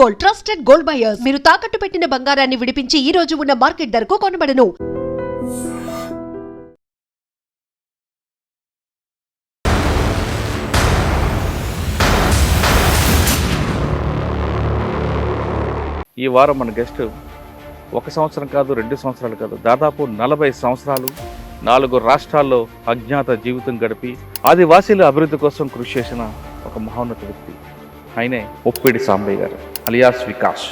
Gold, trusted gold buyers. మీరు తాకట్టు పెట్టిన బంగారాన్ని విడిపించి ఈ రోజు ఉన్న మార్కెట్ ధరకు కొనబడను. ఈ వారం మన గెస్ట్ 1 సంవత్సరం కాదు, 2 సంవత్సరాలు కాదు, దాదాపు 40 సంవత్సరాలు 4 రాష్ట్రాల్లో అజ్ఞాత జీవితం గడిపి ఆదివాసీల అభివృద్ధి కోసం కృషి చేసిన ఒక మహోన్నత వ్యక్తి. ఆయనే ముప్పిడి సాంబయ్య గారు అలియాస్ వికాస్.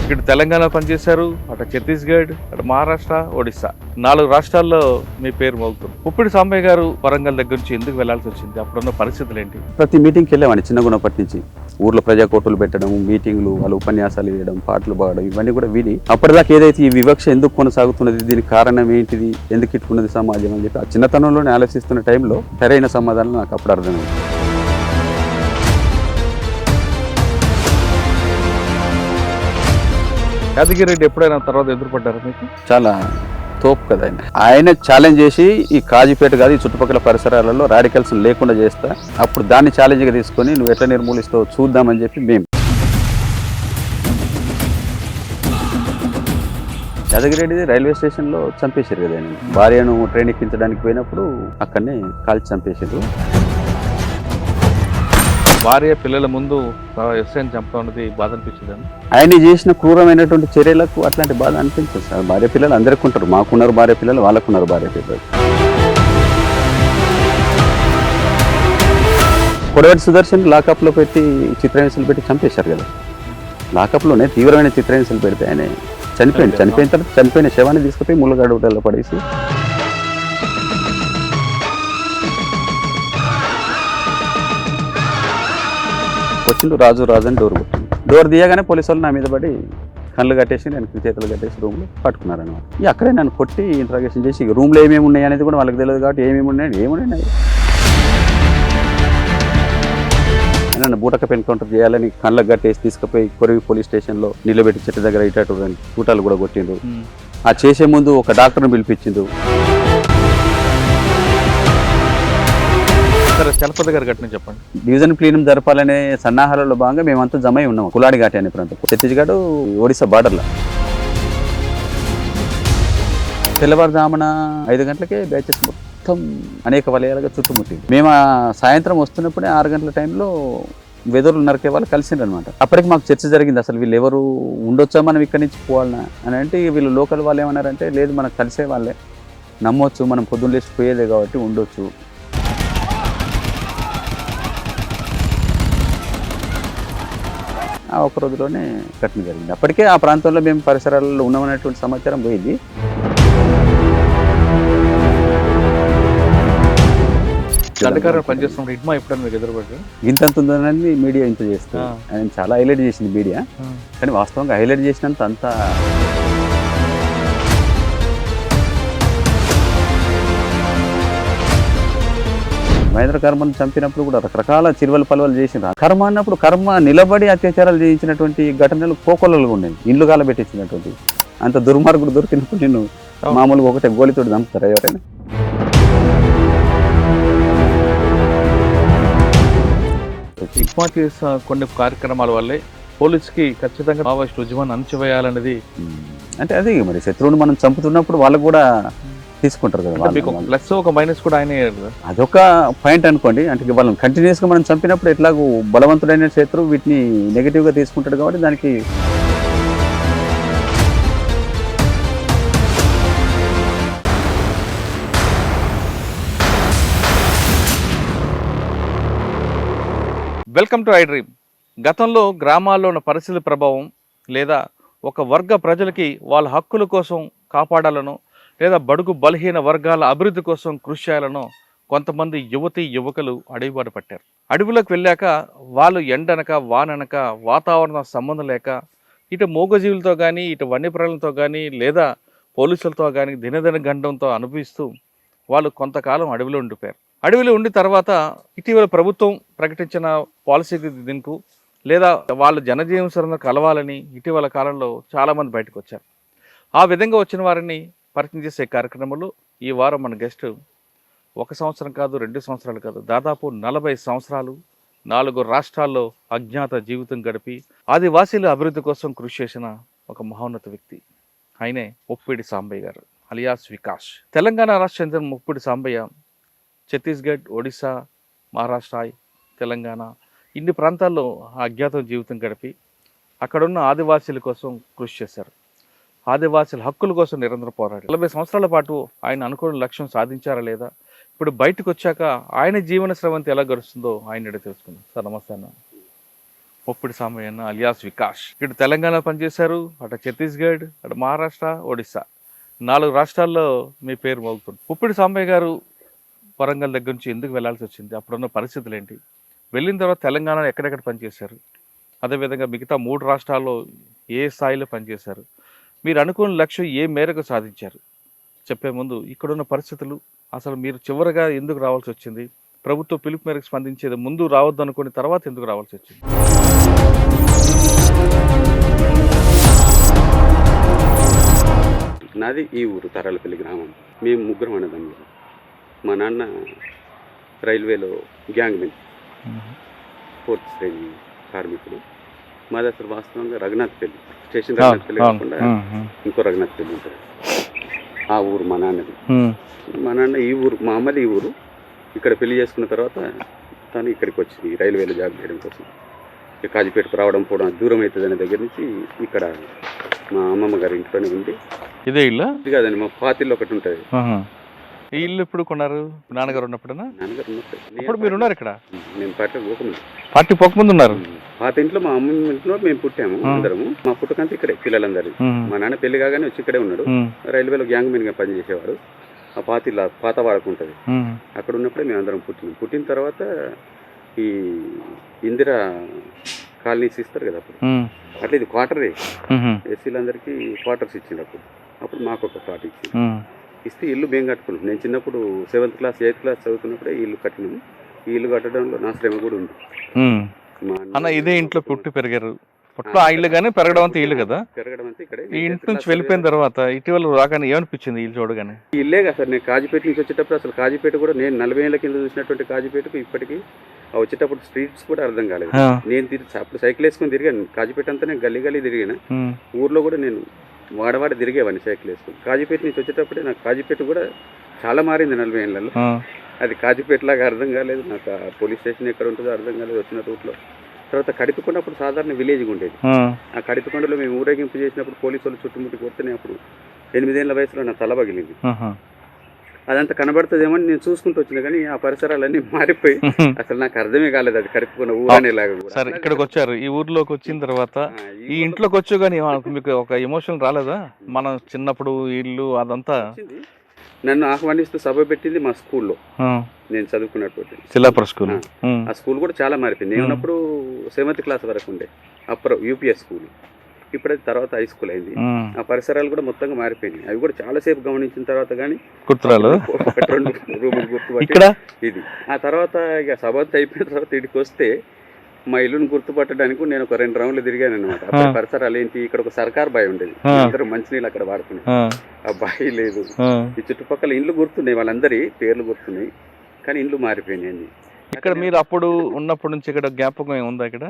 ఇక్కడ తెలంగాణ పనిచేశారు, అటు ఛత్తీస్గఢ్, అటు మహారాష్ట్ర, ఒడిస్సా 4 రాష్ట్రాల్లో మీ పేరు మోగుతుంది. ముప్పిడి సాంబయ్య గారు వరంగల్ దగ్గర నుంచి ఎందుకు వెళ్లాల్సి వచ్చింది? అప్పుడున్న పరిస్థితులు ఏంటి? ప్రతి మీటింగ్కి వెళ్ళేవాడిని చిన్నగున్నప్పటి నుంచి. ఊర్లో ప్రజాకోటలు పెట్టడం, మీటింగ్లు, వాళ్ళు ఉపన్యాసాలు వేయడం, పాటలు పాడడం, ఇవన్నీ కూడా విని అప్పటిదాకా ఏదైతే ఈ వివక్ష ఎందుకు కొనసాగుతున్నది, దీనికి కారణం ఏంటిది, ఎందుకు ఇట్టుకున్నది సమాజం అని చెప్పి ఆ చిన్నతనంలోనే ఆలోచిస్తున్న టైంలో సరైన సమాధానం నాకు అప్పుడు అర్థమైంది. యాదగిరెడ్డి ఎప్పుడైనా తర్వాత ఎదురుపడ్డారు మీకు? చాలా తోపు కదా ఆయన ఛాలెంజ్ చేసి ఈ కాజీపేట కాదు ఈ చుట్టుపక్కల పరిసరాలలో రాడికల్స్ లేకుండా చేస్తా, అప్పుడు దాన్ని ఛాలెంజ్గా తీసుకొని నువ్వు ఎట్లా నిర్మూలిస్తావు చూద్దామని చెప్పి మేము యాదగిరెడ్డి రైల్వే స్టేషన్లో చంపేశారు కదా ఆయన. భార్యను ట్రైన్ ఎక్కించడానికి పోయినప్పుడు అక్కడనే కాల్చి చంపేశారు. భార్య పిల్లల ముందు ఎస్ఐని చంపడం అనేది బాధ అనిపించింది. ఆయన చేసిన క్రూరమైనటువంటి చర్యలకు అట్లాంటి బాధ అనిపించదు సార్. భార్య పిల్లలు అందరికీ ఉంటారు, మాకున్నారు భార్య పిల్లలు, వాళ్ళకున్నారు భార్య పిల్లలు. కొడవటి సుదర్శన్ లాకప్లో పెట్టి చిత్రహింసలు పెట్టి చంపేశారు కదా. లాకప్లోనే తీవ్రమైన చిత్రహింసలు పెడితే ఆయన చనిపోయిన తర్వాత చనిపోయిన శవాన్ని తీసుకుపోయి ముళ్ళగడ్డలో పడేసి వచ్చిండు. రాజు అని డోర్ కొట్టింది. డోర్ తీయగానే పోలీసు వాళ్ళు నా మీద పడి కళ్ళు కట్టేసి నేను చేతులు కట్టేసి రూమ్లో పట్టుకున్నారనమాట. అక్కడే నన్ను కొట్టి ఇంట్రాగేషన్ చేసి రూమ్లో ఏమేమి ఉన్నాయి అనేది కూడా వాళ్ళకి తెలియదు కాబట్టి ఏమున్నాయి నన్ను బూటకపు ఎన్కౌంటర్ చేయాలని కళ్ళకు కట్టేసి తీసుకుపోయి కొరివి పోలీస్ స్టేషన్లో నిలబెట్టి చెట్టు దగ్గర ఇటు కూటాలు కూడా కొట్టిండు. ఆ చేసే ముందు ఒక డాక్టర్ని పిలిపించిండు. చలపతి గారి ఘటన చెప్పండి. డివిజన్ ప్లీనం జరపాలనే సన్నాహాలలో భాగంగా మేమంతా జమై ఉన్నాం కులాడి ఘాటి అనే ప్రాంతం, ఛత్తీస్గఢ్ ఒడిశా బార్డర్లో. తెల్లవారుజామున 5 గంటలకే బ్యాచెస్ మొత్తం అనేక వలయాలుగా చుట్టుముట్టింది. మేము సాయంత్రం వస్తున్నప్పుడే 6 గంటల టైంలో వెదర్లు నరికే వాళ్ళు కలిసిండ్రు అనమాట. అప్పటికి మాకు చర్చ జరిగింది, అసలు వీళ్ళు ఎవరు ఉండొచ్చా మనం ఇక్కడి నుంచి పోవాలన్నా అని. అంటే వీళ్ళు లోకల్ వాళ్ళు ఏమన్నారంటే లేదు మనకు కలిసే వాళ్ళే, నమ్మొచ్చు, మనం పొద్దున్న లేచి పోయేదే కాబట్టి ఉండొచ్చు. ఆ ఒక రోజులోనే ఘటన జరిగింది. అప్పటికే ఆ ప్రాంతంలో మేము పరిసరాలలో ఉన్నామనేటువంటి సమాచారం పోయింది. పనిచేస్తున్నప్పుడు ఇడ్మా ఎప్పుడైనా మీకు ఎదురుపడ్డారు? ఇంతంత ఉందని మీడియా ఇంత చేస్తుంది, ఆయన చాలా హైలైట్ చేసింది మీడియా. కానీ వాస్తవంగా హైలైట్ చేసినంత అంతా మహేంద్ర కర్మను చంపినప్పుడు కూడా రకరకాల చిరువలు పలువలు చేసిండ్రు. కర్మ అన్నప్పుడు కర్మ నిలబడి అత్యాచారాలు చేయించినటువంటి ఘటనలు కోకొల్లలుగా ఉన్నాయి. ఇండ్లు కాలబెట్టించినటువంటి అంత దుర్మార్గుడు దొరికినప్పుడు నేను మామూలుగా ఒకటే గోలితోటి చంపుతారా ఎవరైనా? ఇట్మా చేసిన కొన్ని కార్యక్రమాల వల్లే పోలీసుకి ఖచ్చితంగా మావోయిస్టు ఉద్యమాన్ని అణచివేయాలనేది. అంటే అది మరి శత్రువుని మనం చంపుతున్నప్పుడు వాళ్ళు కూడా తీసుకుంటారు కదా. మీకు ప్లస్ ఒక మైనస్ కూడా ఆయనే. అదొక పాయింట్ అనుకోండి. అంటే వాళ్ళని కంటిన్యూస్గా మనం చంపినప్పుడు ఎట్లాగూ బలవంతుడైన శత్రువు వీటిని నెగిటివ్గా తీసుకుంటాడు కాబట్టి దానికి వెల్కమ్ టు ఐ డ్రీమ్. గతంలో గ్రామాల్లో ఉన్న పరిస్థితుల ప్రభావం లేదా ఒక వర్గ ప్రజలకి వాళ్ళ హక్కుల కోసం కాపాడాలనో లేదా బడుగు బలహీన వర్గాల అభివృద్ధి కోసం కృషి చేయాలనో కొంతమంది యువకులు అడవిబాట పట్టారు. అడవిలోకి వెళ్ళాక వాళ్ళు ఎండనక వాననక వాతావరణ సంబంధం లేక ఇటు మూగజీవులతో కానీ ఇటు వన్యప్రాణులతో కానీ లేదా పోలీసులతో కానీ దినదిన గండంతో అనుభవిస్తూ వాళ్ళు కొంతకాలం అడవిలో ఉండిపోయారు. అడవిలో ఉండి తర్వాత ఇటీవల ప్రభుత్వం ప్రకటించిన పాలసీకి దీనికి లేదా వాళ్ళ జనజీవన సరళను కలవాలని ఇటీవల కాలంలో చాలామంది బయటకు వచ్చారు. ఆ విధంగా వచ్చిన వారిని పరిచయం చేసే కార్యక్రమంలో ఈ వారం మన గెస్ట్ 1 సంవత్సరం కాదు, 2 సంవత్సరాలు కాదు, దాదాపు 40 సంవత్సరాలు 4 రాష్ట్రాల్లో అజ్ఞాత జీవితం గడిపి ఆదివాసీల అభివృద్ధి కోసం కృషి చేసిన ఒక మహోన్నత వ్యక్తి. ఆయనే ముప్పిడి సాంబయ్య గారు అలియాస్ వికాస్. తెలంగాణ రాష్ట్ర చెందిన ముప్పిడి సాంబయ్య ఛత్తీస్గఢ్, ఒడిశా, మహారాష్ట్ర, తెలంగాణ ఇన్ని ప్రాంతాల్లో అజ్ఞాత జీవితం గడిపి అక్కడున్న ఆదివాసీల కోసం కృషి చేశారు. ఆదివాసీల హక్కుల కోసం నిరంతరం పోరాడారు. 40 సంవత్సరాల పాటు ఆయన అనుకున్న లక్ష్యం సాధించారా లేదా, ఇప్పుడు బయటకు వచ్చాక ఆయన జీవన స్రవంతి ఎలా గడుస్తుందో ఆయన తెలుసుకుందాం. సార్ నమస్తే అన్న. ముప్పిడి సాంబయ్య అన్న అలియాస్ వికాస్. ఇటు తెలంగాణ పనిచేశారు, అటు ఛత్తీస్గఢ్, అటు మహారాష్ట్ర, ఒడిశా 4 రాష్ట్రాల్లో మీ పేరు మోగుతుంది. ముప్పిడి సాంబయ్య గారు వరంగల్ దగ్గర నుంచి ఎందుకు వెళ్లాల్సి వచ్చింది, అప్పుడున్న పరిస్థితులు ఏంటి, వెళ్ళిన తర్వాత తెలంగాణలో ఎక్కడెక్కడ పనిచేశారు, అదేవిధంగా మిగతా 3 రాష్ట్రాల్లో ఏ స్థాయిలో పనిచేశారు, మీరు అనుకున్న లక్ష్యం ఏ మేరకు సాధించారు చెప్పే ముందు ఇక్కడున్న పరిస్థితులు, అసలు మీరు చివరిగా ఎందుకు రావాల్సి వచ్చింది, ప్రభుత్వ పిలుపు మేరకు స్పందించేది ముందు రావద్దు అనుకుని తర్వాత ఎందుకు రావాల్సి వచ్చింది? నాది ఈ ఊరు తరాలపల్లి గ్రామం. మేము 3 అన్నదమ్ములు. మా నాన్న రైల్వేలో గ్యాంగ్ మెన్, 4th శ్రేణి కార్మికుడు. మాది అసలు వాస్తవంగా రఘునాథ్పల్లి, స్టేషన్ రఘునాథ్పల్లి కాకుండా ఇంకో రఘునాథ్పల్లి ఉంటుంది. ఆ ఊరు మా నాన్నది. మా నాన్న ఈ ఊరు, మా అమ్మది ఈ ఊరు. ఇక్కడ పెళ్లి చేసుకున్న తర్వాత తను ఇక్కడికి వచ్చింది రైల్వేలో జాబ్ చేయడం కోసం. కాజీపేటకు రావడం పోవడం దూరం అవుతుంది అనే దగ్గర నుంచి ఇక్కడ మా అమ్మమ్మ గారి ఇంట్లోనే ఉంది. ఇదే ఇల్లు కాదండి, మా పాతిల్లో ఒకటి ఉంటుంది. ఈ ఇల్లు ఎప్పుడు కొన్నారు? నాన్నగారు ఉన్నప్పుడేనా? నాన్నగారు ఉన్నప్పుడు. ఇప్పుడు మీరు ఉన్నారు ఇక్కడ? నేను పార్టీ పోకముందు. పార్టీ పోకముందు ఉన్నారు? పాత ఇంట్లో మా అమ్మ ఇంట్లో మేము పుట్టాము అందరము. మా పుట్టకంతా ఇక్కడే పిల్లలందరూ. మా నాన్న పెళ్లి కాగానే వచ్చి ఇక్కడే ఉన్నాడు. రైల్వేలో గ్యాంగ్ మెన్ గా పనిచేసేవాడు. ఆ పాత వాడుకుంటది. అక్కడ ఉన్నప్పుడే మేము అందరం పుట్టినాం. పుట్టిన తర్వాత ఈ ఇందిరా కాలనీస్ ఇస్తారు కదా అప్పుడు, అట్లా ఇది క్వార్టరే. ఎస్సీలందరికీ క్వార్టర్స్ ఇచ్చిండు. అప్పుడు మాకు ఒక ప్లాట్ ఇచ్చింది. ఇస్తే ఇల్లు మేము కట్టుకున్నాం. నేను చిన్నప్పుడు 7th క్లాస్ 8th క్లాస్ చదువుతున్నప్పుడే ఈ ఇల్లు కట్టినాము. ఈ ఇల్లు కట్టడంలో నా శ్రమ కూడా ఉంది. అన్న ఇదే ఇంట్లో పుట్టి పెరిగారు. అప్పట్లో ఆ ఇల్లు కానీ పెరగడం అంతా ఇల్లు కదా, పెరగడం అంతా ఇక్కడే. ఈ ఇంటి నుంచి వెళ్ళిపోయిన తర్వాత ఇటీవల రాగానే ఏమనిపించింది ఇల్లు చూడగానే? ఇల్లే కదా సార్. నేను కాజీపేట నుంచి వచ్చేటప్పుడు అసలు కాజీపేట కూడా నేను 40 ఏళ్ళ కింద చూసినటువంటి కాజీపేటకు ఇప్పటికీ వచ్చేటప్పుడు స్ట్రీట్స్ కూడా అర్థం కాలేదు. నేను అప్పుడు సైకిల్ వేసుకొని తిరిగాను కాజీపేట అంతా. నేను గల్లీ గల్లీ తిరిగాను. ఊర్లో కూడా నేను వాడవాడ తిరిగేవాడిని సైకిల్ వేసుకొని. కాజీపేట నుంచి వచ్చేటప్పుడే నాకు కాజీపేట కూడా చాలా మారింది 40 ఏళ్ళలో. అది కాజీపేటలాగా అర్థం కాలేదు నాకు. పోలీస్ స్టేషన్ ఎక్కడ ఉంటుందో అర్థం కాలేదు వచ్చిన రూట్లో. తర్వాత కడిపికొండ అప్పుడు సాధారణ విలేజ్గా ఉండేది. ఆ కడిపికొండలో మేము ఊరేగింపు చేసినప్పుడు పోలీసు వాళ్ళు చుట్టుముట్టి కొడితేనే అప్పుడు 8 ఏళ్ల వయసులో నా తల పగిలింది. అదంతా కనబడుతుందేమో నేను చూసుకుంటూ వచ్చినా కానీ ఆ పరిసరాలన్నీ మారిపోయి అసలు నాకు అర్థమే కాలేదు అది కడిపికొండ ఊరనేలాగా. సరే, ఇక్కడికి వచ్చారు. ఈ ఊర్లోకి వచ్చిన తర్వాత ఈ ఇంట్లోకి వచ్చి కానీ మీకు ఒక ఎమోషన్ రాలేదా? మనం చిన్నప్పుడు ఇల్లు అదంతా. నన్ను ఆహ్వానిస్తూ సభ పెట్టింది మా స్కూల్లో, నేను చదువుకున్నటువంటి శిలాపుర స్కూల్. ఆ స్కూల్ కూడా చాలా మారిపోయింది. నేను ఉన్నప్పుడు 7th క్లాస్ వరకు ఉండే అప్పుడు యూపీఎస్ స్కూల్. ఇప్పుడైతే తర్వాత హై స్కూల్ అయింది. ఆ పరిసరాలు కూడా మొత్తంగా మారిపోయినాయి. అవి కూడా చాలా సేపు గమనించిన తర్వాత కానీ గుర్తురాలు. 2 రూములు గుర్తుపట్టి ఇది. ఆ తర్వాత ఇక సభ అయిపోయిన తర్వాత ఇక్కడికి వస్తే మా ఇల్లుని గుర్తుపట్టడానికి నేను ఒక 2 రౌండ్లు తిరిగాను అనమాట. అక్కడ పరిసరాలు ఏంటి, ఇక్కడ ఒక సర్కార్ బాయ్ ఉండేది, అందరూ మంచినీళ్ళు అక్కడ వాడుకునే. ఆ బాయ్ లేదు. ఈ చుట్టుపక్కల ఇండ్లు గుర్తున్నాయి, వాళ్ళందరి పేర్లు గుర్తున్నాయి, కానీ ఇండ్లు మారిపోయినాయి. ఇక్కడ మీరు అప్పుడు ఉన్నప్పటి నుంచి ఇక్కడ జ్ఞాపకం ఉందా ఇక్కడ?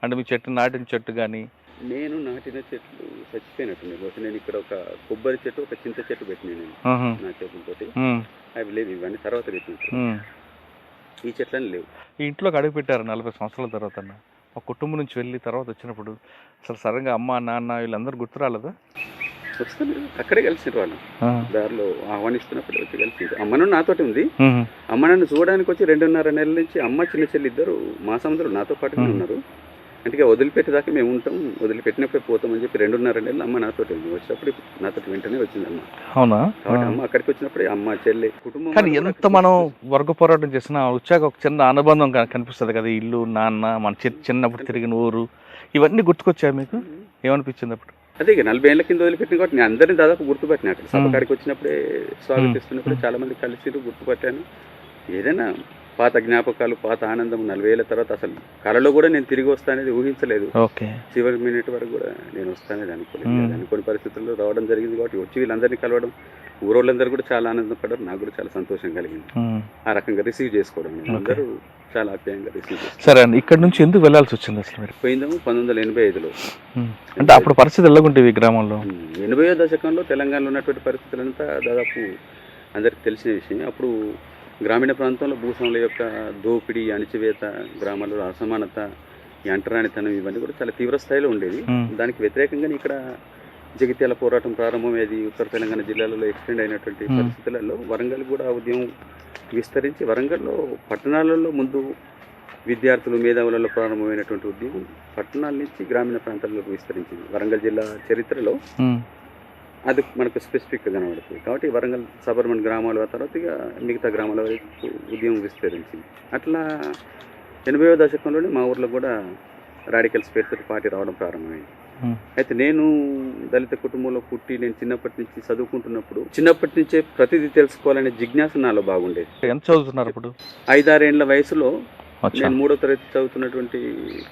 అంటే మీ చెట్టు నాటిన చెట్టు కానీ? నేను నాటిన చెట్లు చచ్చిపోయినట్టు. నేను ఇక్కడ ఒక కొబ్బరి చెట్టు, ఒక చింత చెట్టు పెట్టినాను నేను నా చేతులతోటి. అవి లేవు, ఇవన్నీ తర్వాత పెట్టిన. ఈ చెట్లని లేవు. ఈ ఇంట్లోకి అడుగు పెట్టారు 40 సంవత్సరాల తర్వాత. ఒక కుటుంబం నుంచి వెళ్ళి తర్వాత వచ్చినప్పుడు అసలు సడన్గా అమ్మ నాన్న వీళ్ళందరూ గుర్తు రాలేదా? వస్తుంది, అక్కడే కలిసిరు వాళ్ళు. దారిలో ఆహ్వానిస్తున్నప్పుడు వచ్చి కలిసి. అమ్మను నాతోటి ఉంది. అమ్మ నన్ను చూడడానికి వచ్చి 2.5 నెలల నుంచి అమ్మ చిన్న చెల్లి ఇద్దరు మా సముద్రం నాతో పాటుగా ఉన్నారు. అంటే వదిలిపెట్టేదాకా మేము ఉంటాం, వదిలిపెట్టినప్పుడే పోతామని చెప్పి 2.5 నెలలు అమ్మ నాతోటి ఉంది. వచ్చినప్పుడు నాతోటి వెంటనే వచ్చింది అమ్మ. అవునా? కాబట్టి అమ్మ అక్కడికి వచ్చినప్పుడే అమ్మ చెల్లి కుటుంబం. కానీ ఎంత మనం వర్గ పోరాటం చేసినా వచ్చాక ఒక చిన్న అనుబంధం కనిపిస్తుంది కదా. ఇల్లు, నాన్న, మన చిన్నప్పుడు తిరిగిన ఊరు, ఇవన్నీ గుర్తుకొచ్చాయి మీకు? ఏమనిపించింది అప్పుడు? అదే 40 ఏళ్ల కింద వదిలిపెట్టిన కాబట్టి నేను అందరినీ దాదాపు గుర్తుపట్టిన. అక్కడ సభ కాడికి వచ్చినప్పుడే స్వాగతిస్తున్నప్పుడు చాలా మంది కలిసి గుర్తుపట్టాను. ఏదైనా పాత జ్ఞాపకాలు, పాత ఆనందం 40 ఏళ్ళ తర్వాత అసలు కళలో కూడా నేను తిరిగి వస్తానేది ఊహించలేదు. ఓకే. చివరి మినిట్ వరకు కూడా నేను వస్తానేది అనుకోలేదు. అనుకోని పరిస్థితుల్లో రావడం జరిగింది కాబట్టి వచ్చి వీళ్ళందరినీ కలవడం, ఊరోళ్ళందరూ కూడా చాలా ఆనందపడ్డారు. నాకు కూడా చాలా సంతోషం కలిగింది ఆ రకంగా రిసీవ్ చేసుకోవడం. అందరూ చాలా ఆప్యాయంగా రిసీవ్ చేస్తారు. సరే అండి, ఇక్కడ నుంచి ఎందుకు వెళ్ళాల్సి వచ్చింది అసలు మీరు? పోయిందేమో 1985లో. అంటే అప్పుడు పరిస్థితి ఎలాగుంటేవి ఈ గ్రామంలో? 80వ దశకంలో తెలంగాణలో ఉన్నటువంటి పరిస్థితులంతా దాదాపు అందరికి తెలిసిన విషయం. అప్పుడు గ్రామీణ ప్రాంతంలో భూస్వాముల యొక్క దోపిడీ, అణిచివేత, గ్రామాల్లో అసమానత, ఈ అంటరానితనం ఇవన్నీ కూడా చాలా తీవ్ర స్థాయిలో ఉండేది. దానికి వ్యతిరేకంగా ఇక్కడ జగిత్యాల పోరాటం ప్రారంభమయ్యేది. ఉత్తర తెలంగాణ జిల్లాలలో ఎక్స్టెండ్ అయినటువంటి పరిస్థితులలో వరంగల్ కూడా ఉద్యమం విస్తరించి, వరంగల్లో పట్టణాలలో ముందు విద్యార్థులు, మేధావులలో ప్రారంభమైనటువంటి ఉద్యమం పట్టణాల నుంచి గ్రామీణ ప్రాంతాలకు విస్తరించింది. వరంగల్ జిల్లా చరిత్రలో అది మనకు స్పెసిఫిక్గా కనబడుతుంది. కాబట్టి వరంగల్ సబర్బన్ గ్రామాల తర్వాత ఇక మిగతా గ్రామాల వరకు ఉద్యమం విస్తరించింది. అట్లా 80వ దశకంలోనే మా ఊర్లో కూడా రాడికల్ స్పేస్ పార్టీ రావడం ప్రారంభమైంది. అయితే నేను దళిత కుటుంబంలో పుట్టి నేను చిన్నప్పటి నుంచి చదువుకుంటున్నప్పుడు చిన్నప్పటి నుంచే ప్రతిదీ తెలుసుకోవాలనే జిజ్ఞాస నాలో బాగుండేది. ఎంత చదువుతున్నారు అప్పుడు? 5-6 ఏళ్ల వయసులో నేను 3వ తరగతి చదువుతున్నటువంటి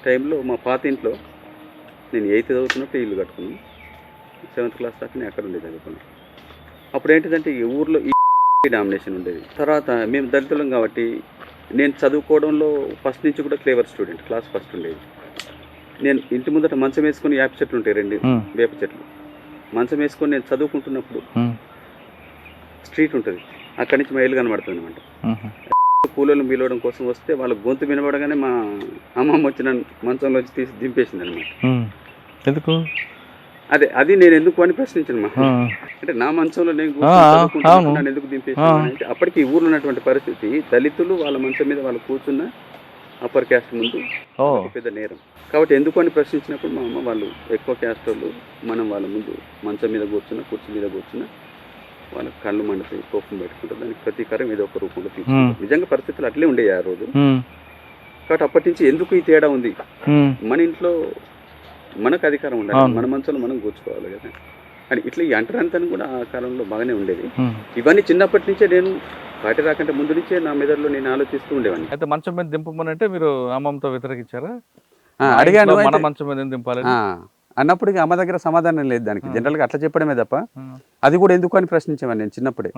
టైంలో మా పాత ఇంట్లో, నేను 8th చదువుతున్నప్పుడు ఇల్లు కట్టుకున్నాను. 7th క్లాస్ దాకా నేను అక్కడ ఉండే చదువుకున్నాను. అప్పుడు ఏంటిదంటే ఈ ఊర్లో ఈ డామినేషన్ ఉండేది. తర్వాత మేము దళితులం కాబట్టి నేను చదువుకోవడంలో ఫస్ట్ నుంచి కూడా క్లేవర్ స్టూడెంట్, క్లాస్ ఫస్ట్ ఉండేది. నేను ఇంటి ముందట మంచం వేసుకొని యాప చెట్లు ఉంటాయి, 2 వేప చెట్లు. మంచం వేసుకొని నేను చదువుకుంటున్నప్పుడు స్ట్రీట్ ఉంటుంది, అక్కడి నుంచి మా ఇల్లు కనబడుతుంది అనమాట. కూలీలు మిలవడం కోసం వస్తే వాళ్ళ గొంతు వినబడగానే మా అమ్మమ్మ వచ్చిన మంచంలో వచ్చి తీసి దింపేసింది అనమాట. ఎందుకు? అది నేను ఎందుకు అని ప్రశ్నించాను మా. అంటే నా మంచంలో నేను కూర్చుని ఎందుకు దింపేసాను అంటే, అప్పటికి ఈ ఊర్లో ఉన్నటువంటి పరిస్థితి దళితులు వాళ్ళ మంచం మీద వాళ్ళు కూర్చున్న అప్పర్ క్యాస్ట్ ముందు పెద్ద నేరం. కాబట్టి ఎందుకు అని ప్రశ్నించినప్పుడు మా అమ్మ, వాళ్ళు ఎక్కువ క్యాస్ట్ వాళ్ళు, మనం వాళ్ళ ముందు మంచం మీద కూర్చున్న, కుర్చీ మీద కూర్చున్న వాళ్ళ కళ్ళు మండుతాయి, కోపం పెట్టుకుంటారు, దానికి ప్రతీకారం ఏదో ఒక రూపంలో తీసుకుంటారు. నిజంగా పరిస్థితులు అట్లే ఉండేవి ఆ రోజు. కాబట్టి అప్పటి నుంచి ఎందుకు ఈ తేడా ఉంది, మన ఇంట్లో మనకు అధికారం ఉండాలి, మన మంచంలో మనం కూర్చుకోవాలి కదా అని ఇట్లా ఈ అంటరానితనం కూడా ఆ కాలంలో బాగానే ఉండేది. ఇవన్నీ చిన్నప్పటి నుంచే నేను పార్టీ రాకంటే ముందు నుంచే నా మెదడులో నేను ఆలోచిస్తూ ఉండేవాడిని. అయితే మంచం మీద దింపమనంటే మీరు అమ్మమ్మతో వ్యతిరేకించారా? అడిగాను, మన మంచం మీద దింపాలి అన్నప్పుడు అమ్మ దగ్గర సమాధానం లేదు దానికి. జనరల్గా అట్లా చెప్పడమే తప్ప అది కూడా ఎందుకు అని ప్రశ్నించేవాడిని నేను చిన్నప్పుడే.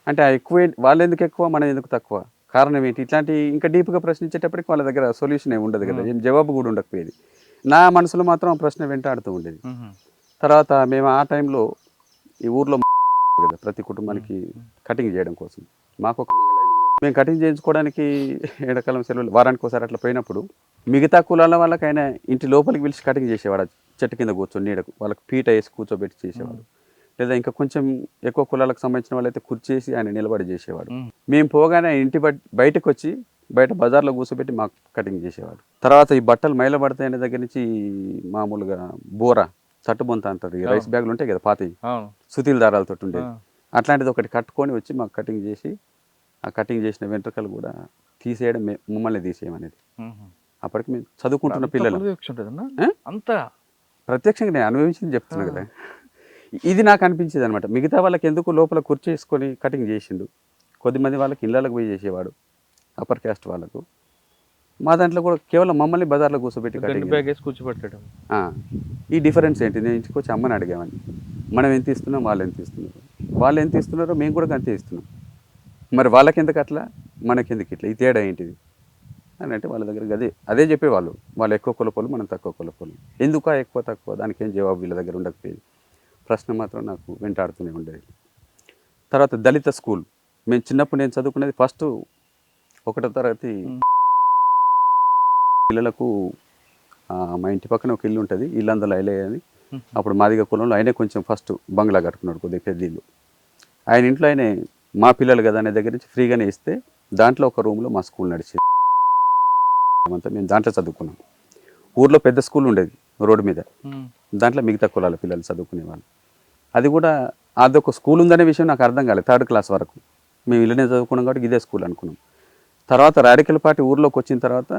అంటే ఎక్కువ వాళ్ళు ఎందుకు ఎక్కువ, మనం ఎందుకు తక్కువ, కారణం ఏంటి, ఇట్లాంటి ఇంకా డీప్గా ప్రశ్నించేటప్పటికి వాళ్ళ దగ్గర సొల్యూషన్ ఏమి ఉండదు కదా, ఏం జవాబు కూడా ఉండకపోయేది. నా మనసులో మాత్రం ఆ ప్రశ్న వెంటాడుతూ ఉండేది. తర్వాత మేము ఆ టైంలో ఈ ఊర్లో కదా ప్రతి కుటుంబానికి కటింగ్ చేయడం కోసం మాకు ఒక మేము కటింగ్ చేయించుకోవడానికి ఎండాకాలం సెలవులు వారానికి ఒకసారి అట్లా పోయినప్పుడు మిగతా కులాల వాళ్ళకైనా ఇంటి లోపలికి పిలిచి కటింగ్ చేసేవాడు. చెట్టు కింద కూర్చొని నీడకు వాళ్ళకి పీట వేసి కూర్చోబెట్టి చేసేవాడు. లేదా ఇంకా కొంచెం ఎక్కువ కులాలకు సంబంధించిన వాళ్ళైతే కుర్చేసి ఆయన నిలబడి చేసేవాడు. మేము పోగానే ఇంటి బయటకు వచ్చి బయట బజార్లో కూర్చోబెట్టి మాకు కటింగ్ చేసేవాడు. తర్వాత ఈ బట్టలు మైల పడతాయనే దగ్గర నుంచి మామూలుగా బోరా తట్టుబొంత అంటారు, ఈ రైస్ బ్యాగులు ఉంటాయి కదా పాతవి, సుతీల దారాలతో ఉండేది, అట్లాంటిది ఒకటి కట్టుకొని వచ్చి మాకు కటింగ్ చేసి ఆ కటింగ్ చేసిన వెంట్రుకలు కూడా తీసేయడం, మమ్మల్ని తీసేయమనేది. అప్పటికి మేము చదువుకుంటున్న పిల్లలు అంతా ప్రత్యక్షంగా నేను అనుభవించింది చెప్తున్నా కదా. ఇది నాకు అనిపించేది అనమాట. మిగతా వాళ్ళకి ఎందుకు లోపల కుర్చేసుకొని కటింగ్ చేసిండు, కొద్దిమంది వాళ్ళకి ఇళ్ళకి పోయి చేసేవాడు అప్పర్ క్యాస్ట్ వాళ్ళకు. మా దాంట్లో కూడా కేవలం మమ్మల్ని బజార్లో కూర్చోబెట్టి కూర్చోబెట్టడం. ఈ డిఫరెన్స్ ఏంటి, నేను ఇంటికి వచ్చి అమ్మని అడిగామని, మనం ఎంత ఇస్తున్నాం, వాళ్ళు ఎంత ఇస్తున్నారు, వాళ్ళు ఎంత ఇస్తున్నారో మేము కూడా అంతే ఇస్తున్నాం, మరి వాళ్ళకి ఎందుకు అట్లా, మనకెందుకు ఇట్లా, ఈ తేడా ఏంటిది అని అంటే వాళ్ళ దగ్గర అదే చెప్పేవాళ్ళు. వాళ్ళు ఎక్కువ కులపోలు, మనం తక్కువ కులపోలు, ఎందుకు ఎక్కువ తక్కువ, దానికి ఏం జవాబు వీళ్ళ దగ్గర ఉండకపోయేది. ప్రశ్న మాత్రం నాకు వెంటాడుతూనే ఉండేది. తర్వాత దళిత స్కూల్, మేము చిన్నప్పుడు నేను చదువుకునేది ఫస్ట్ 1వ తరగతి పిల్లలకు మా ఇంటి పక్కన ఒక ఇల్లు ఉంటుంది, ఇల్లందరూ అయిలే అని. అప్పుడు మాదిగ కులంలో ఆయనే కొంచెం ఫస్ట్ బంగ్లా కట్టుకున్నాడు, కొద్దిగా పెద్ద ఇల్లు. ఆయన ఇంట్లో ఆయనే మా పిల్లలు కదా అనే దగ్గర నుంచి ఫ్రీగానే ఇస్తే దాంట్లో ఒక రూమ్లో మా స్కూల్ నడిచేది అంతా. మేము దాంట్లో చదువుకున్నాం. ఊర్లో పెద్ద స్కూల్ ఉండేది రోడ్డు మీద, దాంట్లో మిగతా కులాల పిల్లలు చదువుకునేవాళ్ళు. అది కూడా అదొక స్కూల్ ఉందనే విషయం నాకు అర్థం కాలేదు 3rd క్లాస్ వరకు. మేము ఇళ్ళనే చదువుకున్నాం కాబట్టి ఇదే స్కూల్ అనుకున్నాం. తర్వాత రాడికల్ పార్టీ ఊర్లోకి వచ్చిన తర్వాత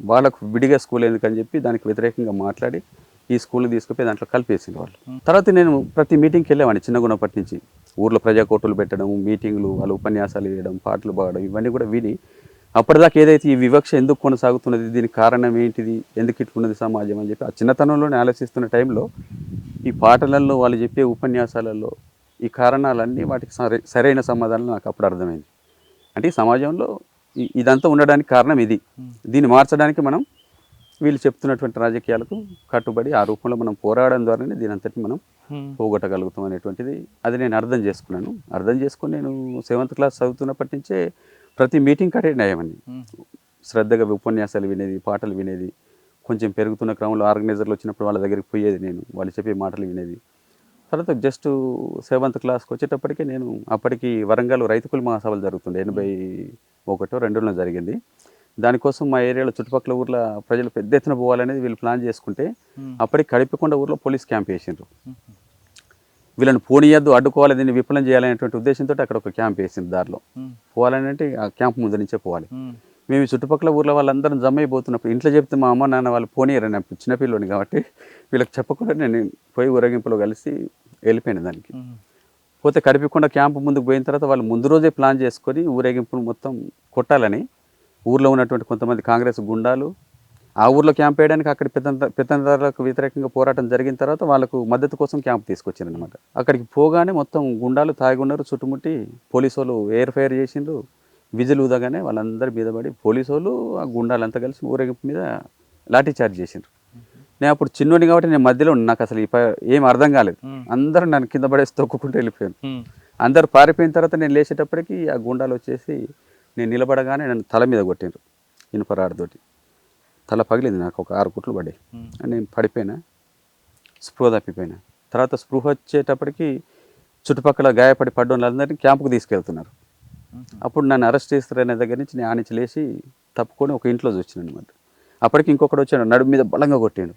వాళ్ళకు విడిగా స్కూల్ ఎందుకని చెప్పి దానికి వ్యతిరేకంగా మాట్లాడి ఈ స్కూల్ని తీసుకుపోయి దాంట్లో కలిపేసింది వాళ్ళు. తర్వాత నేను ప్రతి మీటింగ్కి వెళ్ళేవాడిని చిన్నగున్నప్పటి నుంచి. ఊర్లో ప్రజాకోటులు పెట్టడం, మీటింగ్లు, వాళ్ళు ఉపన్యాసాలు వేయడం, పాటలు పాడడం, ఇవన్నీ కూడా విని అప్పటిదాకా ఏదైతే ఈ వివక్ష ఎందుకు కొనసాగుతున్నది, దీనికి కారణం ఏంటిది, ఎందుకు ఇట్లున్నది సమాజం అని చెప్పి ఆ చిన్నతనంలోనే ఆలోచిస్తున్న టైంలో ఈ పాటలలో వాళ్ళు చెప్పే ఉపన్యాసాలలో ఈ కారణాలన్నీ వాటికి సరైన సమాధానం నాకు అప్పుడు అర్థమైంది. అంటే ఈ సమాజంలో ఇదంతా ఉండడానికి కారణం ఇది, దీన్ని మార్చడానికి మనం వీళ్ళు చెప్తున్నటువంటి రాజకీయాలకు కట్టుబడి ఆ రూపంలో మనం పోరాడడం ద్వారానే దీని అంతటి మనం పోగొట్టగలుగుతాం అనేటువంటిది అది నేను అర్థం చేసుకున్నాను. అర్థం చేసుకుని నేను 7th క్లాస్ చదువుతున్నప్పటి నుంచే ప్రతి మీటింగ్కి అటెండ్ అయ్యామండి. శ్రద్ధగా ఉపన్యాసాలు వినేది, పాటలు వినేది. కొంచెం పెరుగుతున్న క్రమంలో ఆర్గనైజర్లు వచ్చినప్పుడు వాళ్ళ దగ్గరికి పోయేది, నేను వాళ్ళు చెప్పే మాటలు వినేది. తర్వాత జస్ట్ 7th క్లాస్కి వచ్చేటప్పటికే నేను అప్పటికి వరంగల్ రైతు కుల మహాసభలు జరుగుతుండే 81-2లో జరిగింది. దానికోసం మా ఏరియాలో చుట్టుపక్కల ఊర్ల ప్రజలు పెద్ద ఎత్తున పోవాలనేది వీళ్ళు ప్లాన్ చేసుకుంటే అప్పటికి కడిపికొండ ఊర్లో పోలీస్ క్యాంప్ వేసిండ్రు. వీళ్ళని పోనీయద్దు, అడ్డుకోవాలి, దీన్ని విఫలం చేయాలనేటువంటి ఉద్దేశంతో అక్కడ ఒక క్యాంప్ వేసింది. దారిలో పోవాలని అంటే ఆ క్యాంప్ ముందు నుంచే పోవాలి. మేము ఈ చుట్టుపక్కల ఊర్ల వాళ్ళందరం జమ అయిపోతున్నప్పుడు ఇంట్లో చెప్తే మా అమ్మ నాన్న వాళ్ళు పోనీయరని, చిన్నపిల్లని కాబట్టి వీళ్ళకి చెప్పకుండా నేను పోయి ఊరేగింపులో కలిసి వెళ్ళిపోయాను. దానికి పోతే కడిపికొండ క్యాంపు ముందుకు పోయిన తర్వాత వాళ్ళు ముందు రోజే ప్లాన్ చేసుకొని ఊరేగింపును మొత్తం కొట్టాలని ఊర్లో ఉన్నటువంటి కొంతమంది కాంగ్రెస్ గుండాలు ఆ ఊర్లో క్యాంప్ వేయడానికి అక్కడ పెత్తందారులకు వ్యతిరేకంగా పోరాటం జరిగిన తర్వాత వాళ్ళకు మద్దతు కోసం క్యాంప్ తీసుకొచ్చారు అనమాట. అక్కడికి పోగానే మొత్తం గుండాలు తాగున్నారు, చుట్టుముట్టి పోలీసు వాళ్ళు ఎయిర్ ఫైర్ చేసిండ్రు. విజిల్ ఊదగానే వాళ్ళందరి మీద పడి పోలీసు వాళ్ళు ఆ గుండాలంతా కలిసి ఊరేగింపు మీద లాఠీ చార్జ్ చేసిండ్రు. నేను అప్పుడు చిన్నోని కాబట్టి నేను మధ్యలో నాకు అసలు ఏం అర్థం కాలేదు. అందరూ నన్ను కింద పడేసి తొక్కుకుంటూ వెళ్ళిపోయాను. అందరు పారిపోయిన తర్వాత నేను లేచేటప్పటికి ఆ గుండాలు వచ్చేసి నేను నిలబడగానే నన్ను తల మీద కొట్టిండ్రు ఇనుపరాడుతోటి. తల పగిలింది, నాకు ఒక 6 కుట్లు పడ్డాయి. నేను పడిపోయినా, స్పృహ తప్పిపోయినా. తర్వాత స్పృహ వచ్చేటప్పటికి చుట్టుపక్కల గాయపడి పడ్డోళ్ళందరినీ క్యాంపుకు తీసుకెళ్తున్నారు. అప్పుడు నన్ను అరెస్ట్ చేస్తారనే దగ్గర నుంచి నేను ఆనించి లేచి తప్పుకొని ఒక ఇంట్లో చూసాను అనమాట. అప్పటికి ఇంకొకటి వచ్చాడు, నడుము మీద బలంగా కొట్టాడు.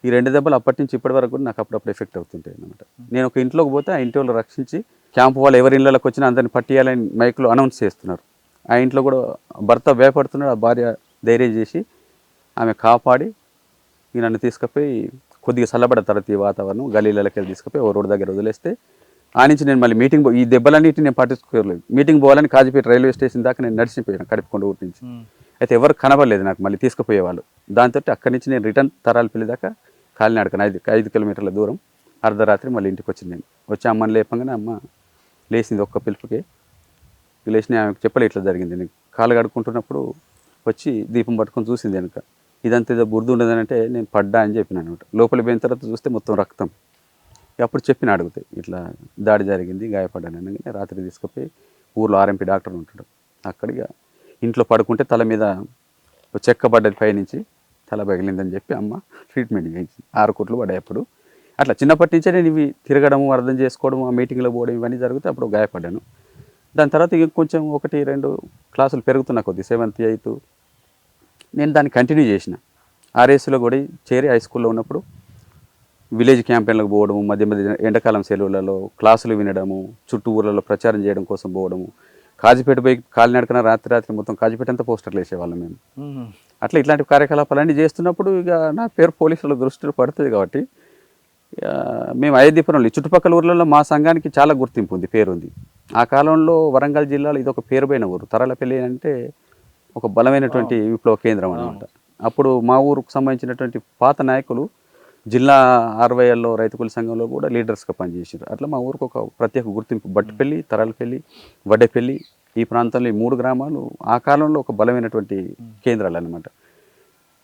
ఈ 2 దెబ్బలు అప్పటి నుంచి ఇప్పటి వరకు కూడా నాకు అప్పుడప్పుడు ఎఫెక్ట్ అవుతుంటాయి అనమాట. నేను ఒక ఇంట్లోకి పోతే ఆ ఇంటి వాళ్ళు రక్షించి క్యాంపు వాళ్ళు ఎవరి ఇళ్ళకి వచ్చినా అందరిని పట్టియాలని మైక్లో అనౌన్స్ చేస్తున్నారు. ఆ ఇంట్లో కూడా భర్త భయపడుతున్నాడు, ఆ భార్య ధైర్యం చేసి ఆమె కాపాడి నన్ను తీసుకుపోయి కొద్దిగా చల్లబడ్డ తర్వాత ఈ వాతావరణం గలీలకి తీసుకుపోయి ఓ రోడ్డు దగ్గర వదిలేస్తే ఆ నుంచి నేను మళ్ళీ మీటింగ్ ఈ దెబ్బలన్నిటిని నేను పట్టించుకోలేదు. మీటింగ్ పోవాలని కాజీపేట రైల్వే స్టేషన్ దాకా నేను నడిచిపోయాను కడిపికొండ ఊరి నుంచి. అయితే ఎవరు కనబడలేదు నాకు మళ్ళీ తీసుకుపోయేవాళ్ళు. దాంతో అక్కడి నుంచి నేను రిటర్న్ తరాలపల్లి దాకా కాలినడకను 5 కిలోమీటర్ల దూరం అర్ధరాత్రి మళ్ళీ ఇంటికి వచ్చింది. నేను వచ్చి అమ్మని లేపంగానే అమ్మ లేచింది ఒక్క పిలుపుకే. లేచిన ఆమెకు చెప్పలే ఇట్లా జరిగింది. నేను కాలు కడుక్కుంటున్నప్పుడు వచ్చి దీపం పట్టుకొని చూసింది వెనుక. ఇదంతా ఏదో బురద ఉండదని అంటే నేను పడ్డా అని చెప్పిన అనమాట. లోపలికి పోయిన తర్వాత చూస్తే మొత్తం రక్తం. అప్పుడు చెప్పిన అడిగితే ఇట్లా దాడి జరిగింది, గాయపడ్డాను అనగానే రాత్రి తీసుకుపోయి ఊర్లో ఆర్ఎంపీ డాక్టర్ ఉంటాడు, అక్కడిగా ఇంట్లో పడుకుంటే తల మీద చెక్క పడ్డది, పైనుంచి తల పగిలిందని చెప్పి అమ్మ ట్రీట్మెంట్ చేయించింది. 6 కుట్లు పడ్డాయి. అప్పుడు అట్లా చిన్నప్పటి నుంచే నేను ఇవి తిరగడము, అర్థం చేసుకోవడము, ఆ మీటింగ్లో పోవడం ఇవన్నీ జరిగితే అప్పుడు గాయపడ్డాను. దాని తర్వాత ఇక కొంచెం 1-2 క్లాసులు పెరుగుతున్నా కొద్ది 7th 8th నేను దాన్ని కంటిన్యూ చేసిన. ఆర్ఎస్లో కూడా చేరి హై స్కూల్లో ఉన్నప్పుడు విలేజ్ క్యాంపెయిన్లకు పోవడము, మధ్య మధ్య ఎండాకాలం సెలవులలో క్లాసులు వినడము, చుట్టూ ఊర్లలో ప్రచారం చేయడం కోసం పోవడము. కాజీపేట పోయి కాలినడకన రాత్రి మొత్తం కాజీపేట అంతా పోస్టర్లు వేసేవాళ్ళం మేము. అట్లా ఇట్లాంటి కార్యకలాపాలన్నీ చేస్తున్నప్పుడు ఇక నా పేరు పోలీసుల దృష్టిలో పడుతుంది కాబట్టి మేము అయోధ్యపురంలో చుట్టుపక్కల ఊర్లలో మా సంఘానికి చాలా గుర్తింపు ఉంది, పేరుంది. ఆ కాలంలో వరంగల్ జిల్లాలో ఇది ఒక పేరుపోయిన ఊరు. తరాలపల్లి అంటే ఒక బలమైనటువంటి విప్లవ కేంద్రం అన్నమాట. అప్పుడు మా ఊరుకు సంబంధించినటువంటి పాత నాయకులు జిల్లా 60ఏళ్ళలో రైతు కూలి సంఘంలో కూడా లీడర్స్గా పనిచేసారు. అట్లా మా ఊరికి ఒక ప్రత్యేక గుర్తింపు. బట్టిపల్లి, తరాలపల్లి, వడ్డేపల్లి ఈ ప్రాంతంలో ఈ 3 గ్రామాలు ఆ కాలంలో ఒక బలమైనటువంటి కేంద్రాలు అన్నమాట.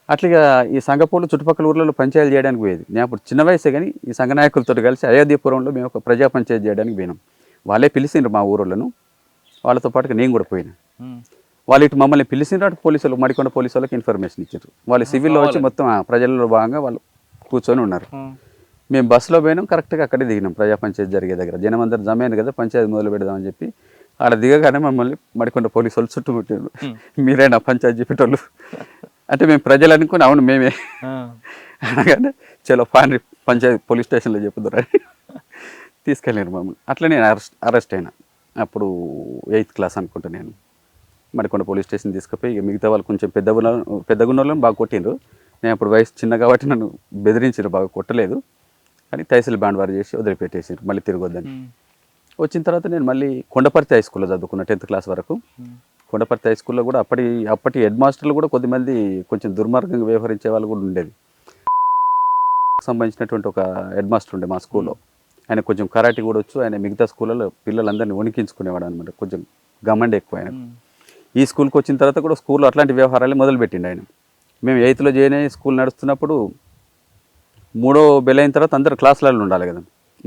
అట్లాగా ఈ సంఘపోలు చుట్టుపక్కల ఊర్లలో పంచాయతీలు చేయడానికి పోయేది. నేను అప్పుడు చిన్న వయసే కానీ ఈ సంఘ నాయకులతో కలిసి అయోధ్యపురంలో మేము ఒక ప్రజా పంచాయతీ చేయడానికి పోయినాం. వాళ్ళే పిలిచిండ్రు మా ఊరోళ్ళను, వాళ్ళతో పాటుగా నేను కూడా పోయినా. వాళ్ళు ఇటు మమ్మల్ని పిలిచిండ్రు, అటు పోలీసులు మడికొండ పోలీసు వాళ్ళకి ఇన్ఫర్మేషన్ ఇచ్చారు. వాళ్ళు సివిల్లో వచ్చి మొత్తం ప్రజల్లో భాగంగా వాళ్ళు కూర్చొని ఉన్నారు. మేము బస్సులో పోయినాం, కరెక్ట్గా అక్కడే దిగినాం ప్రజా పంచాయతీ జరిగే దగ్గర. జనం అందరు జమైంది కదా, పంచాయతీ మొదలు పెడదామని చెప్పి ఆడ దిగగానే మమ్మల్ని మడికొండ పోలీసు వాళ్ళు చుట్టుముట్టారు. మీరేనా పంచాయతీ చెప్పేటోళ్ళు అంటే మేము ప్రజలు అనుకుని అవును మేమే అనగానే చలో పాండ్రి పంచాయతీ పోలీస్ స్టేషన్లో చెప్పుదురా తీసుకెళ్ళారు మమ్మల్ని. అట్లా నేను అరెస్ట్ అయినా. అప్పుడు 8th క్లాస్ అనుకుంటా. నేను మడికొండ పోలీస్ స్టేషన్ తీసుకుపోయి ఇక మిగతా వాళ్ళు కొంచెం పెద్దగున్న వాళ్ళని బాగా కొట్టిండ్రు. నేను అప్పుడు వయసు చిన్న కాబట్టి నన్ను బెదిరించారు, బాగా కొట్టలేదు కానీ తహసీల్ బ్యాండ్ వారు చేసి వదిలిపెట్టేసారు మళ్ళీ తిరగొద్దని. వచ్చిన తర్వాత నేను మళ్ళీ కొండపర్తి హై స్కూల్లో చదువుకున్నా 10th క్లాస్ వరకు. కొండపర్తి హై స్కూల్లో కూడా అప్పటి హెడ్ మాస్టర్లు కూడా కొద్దిమంది కొంచెం దుర్మార్గంగా వ్యవహరించే వాళ్ళు కూడా ఉండేది. సంబంధించినటువంటి ఒక హెడ్ మాస్టర్ ఉండే మా స్కూల్లో. ఆయన కొంచెం కరాటీ కూడా వచ్చు. ఆయన మిగతా స్కూళ్ళలో పిల్లలందరినీ వణికించుకునేవాడు అనమాట. కొంచెం గమండి ఎక్కువ ఆయన. ఈ స్కూల్కి వచ్చిన తర్వాత కూడా స్కూల్లో అట్లాంటి వ్యవహారాలు మొదలుపెట్టిండు ఆయన. మేము 8th జాయిన్ అయ్యి స్కూల్ నడుస్తున్నప్పుడు 3వ బెల్ అయిన తర్వాత అందరు క్లాసులలో ఉండాలి కదా.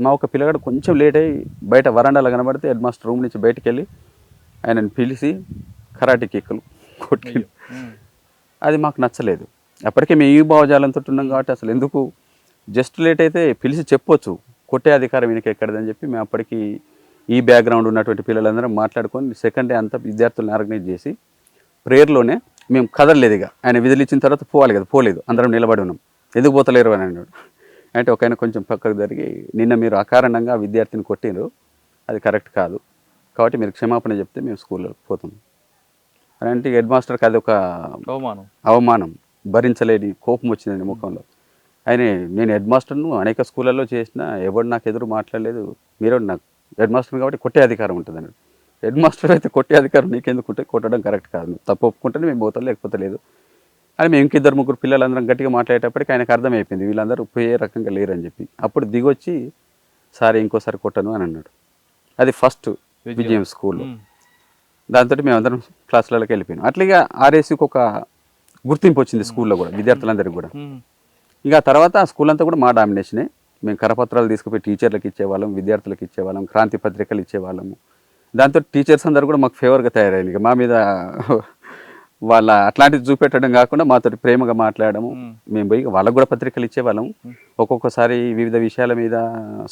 మా ఒక పిల్లగాడు కొంచెం లేట్ అయ్యి బయట వరండాలో కనబడితే హెడ్ మాస్టర్ రూమ్ నుంచి బయటికి వెళ్ళి ఆయనను పిలిచి కరాటీ కిక్కులు కొట్టి, అది మాకు నచ్చలేదు. అప్పటికే మేము ఈ భావజాలంతో ఉన్నాం కాబట్టి అసలు ఎందుకు జస్ట్ లేట్ అయితే పిలిచి చెప్పొచ్చు, కొట్టే అధికారం ఈయనకి ఎక్కడదని చెప్పి మేము అప్పటికి ఈ బ్యాక్గ్రౌండ్ ఉన్నటువంటి పిల్లలందరం మాట్లాడుకొని సెకండ్ డే అంతా విద్యార్థులను ఆర్గనైజ్ చేసి ప్రేయర్లోనే మేము కదలలేదు. ఇక ఆయన విధులు ఇచ్చిన తర్వాత పోవాలి కదా, పోలేదు, అందరం నిలబడి ఉన్నాం. ఎందుకు పోతలేరు అని అన్నాడు. అంటే ఒక ఆయన కొంచెం పక్కకు జరిగి, నిన్న మీరు అకారణంగా విద్యార్థిని కొట్టినారు, అది కరెక్ట్ కాదు, కాబట్టి మీరు క్షమాపణ చెప్తే మేము స్కూల్లో పోతాం అని అంటే హెడ్ మాస్టర్కి అది ఒక అవమానం, భరించలేని కోపం వచ్చిందండి ముఖంలో. నేను హెడ్ మాస్టర్ను అనేక స్కూళ్ళల్లో చేసిన, ఎవరు నాకు ఎదురు మాట్లాడలేదు, మీరు నాకు హెడ్ మాస్టర్ కాబట్టి కొట్టే అధికారం ఉంటుంది అన్నాడు. హెడ్ మాస్టర్ అయితే కొట్టే అధికారం నీకెందుకు ఉంటే, కొట్టడం కరెక్ట్ కాదు, నువ్వు తప్పు ఒప్పుకుంటేనే మేము పోతాం, లేకపోతే లేదు అని మేము ఇంకిద్దరు ముగ్గురు పిల్లలందరం గట్టిగా మాట్లాడేటప్పటికి ఆయనకు అర్థమైపోయింది వీళ్ళందరూ పోయే రకంగా లేరని చెప్పి. అప్పుడు దిగొచ్చి సారీ ఇంకోసారి కొట్టను అని అన్నాడు. అది ఫస్ట్ విజయం స్కూల్లో. దాంతో మేమందరం క్లాసులలోకి వెళ్ళిపోయాం. అట్లాగా ఆర్ఎస్సికి ఒక గుర్తింపు వచ్చింది స్కూల్లో కూడా, విద్యార్థులందరికీ కూడా. ఇక తర్వాత స్కూల్ అంతా కూడా మా డామినేషనే. మేము కరపత్రాలు తీసుకుపోయి టీచర్లకు ఇచ్చేవాళ్ళం, విద్యార్థులకు ఇచ్చేవాళ్ళం, క్రాంతి పత్రికలు ఇచ్చేవాళ్ళము. దాంతో టీచర్స్ అందరూ కూడా మాకు ఫేవర్గా తయారైంది. ఇక మా మీద వాళ్ళ అట్లాంటివి చూపెట్టడం కాకుండా మాతో ప్రేమగా మాట్లాడము. మేము పోయి వాళ్ళకు కూడా పత్రికలు ఇచ్చేవాళ్ళం. ఒక్కొక్కసారి వివిధ విషయాల మీద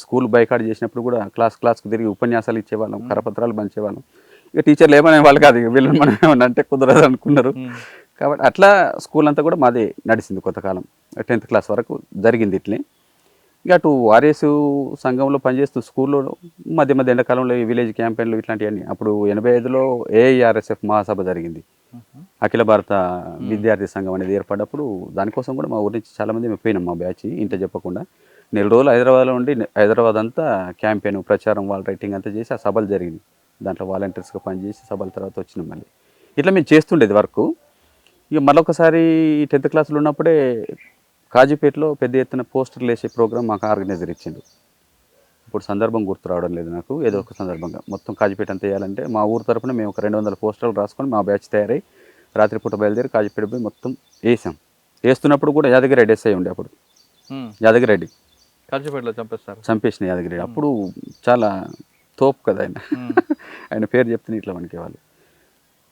స్కూల్ బైకాట్ చేసినప్పుడు కూడా క్లాస్కు తిరిగి ఉపన్యాసాలు ఇచ్చేవాళ్ళం, కరపత్రాలు పంచేవాళ్ళం. ఇక టీచర్లు ఏమనే వాళ్ళు కాదు, ఇక వీళ్ళని మనం ఏమన్నా అంటే కుదరదు అనుకున్నారు. కాబట్టి అట్లా స్కూల్ అంతా కూడా మాదే నడిచింది కొంతకాలం. 10th క్లాస్ వరకు జరిగింది ఇట్లే. ఇక అటు ఆర్ఎస్ సంఘంలో పనిచేస్తూ స్కూల్లో మధ్య మధ్య ఎండాకాలంలో విలేజ్ క్యాంపెయిన్లు ఇట్లాంటివన్నీ. అప్పుడు 85లో AIRSF మహాసభ జరిగింది, అఖిల భారత విద్యార్థి సంఘం అనేది ఏర్పడ్డప్పుడు. దానికోసం కూడా మా ఊరి నుంచి చాలామంది మేము పోయినాం, మా బ్యాచ్ ఇంట్లో చెప్పకుండా. 4 రోజులు హైదరాబాద్లో ఉండి హైదరాబాద్ అంతా క్యాంపెయిన్, ప్రచారం, వాల్ రైటింగ్ అంతా చేసి ఆ సభలు జరిగింది. దాంట్లో వాలంటీర్స్గా పనిచేసి సభల తర్వాత వచ్చినాం. మళ్ళీ ఇట్లా మేము చేస్తుండేది వర్క్. ఇక మరొకసారి 10th క్లాస్లో ఉన్నప్పుడే కాజీపేటలో పెద్ద ఎత్తున పోస్టర్లు వేసే ప్రోగ్రామ్ మాకు ఆర్గనైజర్ ఇచ్చిండు. ఇప్పుడు సందర్భం గుర్తు రావడం లేదు నాకు, ఏదో ఒక సందర్భంగా మొత్తం కాజీపేట అంతా వేయాలంటే మా ఊరు తరపున మేము ఒక 200 పోస్టర్లు రాసుకొని మా బ్యాచ్ తయారై రాత్రిపూట బయలుదేరి కాజీపేట పోయి మొత్తం వేసాం. వేస్తున్నప్పుడు కూడా యాదగిరెడ్డి ఎస్ఐ ఉండే, అప్పుడు యాదగిరెడ్డి కాజీపేటలో చంపేసిన యాదగిరెడ్డి. అప్పుడు చాలా తోపు కదా ఆయన, ఆయన పేరు చెప్తే ఇట్లా వణికేవాళ్ళు.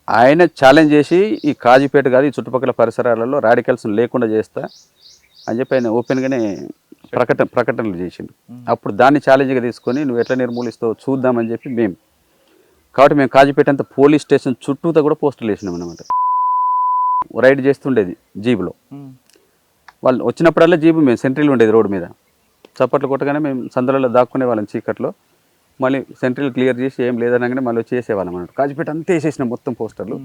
ఆయన ఛాలెంజ్ చేసి ఈ కాజీపేట కాదు ఈ చుట్టుపక్కల పరిసరాలలో రాడికల్స్ లేకుండా చేస్తా అని చెప్పి ఆయన ఓపెన్గానే ప్రకటనలు చేసిండు. అప్పుడు దాన్ని ఛాలెంజ్గా తీసుకొని నువ్వు ఎట్లా నిర్మూలిస్తావు చూద్దామని చెప్పి కాబట్టి మేము కాజీపేట అంతా పోలీస్ స్టేషన్ చుట్టూతో కూడా పోస్టులు వేసినాం అనమాట. రైడ్ చేస్తుండేది జీబులో. వాళ్ళు వచ్చినప్పుడల్లా జీబు మేము సెంట్రీలు ఉండేది రోడ్డు మీద, చప్పట్లు కొట్టగానే మేము సందులలో దాక్కునే వాళ్ళం చీకట్లో. మళ్ళీ సెంట్రీలు క్లియర్ చేసి ఏం లేదనగానే మళ్ళీ వచ్చి వేసేవాళ్ళం అన్నట్టు. కాజీపేట అంతా వేసేసినాం మొత్తం పోస్టర్లు.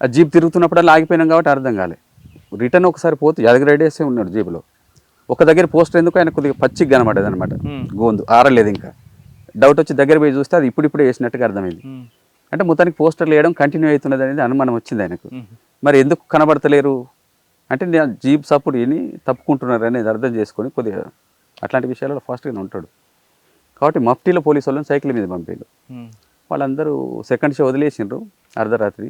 ఆ జీప్ తిరుగుతున్నప్పుడల్లా ఆగిపోయినాం కాబట్టి అర్థం కాలే. రిటర్న్ ఒకసారి పోతే యాదగిరెడ్డి వేసే ఉన్నాడు జీబులో. ఒక దగ్గర పోస్టర్ ఎందుకు ఆయన కొద్దిగా పచ్చిగా కనబడేది అనమాట, గోందు ఆరలేదు. ఇంకా డౌట్ వచ్చి దగ్గర పోయి చూస్తే అది ఇప్పుడిప్పుడే వేసినట్టుగా అర్థమైంది. అంటే మొత్తానికి పోస్టర్లు వేయడం కంటిన్యూ అవుతున్నది అనేది అనుమానం వచ్చింది ఆయనకు. మరి ఎందుకు కనబడతలేరు అంటే నేను జీప్ సపోర్ట్ విని తప్పుకుంటున్నారు అనేది అర్థం చేసుకొని కొద్దిగా అట్లాంటి విషయాలలో ఫాస్ట్గానే ఉంటాడు. కాబట్టి మఫ్టీలో పోలీసు వాళ్ళని సైకిల్ మీద పంపారు. వాళ్ళందరూ సెకండ్ షో వదిలేసిండ్రు అర్ధరాత్రి.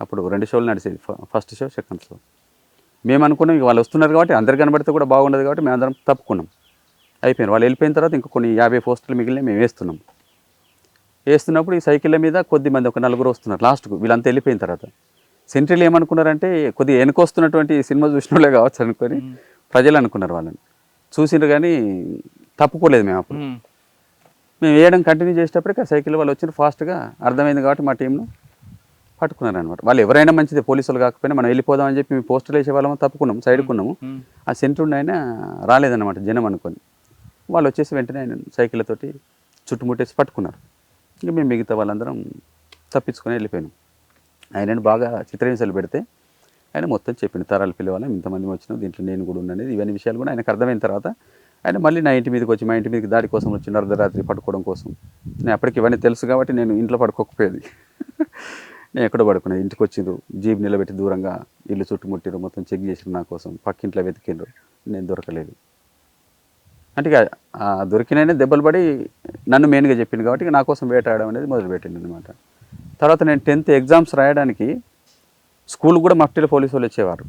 అప్పుడు 2 షోలు నడిచేది, ఫస్ట్ షో, సెకండ్ షో. మేము అనుకున్నాం ఇక వాళ్ళు వస్తున్నారు కాబట్టి అందరు కనబడితే కూడా బాగుండదు కాబట్టి మేము అందరం తప్పుకున్నాం. అయిపోయింది. వాళ్ళు వెళ్ళిపోయిన తర్వాత ఇంకా కొన్ని 50 పోస్టర్లు మిగిలిన మేము వేస్తున్నప్పుడు ఈ సైకిళ్ళ మీద కొద్దిమంది ఒక 4 వస్తున్నారు లాస్ట్కు. వీళ్ళంతా వెళ్ళిపోయిన తర్వాత సెంట్రీలు ఏమనుకున్నారంటే కొద్దిగా వెనుకొస్తున్నటువంటి సినిమా చూసిన వాళ్ళే కావచ్చు అనుకొని ప్రజలు అనుకున్నారు. వాళ్ళని చూసిండ్రు కానీ తప్పుకోలేదు. మేము అప్పుడు మేము వేయడం కంటిన్యూ చేసేటప్పటికి ఆ సైకిల్ వాళ్ళు వచ్చిన ఫాస్ట్గా అర్థమైంది కాబట్టి మా టీంను పట్టుకున్నారు అనమాట. వాళ్ళు ఎవరైనా మంచిదే, పోలీసులు కాకపోయినా మనం వెళ్ళిపోదామని చెప్పి మేము పోస్టులు వేసే వాళ్ళము తప్పుకున్నాము, సైడ్కున్నాము. ఆ సెంటర్ ఉండి ఆయన రాలేదన్నమాట జనం అనుకొని. వాళ్ళు వచ్చేసి వెంటనే ఆయన సైకిళ్ళతోటి చుట్టుముట్టేసి పట్టుకున్నారు. ఇంకా మేము మిగతా వాళ్ళందరం తప్పించుకొని వెళ్ళిపోయినాం. ఆయనను బాగా చిత్రహింసలు పెడితే ఆయన మొత్తం చెప్పిండు, తరాలు పిల్లవాళ్ళం ఇంతమంది వచ్చినాం, దీంట్లో నేను కూడా ఉన్నాను, ఇవన్నీ విషయాలు కూడా ఆయనకు అర్థమైన తర్వాత ఆయన మళ్ళీ నా ఇంటి మీదకి వచ్చి, మా ఇంటి మీదకి దాడి కోసం వచ్చిండు అర్ధరాత్రి పట్టుకోవడం కోసం. నేను అప్పటికి ఇవన్నీ తెలుసు కాబట్టి నేను ఇంట్లో పడుకోకపోయేది. నేను ఎక్కడో పడుకున్నా, ఇంటికి వచ్చిండ్రు, జీప్ నిలబెట్టి దూరంగా ఇల్లు చుట్టుముట్టిరు, మొత్తం చెక్ చేసిరు నా కోసం, పక్కింట్లో వెతికిండ్రు, నేను దొరకలేదు. అంటే ఇక దొరికిననే దెబ్బలు పడి నన్ను మెయిన్గా చెప్పింది కాబట్టి ఇక నా కోసం వేటాడడం అనేది మొదలుపెట్టింది అనమాట. తర్వాత నేను 10th ఎగ్జామ్స్ రాయడానికి స్కూల్ కూడా మఫ్టీలో పోలీసు వాళ్ళు వచ్చేవారు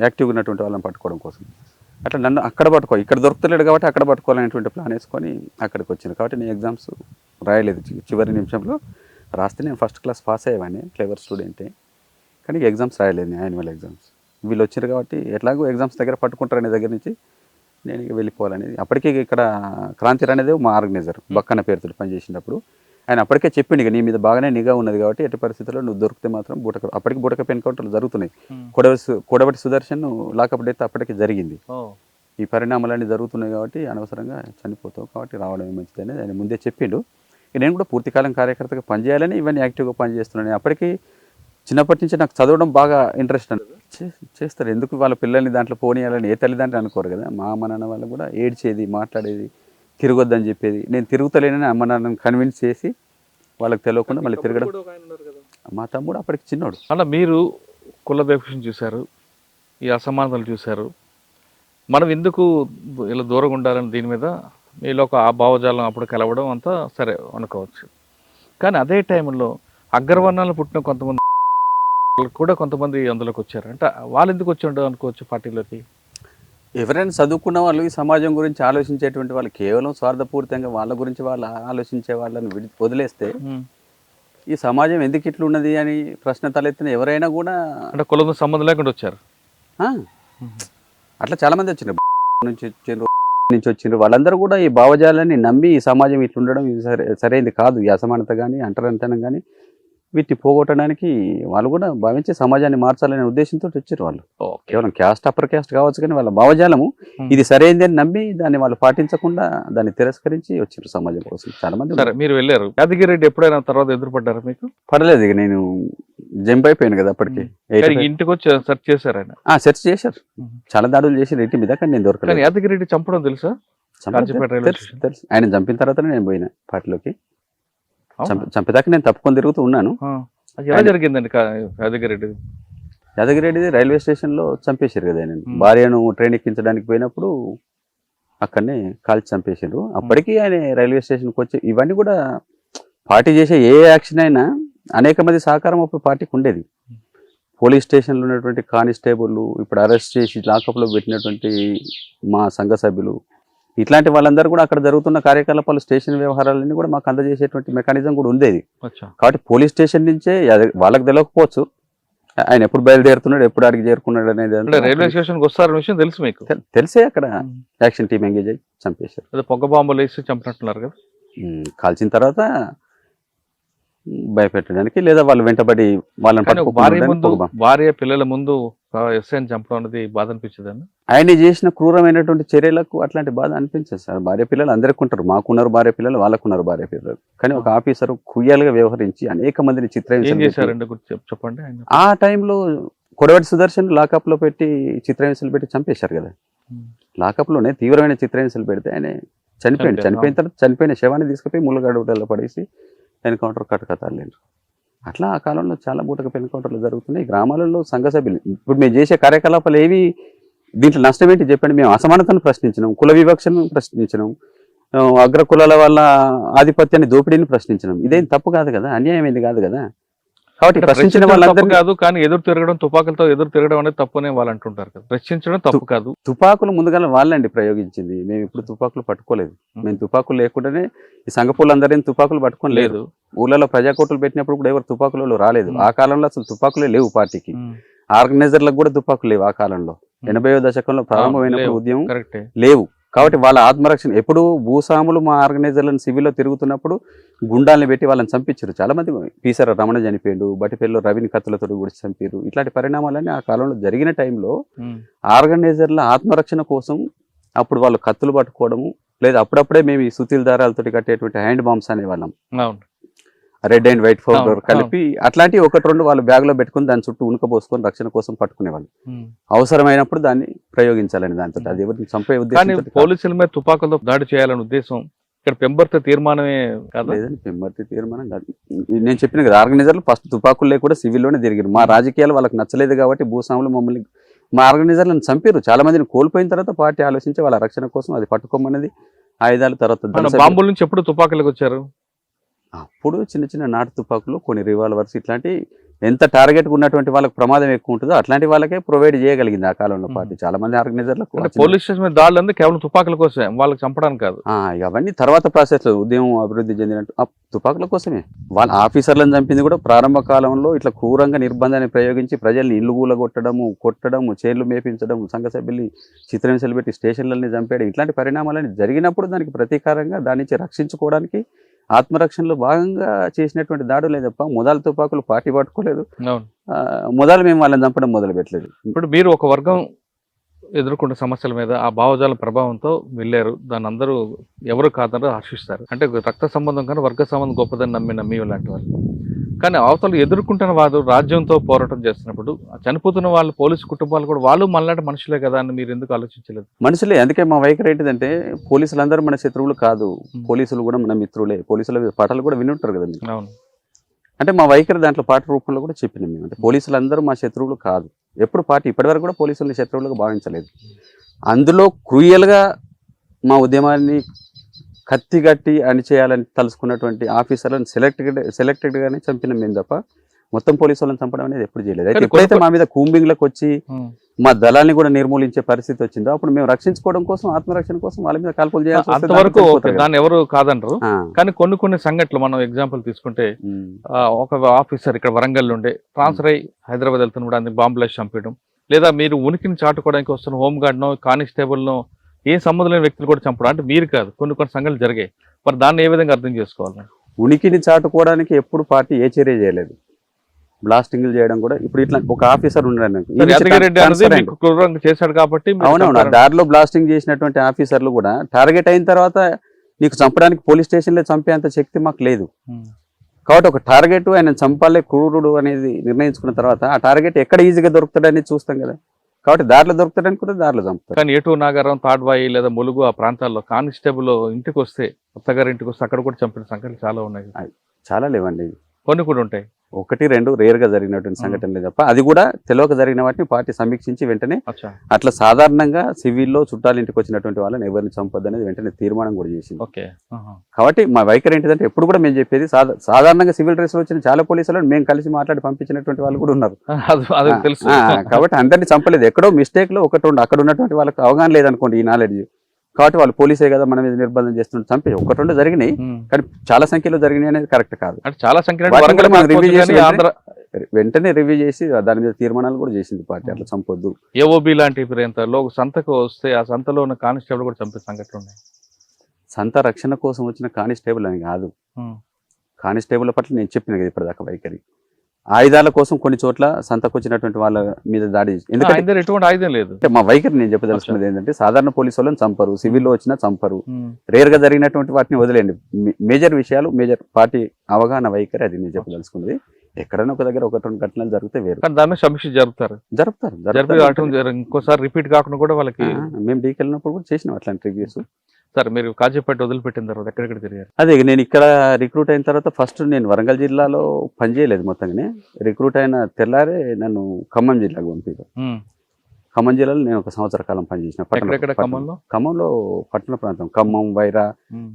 యాక్టివ్గా ఉన్నటువంటి వాళ్ళని పట్టుకోవడం కోసం. అట్లా నన్ను అక్కడ పట్టుకో, ఇక్కడ దొరుకుతలేడు కాబట్టి అక్కడ పట్టుకోవాలనేటువంటి ప్లాన్ వేసుకొని అక్కడికి వచ్చింది. కాబట్టి నేను ఎగ్జామ్స్ రాయలేదు. చివరి నిమిషంలో రాస్తే నేను ఫస్ట్ క్లాస్ పాస్ అయ్యేవాడిని, క్లెవర్ స్టూడెంటే. కానీ ఎగ్జామ్స్ రాయలేదు, యాన్యువల్ ఎగ్జామ్స్. వీళ్ళు వచ్చారు కాబట్టి ఎట్లాగో ఎగ్జామ్స్ దగ్గర పట్టుకుంటారనే దగ్గర నుంచి నేను ఇక వెళ్ళిపోవాలనేది. అప్పటికే ఇక్కడ క్రాంతి అనేది మా ఆర్గనైజర్ బక్కన్న పేరుతో పనిచేసినప్పుడు ఆయన అప్పటికే చెప్పిండు, ఇక నీ మీద బాగానే నిఘా ఉన్నది కాబట్టి ఎట్టి పరిస్థితుల్లో నువ్వు దొరికితే మాత్రం అప్పటికి బుటకప్ ఎన్కౌంటర్లు జరుగుతున్నాయి. కొడవటి సుదర్శన్ లాకప్ డెత్ అప్పటికి జరిగింది. ఈ పరిణామాలన్నీ జరుగుతున్నాయి కాబట్టి అనవసరంగా చనిపోతావు కాబట్టి రావడమే మంచిది అనేది ఆయన ముందే చెప్పిండు. నేను కూడా పూర్తికాలం కార్యకర్తగా పనిచేయాలని ఇవన్నీ యాక్టివ్గా పనిచేస్తున్నాను. అప్పటికి చిన్నప్పటి నుంచి నాకు చదవడం బాగా ఇంట్రెస్ట్ అని చేస్తారు. ఎందుకు వాళ్ళ పిల్లల్ని దాంట్లో పోనీయాలని ఏ తల్లిదండ్రులు అనుకోరు కదా. మా అమ్మ నాన్న వాళ్ళు కూడా ఏడ్చేది, మాట్లాడేది, తిరగొద్దని చెప్పేది. నేను తిరుగుతలేనని అమ్మ నాన్నని కన్విన్స్ చేసి వాళ్ళకి తెలియకుండా మళ్ళీ తిరగడం. మా తమ్ముడు అప్పటికి చిన్నోడు. అలా మీరు కుల వివక్షను చూశారు, ఈ అసమానతలు చూశారు, మనం ఎందుకు ఇలా దూరంగా ఉండాలని దీని మీద మీలో ఒక ఆ భావజాలం అప్పుడు కలవడం అంతా సరే అనుకోవచ్చు. కానీ అదే టైంలో అగ్రవర్ణాలు పుట్టిన కొంతమంది కూడా కొంతమంది అందులోకి వచ్చారు. అంటే వాళ్ళు ఎందుకు వచ్చి ఉండవు అనుకోవచ్చు పార్టీలోకి. ఎవరైనా చదువుకున్న వాళ్ళు ఈ సమాజం గురించి ఆలోచించేటువంటి వాళ్ళు కేవలం స్వార్థపూరితంగా వాళ్ళ గురించి వాళ్ళు ఆలోచించే వాళ్ళని వదిలేస్తే ఈ సమాజం ఎందుకు ఇట్లున్నది అని ప్రశ్న తలెత్తిన ఎవరైనా కూడా అంటే కులం సంబంధం లేకుండా వచ్చారు. అట్లా చాలామంది వచ్చిండ్రు, నుంచి వచ్చిండ్రు. వాళ్ళందరూ కూడా ఈ భావజాలాన్ని నమ్మి ఈ సమాజం ఇట్లుండడం సరైనది కాదు, ఈ అసమానత కానీ అంటరానితనం కానీ వీటిని పోగొట్టడానికి వాళ్ళు కూడా భావించి సమాజాన్ని మార్చాలనే ఉద్దేశంతో వచ్చారు. వాళ్ళు కేవలం క్యాస్ట్ అప్పర్ క్యాస్ట్ కావచ్చు కానీ వాళ్ళ భావజాలము ఇది సరైనది అని నమ్మి దాన్ని వాళ్ళు పాటించకుండా దాన్ని తిరస్కరించి వచ్చారు సమాజం కోసం చాలా మంది. సరే, మీరు వెళ్ళారు. యాదగిరి రెడ్డి ఎప్పుడైనా తర్వాత ఎదురుపడ్డారా మీకు? పర్లేదు, ఇక నేను జంప్ అయిపోయాను కదా అప్పటికి. ఇంటికి వచ్చి సెర్చ్ చేశారు ఆయన? సెర్చ్ చేశారు, చాలా దాడులు చేశారు ఇంటి మీద, కానీ నేను దొరకలేదు. యాదగిరి రెడ్డి చంపడం తెలుసా? తెలుసు. ఆయన చంపిన తర్వాత నేను పోయినా పార్టీలోకి. చంపేదాకా నేను తప్పుకొని తిరుగుతూ ఉన్నాను. ఎలా జరిగిందండి యాదగిరెడ్డి? యాదగిరెడ్డిది రైల్వే స్టేషన్లో చంపేశారు కదా ఆయన. భార్యను ట్రైన్ ఎక్కించడానికి పోయినప్పుడు అక్కడనే కాల్చి చంపేశారు. అప్పటికి ఆయన రైల్వే స్టేషన్కి వచ్చి ఇవన్నీ కూడా పార్టీ చేసే ఏ యాక్షన్ అయినా అనేక మంది సహకారం అప్పుడు పార్టీకి ఉండేది. పోలీస్ స్టేషన్లో ఉన్నటువంటి కానిస్టేబుల్, ఇప్పుడు అరెస్ట్ చేసి లాకప్లో పెట్టినటువంటి మా సంఘ సభ్యులు, ఇట్లాంటి వాళ్ళందరూ కూడా అక్కడ జరుగుతున్న కార్యకలాపాలు, స్టేషన్ వ్యవహారాలన్నీ కూడా మాకు అందజేసేటువంటి మెకానిజం కూడా ఉండేది. కాబట్టి పోలీస్ స్టేషన్ నుంచే వాళ్ళకి తెలియకపోవచ్చు ఆయన ఎప్పుడు బయలుదేరుతున్నాడు, ఎప్పుడు అడిగి చేరుకున్నాడు అనేది. రైల్వే స్టేషన్కి వస్తారనే విషయం తెలుసు మీకు? తెలిసే అక్కడ యాక్షన్ టీం ఎంగేజ్ అయ్యి చంపేశారు. పొగ బాంబులు వేసి చంపినట్టున్నారు కదా. కాల్చిన తర్వాత భయపెట్టడానికి లేదా వాళ్ళు వెంటబడి వాళ్ళని భార్య పిల్లల ముందు ఎస్ఐని చంపడం అనేది బాధ అనిపించదండి. ఆయన చేసిన క్రూరమైనటువంటి చర్యలకు అట్లాంటి బాధ అనిపించదు సార్. భార్య పిల్లలు అందరికీ ఉంటారు, మాకున్నారు భార్య పిల్లలు, వాళ్ళకున్నారు భార్య పిల్లలు. కానీ ఒక ఆఫీసర్ కుయ్యాలుగా వ్యవహరించి అనేక మందిని చిత్రహింసలు చెప్పండి. ఆ టైంలో కొడవటి సుదర్శన్ లాకప్ లో పెట్టి చిత్రహింసలు పెట్టి చంపేశారు కదా. లాకప్ లోనే తీవ్రమైన చిత్రహింసలు పెడితే ఆయన చనిపోయిన తర్వాత చనిపోయిన శవాన్ని తీసుకుపోయి ముళ్ళగడ్డలో పడేసి ఎన్కౌంటర్ కట్టకతాలేరు. అట్లా ఆ కాలంలో చాలా బూటకపు ఎన్కౌంటర్లు జరుగుతున్నాయి గ్రామాలలో. సంఘ సభ్యులు ఇప్పుడు మేము చేసే కార్యకలాపాలు ఏవి దీంట్లో నష్టం ఏంటి చెప్పండి? మేము అసమానతను ప్రశ్నించినాం, కుల వివక్షను ప్రశ్నించినాం, అగ్ర కులాల వల్ల ఆధిపత్యాన్ని దోపిడీని ప్రశ్నించినాం. ఇదేం తప్పు కాదు కదా, అన్యాయం ఏంది కాదు కదా. కాబట్టి ప్రశ్నించిన వాళ్ళందరూ కాదు, కానీ ఎదురు తిరగడం, తుపాకులతో ఎదురు తిరగడం అనేది తప్పునే వాళ్ళు అంటుంటారు కదా. ప్రశ్నించడం తప్పు కాదు. తుపాకులు ముందుగా వాళ్ళండి ప్రయోగించింది, మేము ఇప్పుడు తుపాకులు పట్టుకోలేదు. మేము తుపాకులు లేకుండానే ఈ సంఘపూలందరినీ తుపాకులు పట్టుకొని లేదు. ఊళ్ళలో ప్రజాకోట్లు పెట్టినప్పుడు కూడా ఎవరు తుపాకులలో రాలేదు. ఆ కాలంలో అసలు తుపాకులే లేవు పార్టీకి. ఆర్గనైజర్లకు కూడా తుపాకులు లేవు ఆ కాలంలో. 80వ దశకంలో ప్రారంభమైనప్పుడు ఉద్యమం లేవు. కాబట్టి వాళ్ళ ఆత్మరక్షణ ఎప్పుడు భూస్వాములు మా ఆర్గనైజర్లను సివిల్లో తిరుగుతున్నప్పుడు గుండాలను పెట్టి వాళ్ళని చంపించారు. చాలా మంది పీసర రమణ చనిపోయాడు, బటిపల్లిలో రవిని కత్తులతో కూడా చంపారు. ఇట్లాంటి పరిణామాలన్నీ ఆ కాలంలో జరిగిన టైంలో ఆర్గనైజర్ల ఆత్మరక్షణ కోసం అప్పుడు వాళ్ళు కత్తులు పట్టుకోవడము, లేదా అప్పుడప్పుడే మేము ఈ సుతీల దారాలతో కట్టేటువంటి హ్యాండ్ బాంబ్స్ అనేవాళ్ళం, రెడ్ అండ్ వైట్ పౌడర్ కలిపి అట్లాంటివి ఒకటి రెండు వాళ్ళు బ్యాగ్ లో పెట్టుకుని దాని చుట్టూ ఉనకబోసుకొని రక్షణ కోసం పట్టుకునేవాళ్ళు. అవసరమైనప్పుడు దాన్ని ప్రయోగించాలని దాంతో అది ఎవరిని చంపే ఉద్దేశం. పోలీసుల మీద తుపాకులతో దాడి చేయాలనే ఉద్దేశం ఇక్కడ పెంబర్తి తీర్మానమే కదా. లేదండి, పెంబర్తి తీర్మానం కాదు. నేను చెప్పిన కదా, ఆర్గనైజర్లు ఫస్ట్ తుపాకులు లేకుండా సివిల్లోనే తిరిగారు. మా రాజకీయాలు వాళ్ళకి నచ్చలేదు కాబట్టి భూస్వాములు మమ్మల్ని, మా ఆర్గనైజర్లను చంపారు. చాలా మందిని కోల్పోయిన తర్వాత పార్టీ ఆలోచించి వాళ్ళ రక్షణ కోసం అది పట్టుకోమన్నది ఆయుధాలు. తర్వాత బాంబుల నుంచి ఎప్పుడు తుపాకులకు వచ్చారు? అప్పుడు చిన్న చిన్న నాటు తుపాకులు, కొన్ని రివాల్వర్స్, ఇట్లాంటి ఎంత టార్గెట్ ఉన్నటువంటి వాళ్ళకి ప్రమాదం ఎక్కువ ఉంటుందో అట్లాంటి వాళ్ళకే ప్రొవైడ్ చేయగలిగింది ఆ కాలంలో పార్టీ. చాలా మంది ఆర్గనైజర్లకు పోలీస్ స్టేషన్ మీద దాడులు అంటే కేవలం తుపాకుల కోసమే, వాళ్ళకి చంపడానికి కాదు. అవన్నీ తర్వాత ప్రాసెస్ లో ఉద్యమం అభివృద్ధి చెందినట్టు తుపాకుల కోసమే. వాళ్ళ ఆఫీసర్లను చంపింది కూడా ప్రారంభ కాలంలో ఇట్లా క్రూరంగా నిర్బంధాన్ని ప్రయోగించి ప్రజల్ని ఇల్లు కూలగొట్టడము, కొట్టడము, చైన్లు మేపించడం, సంఘ సభ్యుల్ని చిత్రహింసలు పెట్టి స్టేషన్లని చంపేయడం, ఇట్లాంటి పరిణామాలని జరిగినప్పుడు దానికి ప్రతీకారంగా దాని నుంచి రక్షించుకోవడానికి ఆత్మరక్షణలో భాగంగా చేసినటువంటి దాడులే తప్ప ముదాల తుపాకులు పార్టీ పట్టుకోలేదు. ముదాలు మేము వాళ్ళని చంపడం మొదలు పెట్టలేదు. ఇప్పుడు మీరు ఒక వర్గం ఎదుర్కొన్న సమస్యల మీద ఆ భావజాల ప్రభావంతో వెళ్ళారు, దాన్ని అందరూ ఎవరు కాదని హర్షిస్తారు. అంటే రక్త సంబంధం కానీ వర్గ సంబంధం గొప్పదని నమ్మి లాంటి వాళ్ళు. కానీ అవతలు ఎదుర్కొంటున్న వారు రాజ్యంతో పోరాటం చేస్తున్నప్పుడు చనిపోతున్న వాళ్ళు పోలీసు కుటుంబాలు కూడా వాళ్ళు మళ్ళీ మనుషులే కదా అని మీరు ఎందుకు ఆలోచించలేదు? మనుషులే. అందుకే మా వైఖరి ఏంటిదంటే పోలీసులందరూ మన శత్రువులు కాదు, పోలీసులు కూడా మన మిత్రులే. పోలీసుల పాటలు కూడా వినుంటారు కదా. అవును. అంటే మా వైఖరి దాంట్లో పాట రూపంలో కూడా చెప్పినాం మేము. అంటే పోలీసులందరూ మా శత్రువులు కాదు. ఎప్పుడు పార్టీ ఇప్పటివరకు కూడా పోలీసుల్ని శత్రువులుగా భావించలేదు. అందులో క్రూయల్గా మా ఉద్యమాన్ని కత్తిగట్టి అణిచేయాలని తలుసుకున్నటువంటి ఆఫీసర్లను సెలెక్టెడ్గానే చంపినాం మేము తప్ప మొత్తం పోలీసు వాళ్ళని చంపడం అనేది ఎప్పుడు చేయలేదు. అయితే ఎప్పుడైతే మా మీద కూంబింగ్లకు వచ్చి మా దళాన్ని కూడా నిర్మూలించే పరిస్థితి వచ్చిందో అప్పుడు మేము రక్షించుకోవడం కోసం, ఆత్మరక్షణ కోసం వాళ్ళ మీద కాల్పులు చేయాల్సి అంతవరకు దాన్ని ఎవరు కాదంటారు. కానీ కొన్ని సంఘటనలు మనం ఎగ్జాంపుల్ తీసుకుంటే ఒక ఆఫీసర్ ఇక్కడ వరంగల్ ఉండే ట్రాన్స్ఫర్ అయ్యి హైదరాబాద్ వెళ్తున్నప్పుడు బాంబులు వేసి చంపేయడం, లేదా మీరు ఉనికిని చాటుకోవడానికి వస్తున్న హోంగార్డ్నో కానిస్టేబుల్నో ఏ సంబంధం లేని వ్యక్తులు కూడా చంపడం, అంటే మీరు కాదు కొన్ని సంఘటనలు జరిగాయి. మరి దాన్ని ఏ విధంగా అర్థం చేసుకోవాలి? ఉనికిని చాటుకోవడానికి ఎప్పుడు పార్టీ ఏ చర్య చేయలేదు. బ్లాస్టింగ్లు చేయడం కూడా ఇప్పుడు ఇట్లా ఒక ఆఫీసర్ ఉన్నాడు చేశాడు కాబట్టి. అవునవును, దారిలో బ్లాస్టింగ్ చేసినటువంటి ఆఫీసర్లు కూడా టార్గెట్ అయిన తర్వాత నీకు చంపడానికి పోలీస్ స్టేషన్లో చంపేంత శక్తి మాకు లేదు. కాబట్టి ఒక టార్గెట్ ఆయన చంపాలే క్రూరుడు అనేది నిర్ణయించుకున్న తర్వాత ఆ టార్గెట్ ఎక్కడ ఈజీగా దొరుకుతాడని చూస్తాం కదా. కాబట్టి దారిలో దొరుకుతాడని కూడా దారిలో చంపుతారు. కానీ ఏటూ నాగారం, తాడ్వాయి లేదా ములుగు ఆ ప్రాంతాల్లో కానిస్టేబుల్ ఇంటికి వస్తే, అత్తగారి ఇంటికి వస్తే అక్కడ కూడా చంపిన సంఖ్యలు చాలా ఉన్నాయి. చాలా లేవండి, కొన్ని కూడా ఉంటాయి. 1-2 రేర్గా జరిగినటువంటి సంఘటనలే తప్ప అది కూడా తెలియక జరిగిన వాటిని పార్టీ సమీక్షించి వెంటనే అట్లా సాధారణంగా సివిల్లో చుట్టాల ఇంటికి వచ్చినటువంటి వాళ్ళని ఎవరిని చంపొద్దు అనేది వెంటనే తీర్మానం కూడా చేసింది. కాబట్టి మా వైఖరి ఏంటిదంటే ఎప్పుడు కూడా మేము చెప్పేది సాధారణంగా సివిల్ డ్రెస్ లో వచ్చిన చాలా పోలీసులను మేము కలిసి మాట్లాడి పంపించినటువంటి వాళ్ళు కూడా ఉన్నారు. కాబట్టి అందరినీ చంపలేదు. ఎక్కడో మిస్టేక్ లో 1-2 అక్కడ ఉన్నటువంటి వాళ్ళకి అవగాహన లేదనుకోండి ఈ నాలెడ్జ్, కాబట్టి వాళ్ళు పోలీసే కదా మన మీద నిర్బంధం చేస్తున్నారు, చంపి 1-2 జరిగినాయి కానీ చాలా సంఖ్యలో జరిగినాయి అనేది కరెక్ట్ కాదు. చాలా వెంటనే రివ్యూ చేసి దాని మీద తీర్మానాలు కూడా చేసింది పార్టీ, అట్లా చంపొద్దు. ఏఓబి లాంటి సంతకు వస్తే ఆ సంతలో ఉన్న కానిస్టేబుల్ కూడా చంపే సంఘటనలు ఉన్నాయి. సంత రక్షణ కోసం వచ్చిన కానిస్టేబుల్ అని కాదు, కానిస్టేబుల్ పట్ల నేను చెప్పిన కదా ఇప్పటిదాకా వైఖరి. ఆయుధాల కోసం కొన్ని చోట్ల సంతకొచ్చినటువంటి వాళ్ళ మీద దాడి, ఎందుకంటే ఎటువంటి ఆయుధం లేదు. మా వైఖరి నేను చెప్పదలుచుకున్నది ఏంటంటే సాధారణ పోలీసు వాళ్ళని చంపరు, సివిల్లో వచ్చినా చంపరు, రేర్ గా జరిగినటువంటి వాటిని వదిలేండి. మేజర్ విషయాలు, మేజర్ పార్టీ అవగాహన వైఖరి అది నేను చెప్పదలుచుకున్నది. ఎక్కడైనా ఒక దగ్గర 1-2 ఘటనలు జరిగితే వేరు, దాని సమీక్ష జరుపుతారు. ఇంకోసారి రిపీట్ కాకుండా కూడా వాళ్ళకి మేము డీకి వెళ్ళినప్పుడు కూడా చేసినాం అట్లాంటి రివ్యూస్. సార్ మీరు కాజీపేట వదిలిపెట్టిన తర్వాత ఎక్కడెక్కడ తిరిగారు? అదే నేను ఇక్కడ రిక్రూట్ అయిన తర్వాత ఫస్ట్ నేను వరంగల్ జిల్లాలో పనిచేయలేదు. మొత్తంగానే రిక్రూట్ అయిన తెల్లారే నన్ను ఖమ్మం జిల్లాకు పంపారు. ఖమ్మం జిల్లాలో నేను 1 సంవత్సర కాలం పనిచేసిన. ఖమ్మంలో పట్టణ ప్రాంతం, ఖమ్మం, వైరా,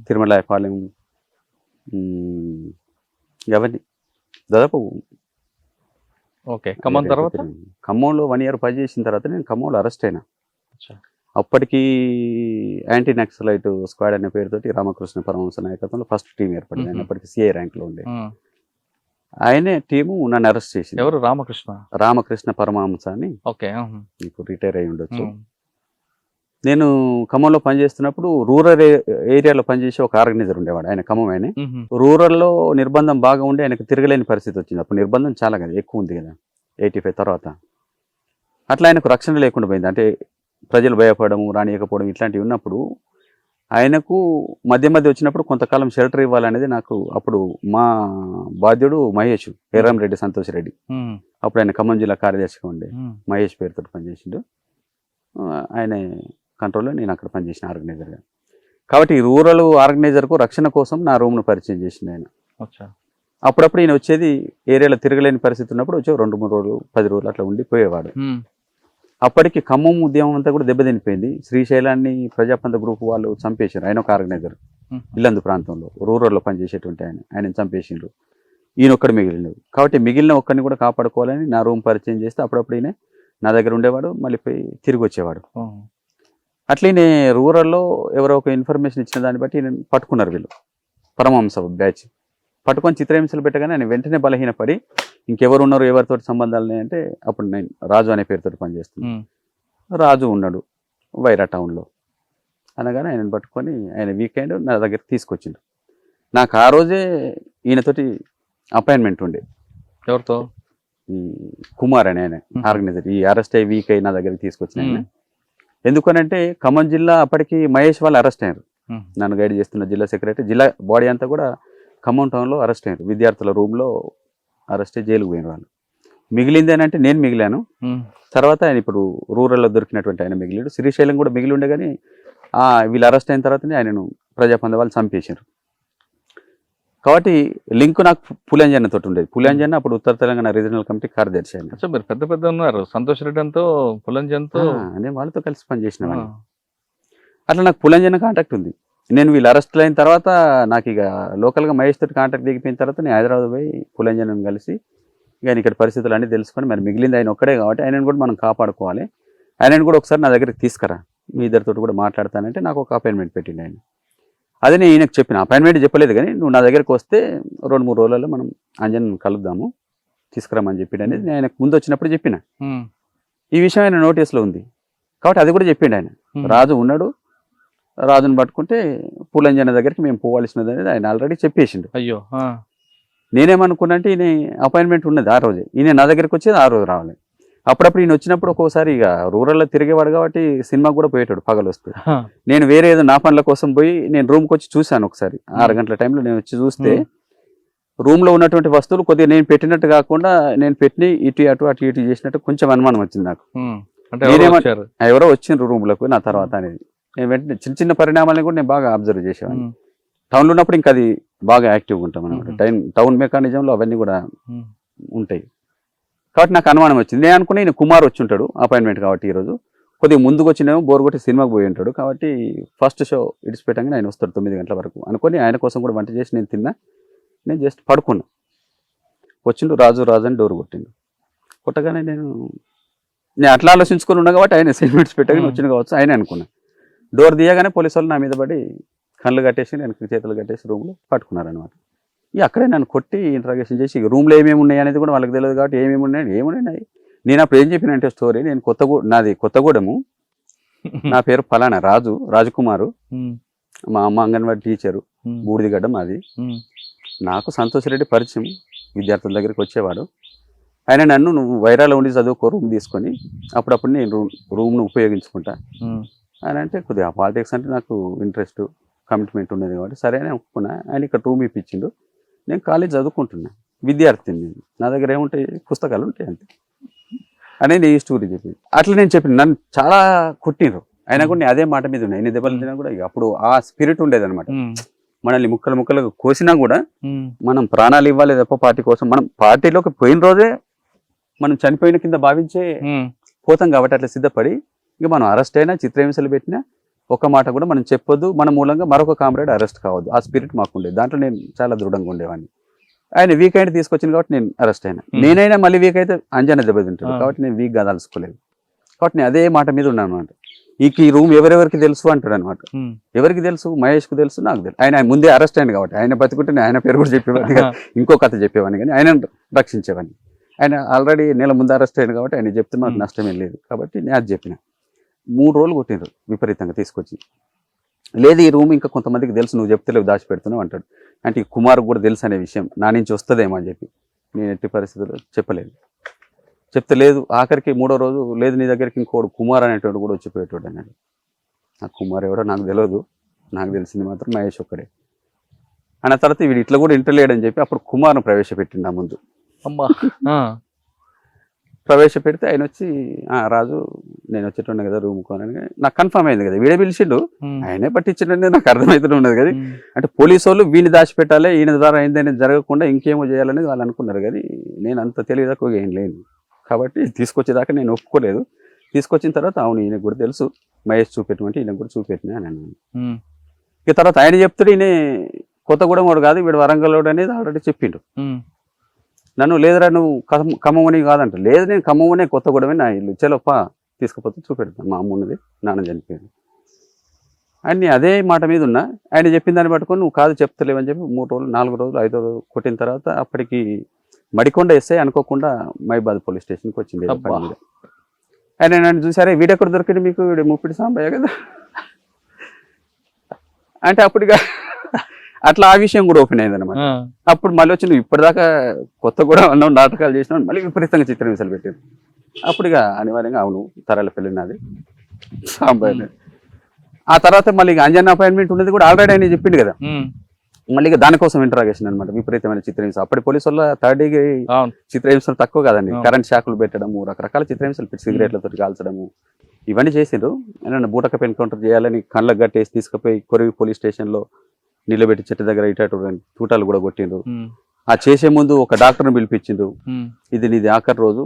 తిరుమలాయపాలెం, అవన్నీ దాదాపు. ఖమ్మం తర్వాత ఖమ్మంలో 1 year పనిచేసిన తర్వాత నేను ఖమ్మంలో అరెస్ట్ అయినా. అప్పటికి యాంటీ నక్సలైట్ స్క్వాడ్ అనే పేరుతోటి రామకృష్ణ పరమహంస నాయకత్వంలో ఫస్ట్ టీం ఏర్పడింది. ఆయన అప్పటికి సిఐ ర్యాంక్ లో ఉండే ఆయనే టీము నన్ను అరెస్ట్ చేసింది. ఎవరు? రామకృష్ణ పరమహంస అని, మీకు రిటైర్ అయి ఉండొచ్చు. నేను ఖమ్మంలో పనిచేస్తున్నప్పుడు రూరల్ ఏరియాలో పనిచేసే ఒక ఆర్గనైజర్ ఉండేవాడు, ఆయన ఖమ్మం ఆయన. రూరల్లో నిర్బంధం బాగా ఉండి ఆయనకు తిరగలేని పరిస్థితి వచ్చింది. అప్పుడు నిర్బంధం చాలా కదా ఎక్కువ ఉంది కదా 85 తర్వాత. అట్లా ఆయనకు రక్షణ లేకుండా పోయింది. అంటే ప్రజలు భయపడము, రానియకపోవడం ఇట్లాంటివి ఉన్నప్పుడు ఆయనకు మధ్య వచ్చినప్పుడు కొంతకాలం షెల్టర్ ఇవ్వాలనేది నాకు అప్పుడు మా బాధ్యుడు మహేష్, రెడ్డి సంతోష్ రెడ్డి, అప్పుడు ఆయన ఖమ్మం జిల్లా కార్యదర్శిగా ఉండే మహేష్ పేరుతో పనిచేసిండు. ఆయన కంట్రోల్లో నేను అక్కడ పనిచేసిన ఆర్గనైజర్గా. కాబట్టి ఈ రూరల్ ఆర్గనైజర్కు రక్షణ కోసం నా రూమ్ను పరిచయం చేసింది ఆయన. అచ్చా. అప్పుడప్పుడు ఈయన వచ్చేది ఏరియాలో తిరగలేని పరిస్థితి ఉన్నప్పుడు వచ్చి 2-3 రోజులు 10 రోజులు అట్లా ఉండి పోయేవాడు. అప్పటికి ఖమ్మం ఉద్యమం అంతా కూడా దెబ్బతినిపోయింది. శ్రీశైలాన్ని ప్రజాపంత గ్రూప్ వాళ్ళు చంపేశారు. ఆయన ఒక ఆర్గనైజర్, ఇల్లందు ప్రాంతంలో రూరల్లో పనిచేసేటువంటి ఆయన చంపేసిండ్రు. ఈయన ఒక్కడు మిగిలిండు. కాబట్టి మిగిలిన ఒక్కడిని కూడా కాపాడుకోవాలని నా రూమ్ పరిచయం చేస్తే అప్పుడప్పుడు ఈయన నా దగ్గర ఉండేవాడు, మళ్ళీ పోయి తిరిగి వచ్చేవాడు. అట్లనే రూరల్లో ఎవరో ఒక ఇన్ఫర్మేషన్ ఇచ్చిన దాన్ని బట్టి ఈయన పట్టుకున్నారు వీళ్ళు, పరమహంస బ్యాచ్. పట్టుకొని చిత్రహింసలు పెట్టగానే ఆయన వెంటనే బలహీనపడి ఇంకెవరు ఉన్నారు, ఎవరితోటి సంబంధాలు అంటే అప్పుడు నేను రాజు అనే పేరుతో పనిచేస్తున్నాను. రాజు ఉన్నాడు వైరా టౌన్లో అనగానే ఆయనను పట్టుకొని ఆయన వీకెండ్ నా దగ్గరికి తీసుకొచ్చిండు. నాకు ఆ రోజే ఈయనతోటి అపాయింట్మెంట్ ఉండే. ఎవరితో? ఈ కుమార్ అని ఆయన ఆర్గనైజర్. ఈ అరెస్ట్ అయ్యి వీక్ అయ్యి నా దగ్గరికి తీసుకొచ్చిన ఆయన. ఎందుకనంటే ఖమ్మం జిల్లా అప్పటికి మహేష్ వాళ్ళు అరెస్ట్ అయ్యారు. నన్ను గైడ్ చేస్తున్న జిల్లా సెక్రటరీ, జిల్లా బాడీ అంతా కూడా ఖమ్మం టౌన్లో అరెస్ట్ అయ్యారు. విద్యార్థుల రూమ్లో అరెస్ట్ అయ్యి జైలుకు పోయిన వాళ్ళు. మిగిలింది అని అంటే నేను మిగిలాను. తర్వాత ఆయన ఇప్పుడు రూరల్లో దొరికినటువంటి ఆయన మిగిలిడు. శ్రీశైలం కూడా మిగిలి ఉండే కానీ వీళ్ళు అరెస్ట్ అయిన తర్వాతనే ఆయనను ప్రజాపంద వాళ్ళు చంపేశారు. కాబట్టి లింక్ నాకు పులంజన్న తోటి ఉండేది. పులంజన్న అప్పుడు ఉత్తర తెలంగాణ రీజనల్ కమిటీ కార్యదర్శి ఆయన. మీరు పెద్ద పెద్ద ఉన్నారు, సంతోష్ రెడ్డితో పులంజన్తో నేను వాళ్ళతో కలిసి పనిచేసిన వాళ్ళు. అట్లా నాకు పులంజన్న కాంటాక్ట్ ఉంది. నేను వీళ్ళు అరెస్ట్ అయిన తర్వాత నాకు ఇక లోకల్గా మహేష్ తోటి కాంటాక్ట్ దిగిపోయిన తర్వాత నేను హైదరాబాద్ పోయి పులంజనం కలిసి ఇక ఇక్కడ పరిస్థితులు అన్నీ తెలుసుకొని మరి మిగిలింది ఆయన ఒక్కడే కాబట్టి ఆయనను కూడా మనం కాపాడుకోవాలి, ఆయనను కూడా ఒకసారి నా దగ్గరికి తీసుకురా, మీ ఇద్దరితో కూడా మాట్లాడతానంటే నాకు ఒక అపాయింట్మెంట్ పెట్టింది ఆయన. అదే నేను ఈయనకు చెప్పిన, అపాయింట్మెంట్ చెప్పలేదు కానీ నువ్వు నా దగ్గరికి వస్తే 2-3 రోజులలో మనం అంజన్ కలుద్దాము, తీసుకురామని చెప్పిండు అనేది నేను ఆయనకు ముందు వచ్చినప్పుడు చెప్పిన. ఈ విషయం ఆయన నోటీస్లో ఉంది కాబట్టి అది కూడా చెప్పిండు ఆయన. రాజు ఉన్నాడు, రాజుని పట్టుకుంటే పులంజన దగ్గరికి మేము పోవాల్సినది అనేది ఆయన ఆల్రెడీ చెప్పేసిండు. అయ్యో, నేనేమనుకున్నా అంటే ఈయన అపాయింట్మెంట్ ఉన్నది ఆ రోజే, ఈయన నా దగ్గరికి వచ్చేది ఆ రోజు రావాలి. అప్పుడప్పుడు ఈయన వచ్చినప్పుడు ఒక్కోసారి ఇక రూరల్లో తిరిగేవాడు కాబట్టి సినిమాకి కూడా పోయేటాడు పగలు వస్తే. నేను వేరే ఏదో నా పనుల కోసం పోయి నేను రూమ్కి వచ్చి చూశాను ఒకసారి 6 గంటల టైంలో. నేను వచ్చి చూస్తే రూమ్లో ఉన్నటువంటి వస్తువులు కొద్దిగా నేను పెట్టినట్టు కాకుండా నేను పెట్టి ఇటు అటు అటు ఇటు చేసినట్టు కొంచెం అనుమానం వచ్చింది నాకు. ఎవరో వచ్చిండ్రు రూమ్లకు నా తర్వాత అనేది. నేను వెంటనే చిన్న చిన్న పరిణామాలను కూడా నేను బాగా అబ్జర్వ్ చేసేవాడిని. టౌన్లో ఉన్నప్పుడు ఇంకా అది బాగా యాక్టివ్గా ఉంటాం అనమాట. టౌన్ మెకానిజంలో అవన్నీ కూడా ఉంటాయి కాబట్టి నాకు అనుమానం వచ్చింది. నేను అనుకుని నేను కుమార్ వచ్చి ఉంటాడు అపాయింట్మెంట్ కాబట్టి ఈరోజు కొద్దిగా ముందుకు వచ్చినేమో బోర్ కొట్టి సినిమాకి పోయి ఉంటాడు కాబట్టి ఫస్ట్ షో ఇడిచిపెట్టంగా ఆయన వస్తాడు 9 గంటల వరకు అనుకొని ఆయన కోసం కూడా వంట చేసి నేను తిన్నా. నేను జస్ట్ పడుకున్నా. వచ్చిండు రాజు అని డోర్ కొట్టిండు. కొట్టగానే నేను అట్లా ఆలోచించుకొని ఉన్నా కాబట్టి ఆయన సెగ్మెంట్స్ పెట్టగానే వచ్చిండు కావచ్చు ఆయన అనుకున్నా. డోర్ తీయగానే పోలీసు వాళ్ళు నా మీద పడి కళ్ళు కట్టేసి నేను చేతులు కట్టేసి రూమ్లో పట్టుకున్నారనమాట. ఇక అక్కడే నన్ను కొట్టి ఇంట్రాగేషన్ చేసి రూమ్లో ఏమేమి ఉన్నాయి అనేది కూడా వాళ్ళకి తెలియదు కాబట్టి ఏమేమి ఉన్నాయి. నేను అప్పుడు ఏం చెప్పినంటే స్టోరీ, నేను నాది కొత్తగూడెము, నా పేరు ఫలానా రాజకుమారు, మా అమ్మ అంగన్వాడీ టీచరు, బూడిదిగడ్డ మాది. నాకు సంతోష్ రెడ్డి పరిచయం, విద్యార్థుల దగ్గరికి వచ్చేవాడు. ఆయన నన్ను నువ్వు వైరాలో ఉండి చదువుకో రూమ్ తీసుకొని అప్పుడప్పుడు నేను రూమ్ను ఉపయోగించుకుంటా అని అంటే కొద్దిగా పాలిటిక్స్ అంటే నాకు ఇంట్రెస్ట్ కమిట్మెంట్ ఉండేది కాబట్టి సరే అని ఒప్పుకున్నా. ఆయన ఇక్కడ రూమ్ ఇప్పించిండు. నేను కాలేజ్ చదువుకుంటున్నా, విద్యార్థిని, నా దగ్గర ఏముంటాయి పుస్తకాలు ఉంటాయి అంతే అనేది ఈ స్టోరీ చెప్పింది. అట్లా నేను చెప్పిన నన్ను చాలా కొట్టిండ్రు. అయినా కూడా నేను అదే మాట మీద ఉన్నాయి. ఎన్ని దెబ్బలు తిన్నా కూడా అప్పుడు ఆ స్పిరిట్ ఉండేది అనమాట. మనల్ని ముక్కలు కోసినా కూడా మనం ప్రాణాలు ఇవ్వాలి తప్ప పార్టీ కోసం. మనం పార్టీలోకి పోయిన రోజే మనం చనిపోయిన కింద భావించే పోతాం కాబట్టి అట్లా సిద్ధపడి ఇక మనం అరెస్ట్ అయినా చిత్రహింసలు పెట్టినా ఒక మాట కూడా మనం చెప్పొద్దు, మన మూలంగా మరొక కామ్రేడ్ అరెస్ట్ కావద్దు. ఆ స్పిరిట్ మాకు ఉండేది. దాంట్లో నేను చాలా దృఢంగా ఉండేవాడిని. ఆయన వీక్ అయితే తీసుకొచ్చింది కాబట్టి నేను అరెస్ట్ అయినా. నేనైనా మళ్ళీ వీక్ అయితే అంజన దెబ్బతింటాడు కాబట్టి నేను వీక్గా దాల్చుకోలేదు. కాబట్టి నేను అదే మాట మీద ఉన్నాను అనమాట. ఈ రూమ్ ఎవరెవరికి తెలుసు అంటాడు అనమాట. ఎవరికి తెలుసు? మహేష్కు తెలుసు, నాకు తెలుసు. ఆయన ముందే అరెస్ట్ అయింది కాబట్టి ఆయన బతుకుంటే ఆయన పేరు కూడా చెప్పేవాడిని, ఇంకో కథ చెప్పేవాడిని కానీ ఆయన రక్షించేవాడిని. ఆయన ఆల్రెడీ నెల ముందు అరెస్ట్ అయింది కాబట్టి ఆయన చెప్తే మాకు నష్టమేం లేదు కాబట్టి నేను అది చెప్పిన. 3 రోజులు కొట్టినారు విపరీతంగా తీసుకొచ్చి. లేదు ఈ రూమ్ ఇంకా కొంతమందికి తెలుసు, నువ్వు చెప్తలేవు దాచిపెడుతున్నావు అంటాడు. అంటే ఈ కుమార్ కూడా తెలుసు అనే విషయం నా నుంచి వస్తుందేమో అని చెప్పి నేను ఎట్టి పరిస్థితుల్లో చెప్పలేదు. చెప్తే లేదు, ఆఖరికి 3వ రోజు లేదు నీ దగ్గరికి ఇంకోడు కుమార్ అనేటోడు కూడా వచ్చిపోయేటోడు అన్నాడు. ఆ కుమార్ ఎవడో నాకు తెలియదు, నాకు తెలిసింది మాత్రం మహేష్ ఒక్కడే అన్న తర్వాత వీడు ఇట్లా కూడా ఇంటర్లేడని చెప్పి అప్పుడు కుమార్ను ప్రవేశపెట్టిండు నా ముందు. అమ్మా ప్రవేశపెడితే ఆయన వచ్చి రాజు నేను వచ్చేటోన్నా కదా రూమ్ కొనని నాకు కన్ఫర్మ్ అయింది కదా, వీడే పిలిచిండు ఆయనే పట్టించిండే నాకు అర్థమవుతూనే ఉన్నది కదా. అంటే పోలీసు వాళ్ళు వీడిని దాచిపెట్టాలి, ఈయన ద్వారా అయిందని జరగకుండా ఇంకేమో చేయాలనేది వాళ్ళు అనుకున్నారు. కానీ నేను అంత తెలియదాకా ఏం లేను కాబట్టి తీసుకొచ్చేదాకా నేను ఒప్పుకోలేదు. తీసుకొచ్చిన తర్వాత అవును ఈయన కూడా తెలుసు, మహేష్ చూపెట్టమంటే ఈయన కూడా చూపెట్టినా అని అన్నాను. ఇక తర్వాత ఆయన చెప్తాడు ఈయన కొత్తగూడెం వాడు కాదు వీడు వరంగల్లోడు అనేది ఆల్రెడీ చెప్పిండు. నన్ను లేదురా నువ్వు ఖమ్మమని కాదంట, లేదు నేను ఖమ్మమనే కొత్తగూడెమే నా ఇల్లు, చలోపా తీసుకుపోతే చూపెడతాను, మా అమ్మ ఉన్నది నాన్న చనిపోయాడు అని అదే మాట మీద ఉన్నా. ఆయన చెప్పిన దాన్ని పట్టుకొని నువ్వు కాదు చెప్తలేవని చెప్పి 3 రోజులు 4 రోజులు 5 రోజులు కొట్టిన తర్వాత అప్పటికి మడికొండ ఎస్ఐ అనుకోకుండా మైబాద్ పోలీస్ స్టేషన్కి వచ్చింది. ఆయన నన్ను చూసారే వీడెక్కడ దొరికింది మీకు, వీడు ముప్పిడి సాంబయ్య కదా అంటే అప్పుడుగా అట్లా ఆ విషయం కూడా ఓపెన్ అయింది అనమాట. అప్పుడు మళ్ళీ వచ్చి నువ్వు ఇప్పటిదాకా కొత్త కూడా ఉన్నావు, నాటకాలు చేసినావు, మళ్ళీ విపరీతంగా చిత్రహింసలు పెట్టారు. అప్పుడుగా అనివార్యంగా అవును తరాల పెళ్ళి నాది సాంబయ్య. ఆ తర్వాత మళ్ళీ అంజన్ అపాయింట్మెంట్ ఉన్నది కూడా ఆల్రెడీ ఆయన చెప్పిండు కదా, మళ్ళీ దానికోసం ఇంటరాగేషన్ అనమాట. విపరీతమైన చిత్రహింస అప్పటి పోలీసు వల్ల 3rd డిగ్రీ చిత్రహింసలు తక్కువ కాదండి, కరెంట్ షాకులు పెట్టడము, రకరకాల చిత్రహింసలు సిగరెట్లతో కాల్చడము ఇవన్నీ చేసిండ్రు. ఆయన బూటకప్ ఎన్కౌంటర్ చేయాలని కళ్ళకు గట్టేసి తీసుకుపోయి కొరివి పోలీస్ స్టేషన్లో నిలబెట్టి చెట్టు దగ్గర ఇటు తూటాలు కూడా కొట్టిండ్రు. ఆ చేసే ముందు ఒక డాక్టర్ని పిలిపించిండ్రు, ఇది నీది ఆఖరి రోజు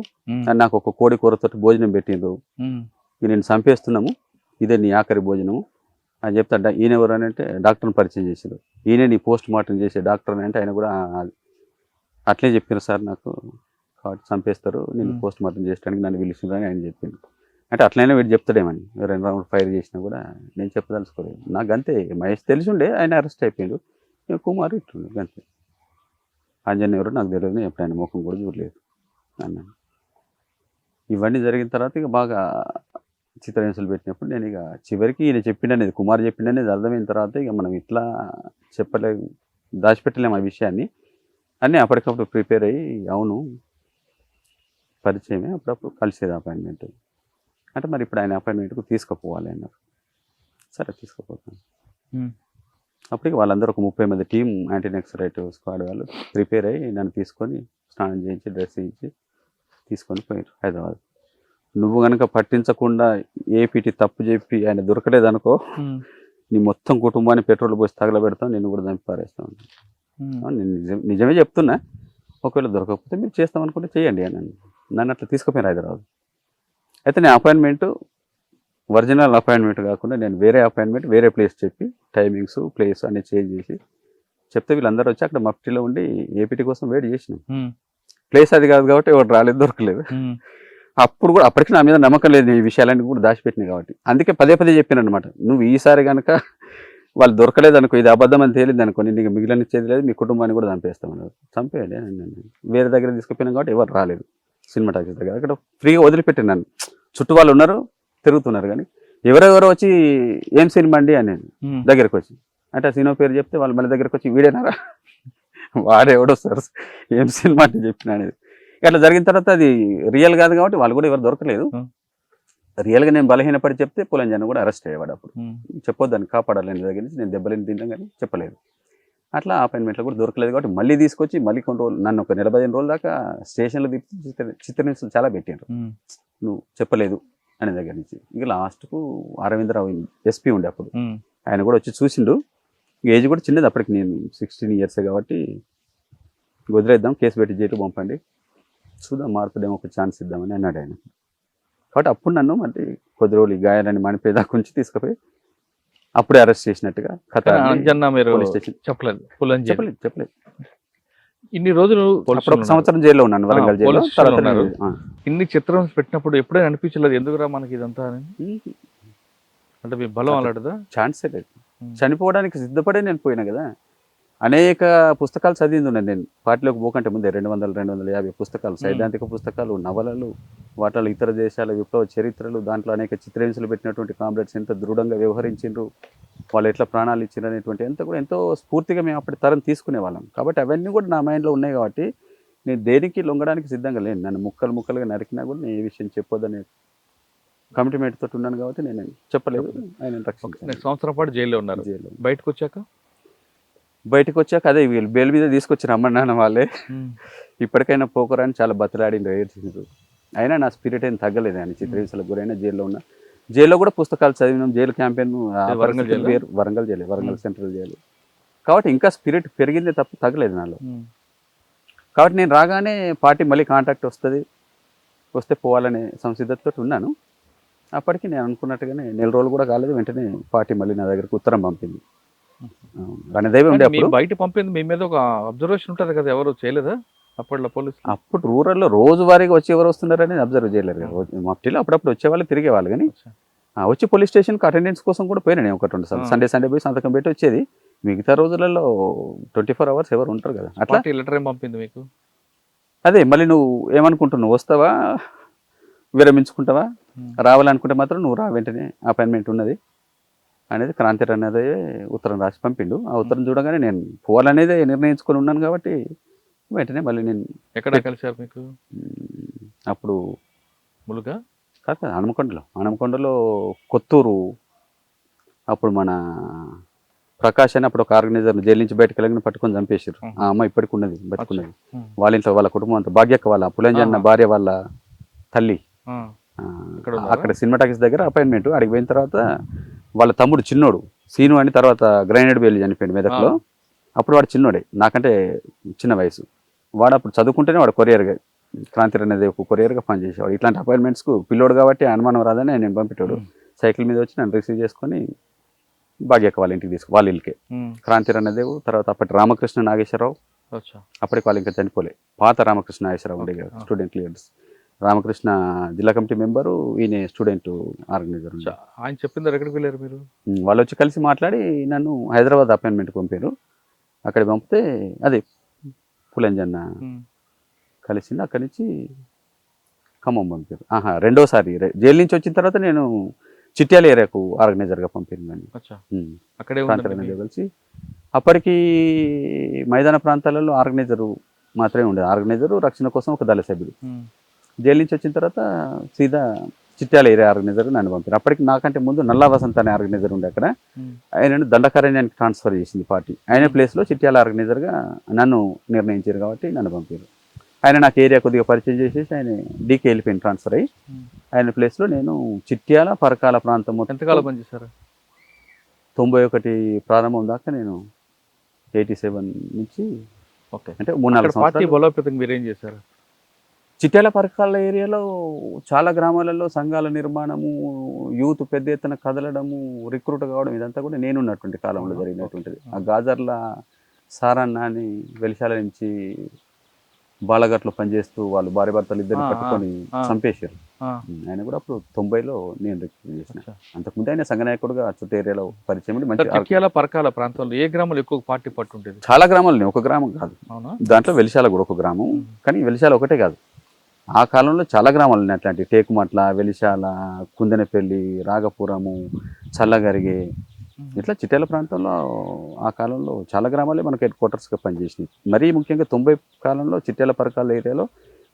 అని నాకు ఒక కోడి కూరతో భోజనం పెట్టిండ్రు, ఇది నేను చంపేస్తున్నాము, ఇదే నీ ఆఖరి భోజనము అని చెప్తా. ఈయన ఎవరు అని అంటే డాక్టర్ని పరిచయం చేసారు, ఈయన నీ పోస్ట్ మార్టం చేసే డాక్టర్ అని అంటే ఆయన కూడా అట్లే చెప్పారు సార్ నాకు కాబట్టి చంపేస్తారు, నేను పోస్ట్ మార్టం చేయడానికి నన్ను పిలిచిండ్రు అని ఆయన చెప్పిండు. అంటే అట్లయినా వీడు చెప్తాడేమని 2 రౌండ్ ఫైర్ చేసినా కూడా నేను చెప్పదలుచుకోలేదు. నాకు అంతే మహేష్ తెలిసి ఉండే ఆయన అరెస్ట్ అయిపోయాడు, కుమార్ ఇట్టుండే అంతే. ఆంజనేయ ఎవరు నాకు తెలియదు, ఎప్పుడు ఆయన ముఖం కూడా చూడలేదు అన్నాను. ఇవన్నీ జరిగిన తర్వాత ఇక బాగా చిత్రహింసలు పెట్టినప్పుడు నేను ఇక చివరికి ఈయన చెప్పిండనేది కుమార్ చెప్పిండనేది అర్థమైన తర్వాత ఇక మనం ఇట్లా చెప్పలేము, దాచిపెట్టలేము ఆ విషయాన్ని అన్నీ అప్పటికప్పుడు ప్రిపేర్ అయ్యి అవును పరిచయమే అప్పుడప్పుడు కలిసేది అపాయింట్మెంట్ అంటే మరి ఇప్పుడు ఆయన అపాయింట్మెంట్కు తీసుకుపోవాలి అన్నారు. సరే తీసుకుపోతాను. అప్పటికి వాళ్ళందరూ ఒక 30 మంది టీం యాంటీ నక్సలైట్ స్క్వాడ్ వాళ్ళు ప్రిపేర్ అయ్యి నన్ను తీసుకొని స్నానం చేయించి డ్రెస్ చేయించి తీసుకొని పోయారు హైదరాబాద్. నువ్వు కనుక పట్టించకుండా ఏపీటీ తప్పు చెప్పి ఆయన దొరకలేదనుకో నీ మొత్తం కుటుంబాన్ని పెట్రోల్ పోసి తగలబెడతాం, నిన్ను కూడా చంపి పారేస్తాం. నేను నిజమే చెప్తున్నా, ఒకవేళ దొరకకపోతే మీరు చేస్తామనుకుంటే చేయండి అని నన్ను అట్లా తీసుకుపోయారు హైదరాబాద్. అయితే నేను అపాయింట్మెంట్ ఒరిజినల్ అపాయింట్మెంట్ కాకుండా నేను వేరే అపాయింట్మెంట్ వేరే ప్లేస్ చెప్పి టైమింగ్స్ ప్లేస్ అన్ని చేంజ్ చేసి చెప్తే వీళ్ళందరూ వచ్చి అక్కడ మఫ్టీలో ఉండి ఏపీటీ కోసం వెయిట్ చేసినాం. ప్లేస్ అది కాదు కాబట్టి ఎవరు రాలేదు, దొరకలేదు. అప్పుడు కూడా అప్పటికి నా మీద నమ్మకం లేదు, ఈ విషయాలన్నీ కూడా దాచిపెట్టినాయి కాబట్టి అందుకే పదే చెప్పాను అనమాట. నువ్వు ఈసారి కనుక వాళ్ళు దొరకలేదు అనుకో, ఇది అబద్ధం అని తేలింది అనుకో, నీకు మిగిలిన ఇచ్చేది లేదు, మీ కుటుంబాన్ని కూడా చంపేస్తామన్నారు. చంపేయండి వేరే దగ్గర తీసుకుపోయినాం కాబట్టి ఎవరు రాలేదు. సినిమా టాకీస్ దగ్గర అక్కడ ఫ్రీగా వదిలిపెట్టాను నన్ను. చుట్టూ వాళ్ళు ఉన్నారు తిరుగుతున్నారు, కానీ ఎవరెవరో వచ్చి ఏం సినిమా అండి అని దగ్గరకు వచ్చి అంటే ఆ సినిమా పేరు చెప్తే వాళ్ళు మళ్ళీ దగ్గరకు వచ్చి వీడేనారా వాడేవాడో సార్ ఏం సినిమా అంటే చెప్పిన అనేది. అట్లా జరిగిన తర్వాత అది రియల్ కాదు కాబట్టి వాళ్ళు కూడా ఎవరు దొరకలేదు. రియల్గా నేను బలహీనపడి చెప్తే పులంజన్ కూడా అరెస్ట్ అయ్యేవాడు. అప్పుడు చెప్పొద్దని కాపాడాలని దగ్గర నుంచి నేను దెబ్బలేని తిన్నాం కానీ చెప్పలేదు. అట్లా అపాయింట్మెంట్లో కూడా దొరకలేదు కాబట్టి మళ్ళీ తీసుకొచ్చి మళ్ళీ కొన్ని రోజులు నన్ను ఒక 15 రోజుల దాకా స్టేషన్లో చిత్రహింసలు చాలా పెట్టారు, నువ్వు చెప్పలేదు అనే దగ్గర నుంచి. ఇక లాస్ట్కు అరవిందరావు ఎస్పీ ఉండే అప్పుడు, ఆయన కూడా వచ్చి చూసిండు. ఏజ్ కూడా చిన్నది అప్పటికి, నేను 16 years కాబట్టి వదిలేద్దాం, కేసు పెట్టి జైలు పంపండి, చూద్దాం మారుతుందేమో ఒక ఛాన్స్ ఇద్దామని అన్నాడు ఆయన. కాబట్టి అప్పుడు నన్ను మళ్ళీ కొద్ది రోజులు ఈ గాయాలని మణిపేదాకా ఉంచి తీసుకుపోయి అప్పుడే అరెస్ట్ చేసినట్టుగా కథ చెప్పలేదు. ఇన్ని రోజులు ఒక సంవత్సరం జైల్లో ఉన్నాను, వరంగల్ జైల్లో. ఇన్ని చిత్రహింస పెట్టినప్పుడు ఎప్పుడైనా అనిపించలేదు ఎందుకురా మనకి ఇదంతా అని? అంటే మీ బలం అలాంటిదా? ఛాన్సే లేదు. చనిపోవడానికి సిద్ధపడే నేను పోయినా కదా. అనేక పుస్తకాలు చదివింది ఉన్నాను నేను పార్టీలోకి పోకంటే ముందే. 200-250 పుస్తకాలు, సైద్ధాంతిక పుస్తకాలు, నవలలు, వాటిలో ఇతర దేశాల విప్లవ చరిత్రలు, దాంట్లో అనేక చిత్రహింసలు పెట్టినటువంటి కామ్రేడ్స్ ఎంత దృఢంగా వ్యవహరించిండ్రు, వాళ్ళు ఎట్లా ప్రాణాలు ఇచ్చిండ్రు అనేటువంటి ఎంతో స్ఫూర్తిగా మేము అప్పటి తరం తీసుకునే వాళ్ళం. కాబట్టి అవన్నీ కూడా నా మైండ్లో ఉన్నాయి కాబట్టి నేను దేనికి లొంగడానికి సిద్ధంగా లేను. నన్ను ముక్కలుగా నరికినా కూడా నేను ఏ విషయం చెప్పొద్దనే కమిట్మెంట్ తోటి ఉన్నాను కాబట్టి నేను చెప్పలేదు. ఆయన సంవత్సరం పాటు జైల్లో ఉన్నారు. జైల్లో బయటకు వచ్చాక అదే వీళ్ళు బెయిల్ మీద తీసుకొచ్చి రమ్మన్నాను వాళ్ళే. ఇప్పటికైనా పోకరాని చాలా బతిలాడిండ్రు, ఏడ్చిండ్రు. అయినా నా స్పిరిట్ ఏం తగ్గలేదు ఆయన చిత్రహింసలకు గురైన జైల్లో కూడా పుస్తకాలు చదివినాం. Jail campaign Warangal jail? Warangal jail, Warangal central jail. కాబట్టి ఇంకా స్పిరిట్ పెరిగిందే తప్ప తగ్గలేదు నాలో. కాబట్టి నేను రాగానే పార్టీ మళ్ళీ కాంటాక్ట్ వస్తే పోవాలనే సంసిద్ధతతో ఉన్నాను. అప్పటికి నేను అనుకున్నట్టుగానే నెల రోజులు కూడా కాలేదు, వెంటనే పార్టీ మళ్ళీ నా దగ్గరకు ఉత్తరం పంపింది. రణదైవం ఉండే అప్పుడు బయట పంపింది మీ మీద ఒక అబ్జర్వేషన్ ఉంటుంది కదా, ఎవరు చేయలేదా అప్పట్లో పోలీసులు? అప్పుడు రూరల్లో రోజువారీగా వచ్చి ఎవరు వస్తున్నారని అబ్జర్వ్ చేయలేరు కదా. మట్టిలో అప్పుడప్పుడు వచ్చేవాళ్ళు, తిరిగేవాళ్ళు. కానీ వచ్చి పోలీస్ స్టేషన్కి అటెండెన్స్ కోసం కూడా పోయినా నేను 1-2 సార్లు. సండే పోయి సంతకం పెట్టి వచ్చేది. మిగతా రోజులలో 24 hours ఎవరు ఉంటారు కదా. అట్లా లెటర్ ఏం పంపింది మీకు? అదే మళ్ళీ నువ్వు ఏమనుకుంటున్నావు, వస్తావా విరమించుకుంటావా, రావాలనుకుంటే మాత్రం నువ్వు రా, వెంటనే అపాయింట్మెంట్ ఉన్నది అనేది క్రాంతి అనేది ఉత్తరం రాసి పంపిండు. ఆ ఉత్తరం చూడగానే నేను పోవాలనేదే నిర్ణయించుకొని ఉన్నాను. కాబట్టి వెంటనే మళ్ళీ నేను ఎక్కడ కలిసారు మీకు? అప్పుడు ములుగా కాదు, హనుమకొండలో కొత్తూరు. అప్పుడు మన ప్రకాష్ అని అప్పుడు ఒక ఆర్గనైజర్ జైలు నుంచి బయటకు వెళ్ళగానే పట్టుకొని చంపేసారు. ఆ అమ్మ ఇప్పటికి ఉన్నది, బతుకున్నది. వాళ్ళ ఇంట్లో వాళ్ళ కుటుంబం అంతా, భాగ్యక్క వాళ్ళ పులంజన్న భార్య వాళ్ళ తల్లి అక్కడ సినిమాటాకీస్ దగ్గర అపాయింట్మెంట్. అడిగి పోయిన తర్వాత వాళ్ళ తమ్ముడు చిన్నోడు సీను అని తర్వాత గ్రైనేడ్ బేలి చనిపోయింది మెదక్లో. అప్పుడు వాడు చిన్నోడే, నాకంటే చిన్న వయసు. వాడు అప్పుడు చదువుకుంటేనే వాడు కొరియర్గా, క్రాంతి అనేది ఒక కొరియర్గా పనిచేసేవాడు. ఇట్లాంటి అపాయింట్మెంట్స్కు పిల్లోడు కాబట్టి అనుమానం రాదని నేను పంపించాడు. సైకిల్ మీద వచ్చి నన్ను రిసీవ్ చేసుకొని భాగ్యక్క వాళ్ళ ఇంటికి వాళ్ళ ఇల్లుకే. క్రాంతి రణదేవు తర్వాత అప్పటి రామకృష్ణ నాగేశ్వరరావు, అప్పటికి వాళ్ళు ఇంకా చనిపోలే, పాత రామకృష్ణ నాగేశ్వరరావు ఉండే స్టూడెంట్ లీడర్స్. రామకృష్ణ జిల్లా కమిటీ మెంబరు, ఈయన స్టూడెంట్ ఆర్గనైజర్. ఆయన చెప్పింది ఎక్కడికి వెళ్ళారు మీరు? వాళ్ళు వచ్చి కలిసి మాట్లాడి నన్ను హైదరాబాద్ అపాయింట్మెంట్ పంపారు. అక్కడ పంపితే అదే పులంజన్న కలిసింది. అక్కడి నుంచి ఖమ్మం పంపారు. రెండోసారి జైలు నుంచి వచ్చిన తర్వాత నేను చిట్యాల ఏరియాకు ఆర్గనైజర్గా పంపిందని కలిసి. అప్పటికి మైదాన ప్రాంతాలలో ఆర్గనైజరు మాత్రమే ఉండేది. ఆర్గనైజరు, రక్షణ కోసం ఒక దళ సభ్యుడు. జైలు నుంచి వచ్చిన తర్వాత సీదా చిట్యాల ఏరియా ఆర్గనైజర్ నన్ను పంపారు. అప్పటికి నాకంటే ముందు నల్లా వసంత్ అనే ఆర్గనైజర్ ఉండే అక్కడ. ఆయన దండకారణ్యానికి ట్రాన్స్ఫర్ చేసింది పార్టీ. ఆయన ప్లేస్లో చిట్యాల ఆర్గనైజర్గా నన్ను నిర్ణయించారు కాబట్టి నన్ను పంపారు. ఆయన నాకు ఏరియా కొద్దిగా పరిచయం చేసేసి ఆయన డీకే వెళ్ళిపోయింది ట్రాన్స్ఫర్ అయ్యి. ఆయన ప్లేస్లో నేను చిట్యాల పరకాల ప్రాంతం మొత్తం. ఎంతకాలం పనిచేశారు? 91 ప్రారంభం దాకా నేను 87 నుంచి అంటే 3-4 సంవత్సరాలు. బలోపేతంగా మీరేం చేశారు? చిట్యాల పరకాల ఏరియాలో చాలా గ్రామాలలో సంఘాల నిర్మాణము, యూత్ పెద్ద ఎత్తున కదలడము, రిక్రూట్ కావడం, ఇదంతా కూడా నేనున్నటువంటి కాలంలో జరిగినటువంటిది. ఆ గాజర్ల సారన్న అని వెలిశాల నుంచి బాలఘట్లో పనిచేస్తూ వాళ్ళు భార్య భర్తలు ఇద్దరిని పట్టుకొని చంపేశారు. ఆయన కూడా అప్పుడు 90లో నేను రిక్రూట్ చేసిన. అంతకుముందు ఆయన సంఘనాయకుడుగా చుట్టూ ఏరియాలో పరిచయం. మంచి పరకాల ప్రాంతంలో ఏ గ్రామాలు ఎక్కువ పార్టీ పట్టు ఉంటుంది? చాలా గ్రామాలు, ఒక గ్రామం కాదు. దాంట్లో వెలిశాల కూడా ఒక గ్రామం, కానీ వెలిశాల ఒకటే కాదు. ఆ కాలంలో చాలా గ్రామాలు ఉన్నాయి అట్లాంటి. టేకుమట్ల, వెలిశాల, కుందనపల్లి, రాగపురము, చల్లగరిగే, ఇట్లా చిట్యాల ప్రాంతంలో ఆ కాలంలో చాలా గ్రామాలే మనకు హెడ్ క్వార్టర్స్గా పనిచేసినాయి. మరీ ముఖ్యంగా 90 కాలంలో చిట్యాల పరకాల ఏరియాలో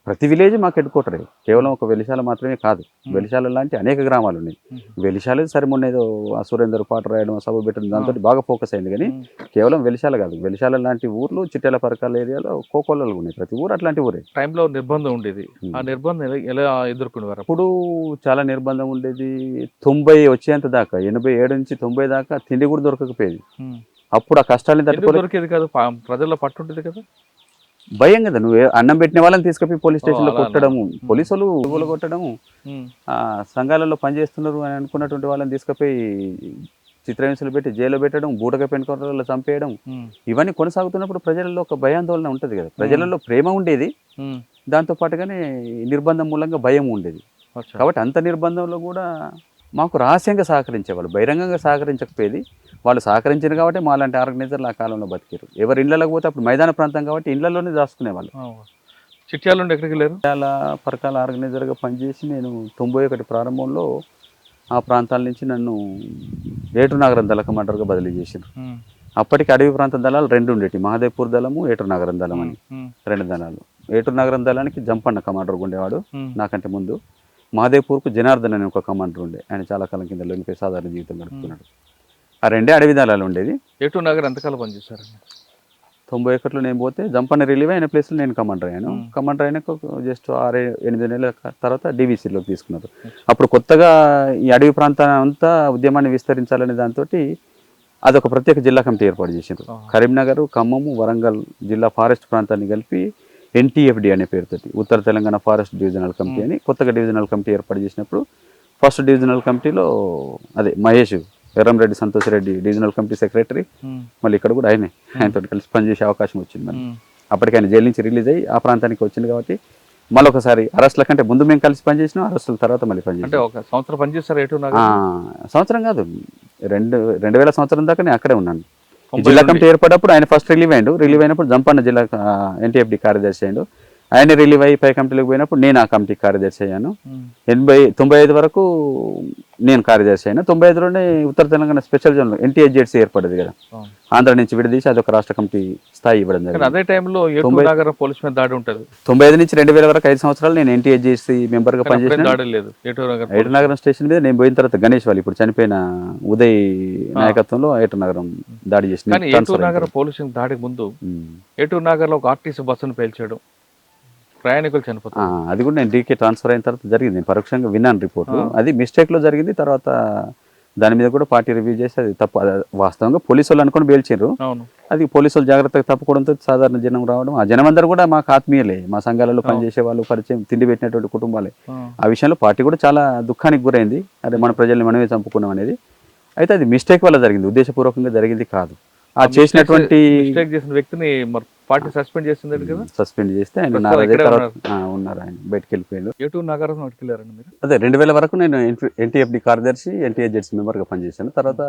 ప్రతి విలేజ్ మాకు హెడ్ క్వార్టరే. కేవలం ఒక వెలిశాల మాత్రమే కాదు, వెలిశాల లాంటి అనేక గ్రామాలు ఉన్నాయి. వెలిశాల సరే మొన్న ఏదో ఆ సురేందర్ పాట రాయడం, సభ పెట్టడం, దాంతో బాగా ఫోకస్ అయింది. కానీ కేవలం వెలిశాల కాదు, వెలిశాల లాంటి ఊర్లు చిట్యాల పరకాల ఏరియాలో కోకొల్లలు ఉన్నాయి. ప్రతి ఊరు అట్లాంటి ఊరే. టైంలో నిర్బంధం ఉండేది. ఆ నిర్బంధం ఎలా ఎదుర్కొనేవారు? అప్పుడు చాలా నిర్బంధం ఉండేది. 90 వచ్చేంత దాకా, 87 నుంచి 90 దాకా తిండి కూడా దొరకకపోయేది. అప్పుడు ఆ కష్టాలని దొరికేది కాదు, ప్రజల్లో పట్టుంటది కదా. భయం కదా, నువ్వు అన్నం పెట్టిన వాళ్ళని తీసుకుపోయి పోలీస్ స్టేషన్లో కొట్టడము, పోలీసులు కొట్టడము, సంఘాలలో పనిచేస్తున్నారు అని అనుకున్నటువంటి వాళ్ళని తీసుకుపోయి చిత్రహింసలు పెట్టి జైల్లో పెట్టడం, బూటక పెన్కౌంటర్లలో చంపేయడం, ఇవన్నీ కొనసాగుతున్నప్పుడు ప్రజలలో ఒక భయాందోళన ఉంటుంది కదా. ప్రజలలో ప్రేమ ఉండేది, దాంతో పాటుగానే నిర్బంధం మూలంగా భయం ఉండేది. కాబట్టి అంత నిర్బంధంలో కూడా మాకు రహస్యంగా సహకరించేవాళ్ళు, బహిరంగంగా సహకరించకపోయేది. వాళ్ళు సహకరించారు కాబట్టి మా లాంటి ఆర్గనైజర్లు ఆ కాలంలో బతికారు. ఎవరు ఇళ్లలోకి పోతే అప్పుడు మైదాన ప్రాంతం కాబట్టి ఇళ్లలోనే దాచుకునేవాళ్ళు. చిట్యాల నుండి ఎక్కడికి వెళ్ళారు? చిట్యాల పరకాల ఆర్గనైజర్గా పనిచేసి నేను 91 ప్రారంభంలో ఆ ప్రాంతాల నుంచి నన్ను ఏటునాగరం దళ కమాండర్గా బదిలీ చేశారు. అప్పటికి అడవి ప్రాంత దళాలు 2 ఉండేవి, మహాదేవ్పూర్ దళము, ఏటునాగరం దళం అని 2 దళాలు. ఏటునాగరం దళానికి జంపన్న కమాండర్గా ఉండేవాడు నాకంటే ముందు. మహాదేవ్పూర్కు జనార్దన్ అనే ఒక కమాండర్ ఉండే, ఆయన చాలా కాలం కింద లొంగిపోయి సాధారణ జీవితం గడుపుతున్నాడు. ఆ 2 అడవి దళాలు ఉండేది. ఏటునాగర్ ఎంతకాలం పనిచేశారు? 91లో నేను పోతే జంపన్న రిలీవ్ అయిన ప్లేస్లో నేను కమాండర్ అయ్యాను. కమాండర్ అయినాక జస్ట్ 6-8 నెలల తర్వాత డీవీసీలోకి తీసుకున్నారు. అప్పుడు కొత్తగా ఈ అడవి ప్రాంతాన్ని అంతా ఉద్యమాన్ని విస్తరించాలనే దాంతో అదొక ప్రత్యేక జిల్లా కమిటీ ఏర్పాటు చేశారు. కరీంనగర్, ఖమ్మము, వరంగల్ జిల్లా ఫారెస్ట్ ప్రాంతాన్ని కలిపి NTFD అనే పేరుతోటి ఉత్తర తెలంగాణ ఫారెస్ట్ డివిజనల్ కమిటీ అని కొత్తగా డివిజనల్ కమిటీ ఏర్పాటు చేసినప్పుడు ఫస్ట్ డివిజనల్ కమిటీలో అదే Mahesh Erramreddy Santosh Reddy divisional committee secretary, మళ్ళీ ఇక్కడ కూడా ఆయనతో కలిసి పనిచేసే అవకాశం వచ్చింది. మళ్ళీ అప్పటికి ఆయన జైలు నుంచి రిలీజ్ అయ్యి ఆ ప్రాంతానికి వచ్చింది కాబట్టి మళ్ళీ ఒకసారి అరెస్ట్ల కంటే ముందు మేము కలిసి పనిచేసినాం, అరెస్టుల తర్వాత మళ్ళీ పనిచేసాం. ఒక సంవత్సరం పనిచేస్తారు. సంవత్సరం కాదు, 2000 సంవత్సరం దాకా నేను అక్కడే ఉన్నాను. జిల్లా కమిటీ ఏర్పడినప్పుడు ఆయన ఫస్ట్ రిలీవ్ అయినప్పుడు జంపన్న జిల్లా NTFD కార్యదర్శి అయ్యాడు. ఆయన రిలీవ్ అయ్యి పై కమిటీలోకి పోయినప్పుడు నేను ఆ కమిటీ కార్యదర్శి అయ్యాను. 95 వరకు నేను కార్యదర్శి అయినా. 95లోనే ఉత్తర తెలంగాణ స్పెషల్ జోన్ NTHZC ఏర్పడింది కదా, ఆంధ్ర నుంచి విడదీసి అదొక రాష్ట్ర కమిటీ స్థాయి ఇవ్వడం జరిగింది. అదే టైంలో పోలీస్ మీద దాడి ఉంటుంది. 95 నుంచి 2000 వరకు 5 సంవత్సరాలు నేను NTHZC మెంబర్ గా పనిచేసాను. ఏటూరు నగరం స్టేషన్ మీద నేను పోయిన తర్వాత గణేష్ వాళ్ళు ఇప్పుడు చనిపోయిన ఉదయ్ నాయకత్వంలో ఏటూరు నగరం దాడి చేసిన. ఏటూరు నగర పోలీసు దాడికి ముందు ఏటూరు నగర్ లో ఒక ఆర్టీసీ బస్సును పేల్చాడు, ప్రయాణికులు చనిపోతారు. అది కూడా నేను డీకే ట్రాన్స్ఫర్ అయిన తర్వాత జరిగింది. నేను పరోక్షంగా విన్నాను రిపోర్టు. అది మిస్టేక్ లో జరిగింది. తర్వాత దాని మీద కూడా పార్టీ రివ్యూ చేసి అది తప్పు, వాస్తవంగా పోలీసు వాళ్ళు అనుకుని పేల్చారు. అది పోలీసు వాళ్ళు జాగ్రత్తగా తప్పుకోవడంతో సాధారణ జనం రావడం, ఆ జనం అందరూ కూడా మాకు ఆత్మీయులే, మా సంఘాలలో పనిచేసే వాళ్ళు, పరిచయం తిండి పెట్టినటువంటి కుటుంబాలే. ఆ విషయంలో పార్టీ కూడా చాలా దుఃఖానికి గురైంది. అదే మన ప్రజల్ని మనమే చంపుకున్నాం అనేది. అయితే అది మిస్టేక్ వల్ల జరిగింది, ఉద్దేశపూర్వకంగా జరిగింది కాదు. ఆ చేసినటువంటి చేసిన వ్యక్తిని పార్టీ సస్పెండ్ చేసింది కదా, సస్పెండ్ చేస్తే ఆయన ఉన్నారు, ఆయన బయటకు వెళ్ళిపోయాడు. ఏటూరు నగరం వెళ్ళారండి మీరు? అదే 2000 వరకు నేను NTFD కార్యదర్శి, NTHZC మెంబర్ గా పనిచేశాను. తర్వాత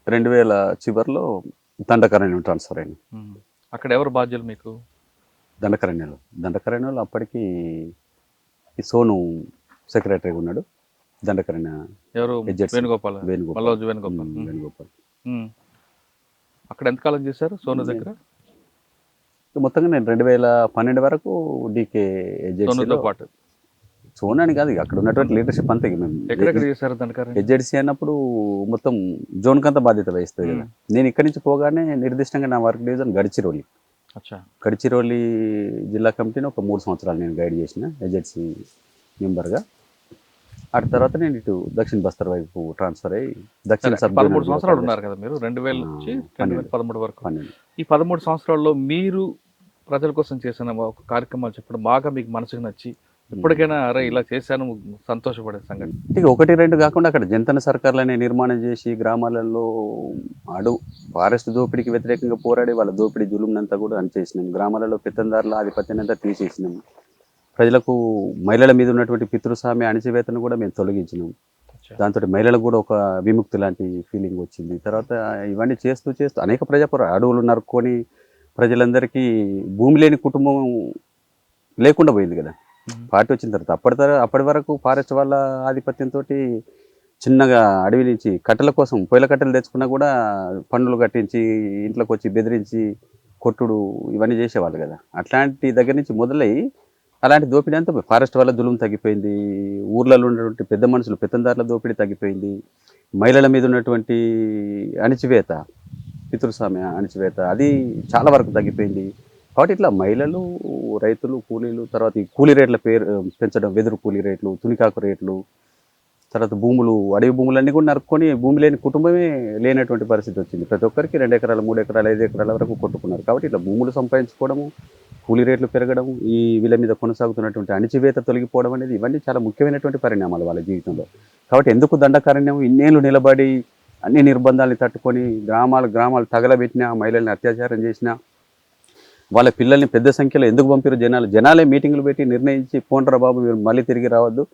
2000 చివరిలో దండకారణ్యం ట్రాన్స్ఫర్ అయ్యాను. అక్కడ ఎవరు బాధ్యులు మీకు? దండకారణ్యంలో అప్పటికి ఈ సోను సెక్రటరీగా ఉన్నాడు. దండకారణ్య ఎవరు? వేణుగోపాల్. అక్కడ ఎంతకాలం చేశారు సోను దగ్గర? మొత్తంగా నేను 2012 వరకు డీకే పాటు. సోను అని కాదు, అక్కడ ఉన్నటువంటి లీడర్షిప్ అంతా HZC అన్నప్పుడు మొత్తం జోన్ కంతా బాధ్యత వహిస్తుంది కదా. నేను ఇక్కడి నుంచి పోగానే నిర్దిష్టంగా నా వర్క్ డివిజన్ గడిచిరోలి జిల్లా కమిటీని ఒక 3 సంవత్సరాలు నేను గైడ్ చేసిన HZC మెంబర్గా. ఆ తర్వాత నేను ఇటు దక్షిణ బస్తర్ వైపు ట్రాన్స్ఫర్ అయ్యి దక్షిణ 13 సంవత్సరాలు ఉన్నారు కదా మీరు, 2000 నుంచి 2013 వరకు. ఈ 13 సంవత్సరాల్లో మీరు ప్రజల కోసం చేసిన ఒక కార్యక్రమాలు చెప్పడం బాగా మీకు మనసుకు నచ్చి ఇప్పటికైనా అరే ఇలా చేశాను సంతోషపడే సంగతి? ఇక 1-2 కాకుండా అక్కడ జంతన సర్కార్లనే నిర్మాణం చేసి గ్రామాలలో ఫారెస్ట్ దోపిడీకి వ్యతిరేకంగా పోరాడి వాళ్ళ దోపిడీ జులుమునంతా కూడా అనిచేసినాం. గ్రామాలలో పెత్తందారుల ఆధిపత్యాన్ని అంతా తీసేసినాం. ప్రజలకు మహిళల మీద ఉన్నటువంటి పితృస్వామ్య అణిచివేతను కూడా మేము తొలగించినాం. దాంతో మహిళలకు కూడా ఒక విముక్తి లాంటి ఫీలింగ్ వచ్చింది. తర్వాత ఇవన్నీ చేస్తూ అనేక అడవులు నరుక్కొని ప్రజలందరికీ భూమి లేని కుటుంబం లేకుండా పోయింది కదా పార్టీ వచ్చిన తర్వాత. అప్పటి వరకు ఫారెస్ట్ వాళ్ళ ఆధిపత్యంతో చిన్నగా అడవి నుంచి కట్టెల కోసం పొయ్యిల కట్టెలు తెచ్చుకున్నా కూడా పన్నులు కట్టించి ఇంట్లోకి వచ్చి బెదిరించి కొట్టుడు ఇవన్నీ చేసేవాళ్ళు కదా. అట్లాంటి దగ్గర నుంచి మొదలై అలాంటి దోపిడీ అంతా ఫారెస్ట్ వాళ్ళ దులుము తగ్గిపోయింది. ఊర్లలో ఉన్నటువంటి పెద్ద మనుషులు పెత్తందారుల దోపిడీ తగ్గిపోయింది. మహిళల మీద ఉన్నటువంటి అణిచివేత, పితృస్వామ్య అణిచివేత అది చాలా వరకు తగ్గిపోయింది. కాబట్టి ఇట్లా మహిళలు, రైతులు, కూలీలు, తర్వాత ఈ కూలీ రేట్ల పెంచడం, వెదురు కూలీ రేట్లు, తునికాకు రేట్లు, తర్వాత భూములు, అడవి భూములన్నీ కూడా నరుక్కొని భూమి లేని కుటుంబమే లేనటువంటి పరిస్థితి వచ్చింది. ప్రతి ఒక్కరికి 2 ఎకరాలు, 3 ఎకరాలు, 5 ఎకరాల వరకు కొట్టుకున్నారు. కాబట్టి ఇట్లా భూములు సంపాదించుకోవడము, కూలీ రేట్లు పెరగడం, ఈ వీళ్ళ మీద కొనసాగుతున్నటువంటి అణిచివేత తొలగిపోవడం అనేది ఇవన్నీ చాలా ముఖ్యమైనటువంటి పరిణామాలు వాళ్ళ జీవితంలో. కాబట్టి ఎందుకు దండకారణ్యం ఇన్నేళ్ళు నిలబడి అన్ని నిర్బంధాలను తట్టుకొని గ్రామాలు తగలబెట్టినా, మహిళల్ని అత్యాచారం చేసినా, వాళ్ళ పిల్లల్ని పెద్ద సంఖ్యలో ఎందుకు పంపారు జనాలే మీటింగులు పెట్టి నిర్ణయించి పోండ్రా బాబు మీరు మళ్ళీ తిరిగి రావద్దు,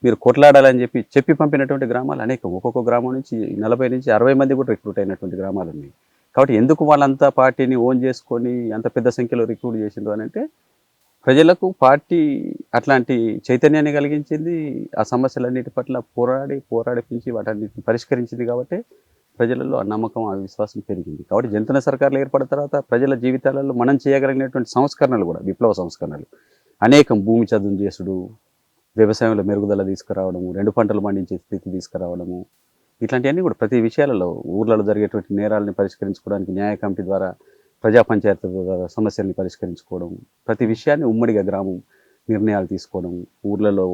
మీరు కొట్లాడాలని చెప్పి పంపినటువంటి గ్రామాలు అనేకం. ఒక్కొక్క గ్రామం నుంచి 40 నుంచి 60 మంది కూడా రిక్రూట్ అయినటువంటి గ్రామాలు ఉన్నాయి. కాబట్టి ఎందుకు వాళ్ళంతా పార్టీని ఓన్ చేసుకొని అంత పెద్ద సంఖ్యలో రిక్రూట్ చేసిండ్రు అని అంటే ప్రజలకు పార్టీ అట్లాంటి చైతన్యాన్ని కలిగించింది. ఆ సమస్యలన్నిటి పట్ల పోరాడిపించి వాటన్నిటిని పరిష్కరించింది. కాబట్టి ప్రజలలో ఆ నమ్మకం, ఆ విశ్వాసం పెరిగింది. కాబట్టి జంతన సర్కార్లు ఏర్పడిన తర్వాత ప్రజల జీవితాలలో మనం చేయగలిగినటువంటి సంస్కరణలు కూడా విప్లవ సంస్కరణలు అనేకం. భూమి చదును చేసుడు, వ్యవసాయంలో మెరుగుదల తీసుకురావడము, 2 పంటలు పండించే స్థితి తీసుకురావడము, ఇట్లాంటివన్నీ కూడా ప్రతి విషయాలలో ఊర్లలో జరిగేటువంటి నేరాలని పరిష్కరించుకోవడానికి న్యాయ కమిటీ ద్వారా ప్రజా పంచాయతీ సమస్యల్ని పరిష్కరించుకోవడం, ప్రతి విషయాన్ని ఉమ్మడిగా గ్రామం నిర్ణయాలు తీసుకోవడం, ఊర్లలో